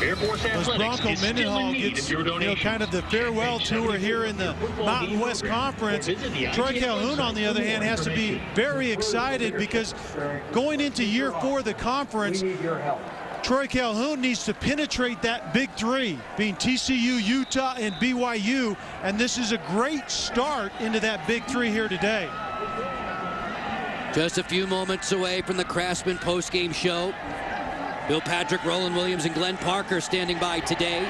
As Bronco Mendenhall gets, kind of the farewell tour here in the Mountain West Conference, Troy Calhoun, on the other hand, has to be very excited because going into year 4 of the conference, Troy Calhoun needs to penetrate that big 3, being TCU, Utah, and BYU, and this is a great start into that big 3 here today. Just a few moments away from the Craftsman postgame show. Bill Patrick, Roland Williams, and Glenn Parker standing by today.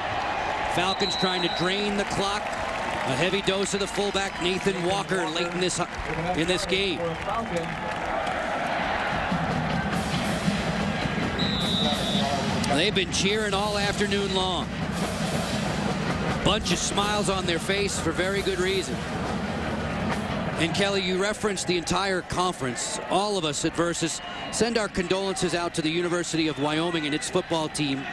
Falcons trying to drain the clock. A heavy dose of the fullback Nathan Walker late in this game. They've been cheering all afternoon long. Bunch of smiles on their face for very good reason. And Kelly, you referenced the entire conference. All of us at Versus send our condolences out to the University of Wyoming and its football team.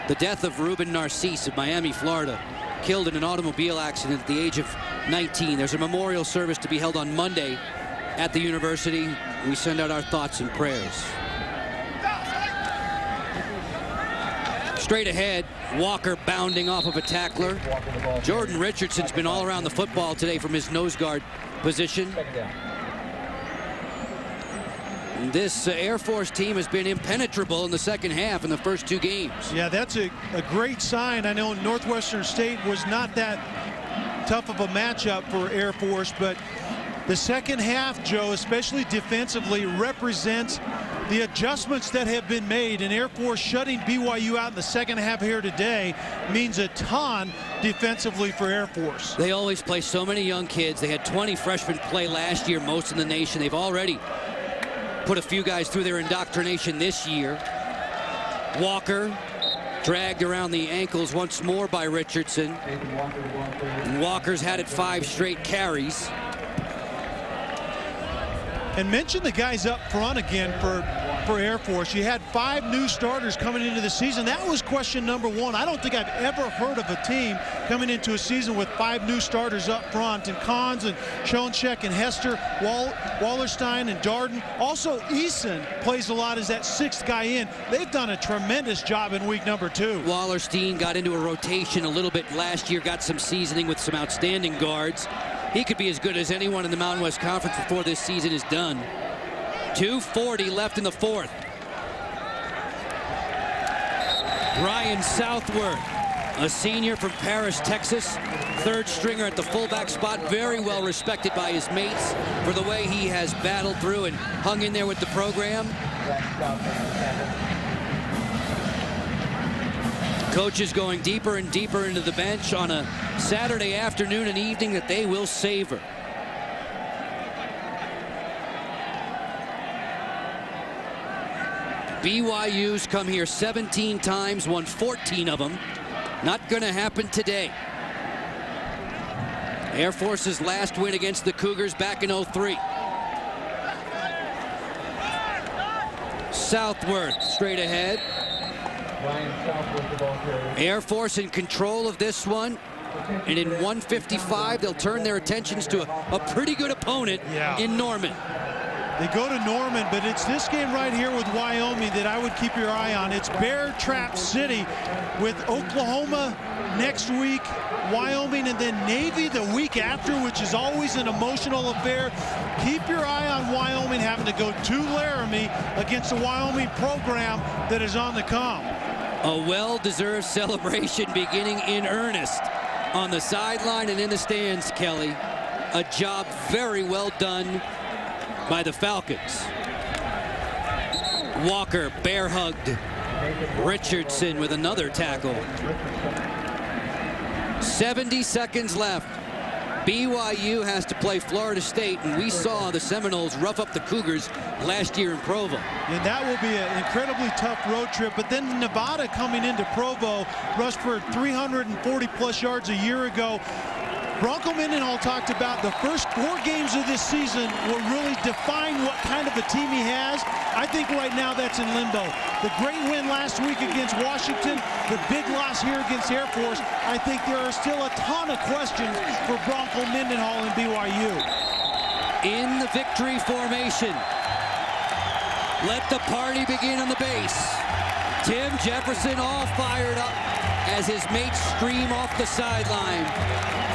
The death of Ruben Narcisse of Miami, Florida, killed in an automobile accident at the age of 19. There's a memorial service to be held on Monday at the university. We send out our thoughts and prayers. Straight ahead, Walker bounding off of a tackler. Jordan Richardson's been all around the football today from his nose guard position. This Air Force team has been impenetrable in the second half in the first 2 games. Yeah, that's a great sign. I know Northwestern State was not that tough of a matchup for Air Force, but the second half, Joe, especially defensively, represents the adjustments that have been made, and Air Force shutting BYU out in the second half here today means a ton defensively for Air Force. They always play so many young kids. They had 20 freshmen play last year, most in the nation. They've already put a few guys through their indoctrination this year. Walker dragged around the ankles once more by Richardson. And Walker's had it 5 straight carries. And mention the guys up front again for for Air Force. You had 5 new starters coming into the season. That was question number 1. I don't think I've ever heard of a team coming into a season with 5 new starters up front, and Kahns and Schoencheck and Hester, Wallerstein and Darden. Also, Eason plays a lot as that 6th guy in. They've done a tremendous job in week number 2. Wallerstein got into a rotation a little bit last year, got some seasoning with some outstanding guards. He could be as good as anyone in the Mountain West Conference before this season is done. 2:40 left in the 4th. Ryan Southworth, a senior from Paris, Texas, 3rd stringer at the fullback spot, very well respected by his mates for the way he has battled through and hung in there with the program. Coaches going deeper and deeper into the bench on a Saturday afternoon and evening that they will savor. BYU's come here 17 times, won 14 of them. Not going to happen today. Air Force's last win against the Cougars back in 03. Southworth straight ahead. Air Force in control of this one. And in 1:55, they'll turn their attentions to a pretty good opponent in Norman. They go to Norman, but it's this game right here with Wyoming that I would keep your eye on. It's Bear Trap City with Oklahoma next week, Wyoming, and then Navy the week after, which is always an emotional affair. Keep your eye on Wyoming having to go to Laramie against a Wyoming program that is on the come. A well-deserved celebration beginning in earnest on the sideline and in the stands, Kelly. A job very well done by the Falcons. Walker bear-hugged Richardson with another tackle. 70 seconds left. BYU has to play Florida State, and we saw the Seminoles rough up the Cougars last year in Provo. And that will be an incredibly tough road trip. But then Nevada coming into Provo, rushed for 340-plus yards a year ago. Bronco Mendenhall talked about the first 4 games of this season will really define what kind of a team he has. I think right now that's in limbo. The great win last week against Washington, the big loss here against Air Force. I think there are still a ton of questions for Bronco Mendenhall and BYU. In the victory formation. Let the party begin on the base. Tim Jefferson all fired up as his mates stream off the sideline.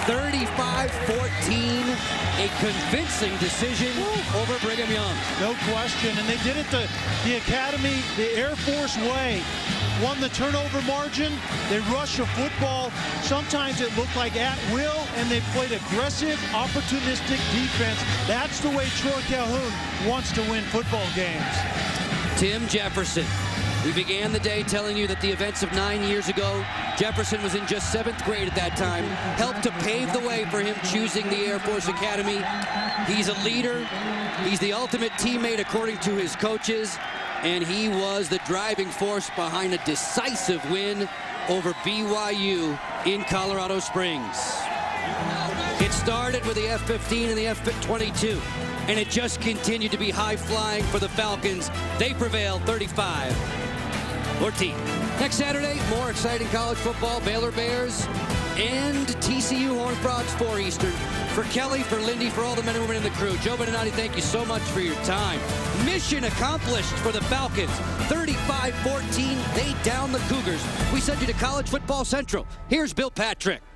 35-14, a convincing decision over Brigham Young. No question, and they did it the Academy, the Air Force way. Won the turnover margin, they rush a football. Sometimes it looked like at will, and they played aggressive, opportunistic defense. That's the way Troy Calhoun wants to win football games. Tim Jefferson. We began the day telling you that the events of 9 years ago, Jefferson was in just 7th grade at that time, helped to pave the way for him choosing the Air Force Academy. He's a leader. He's the ultimate teammate according to his coaches, and he was the driving force behind a decisive win over BYU in Colorado Springs. It started with the F-15 and the F-22, and it just continued to be high-flying for the Falcons. They prevailed 35-14. Next Saturday, more exciting college football, Baylor Bears and TCU Horned Frogs 4 Eastern. For Kelly, for Lindy, for all the men and women in the crew, Joe Beninati, thank you so much for your time. Mission accomplished for the Falcons. 35-14, they down the Cougars. We send you to College Football Central. Here's Bill Patrick.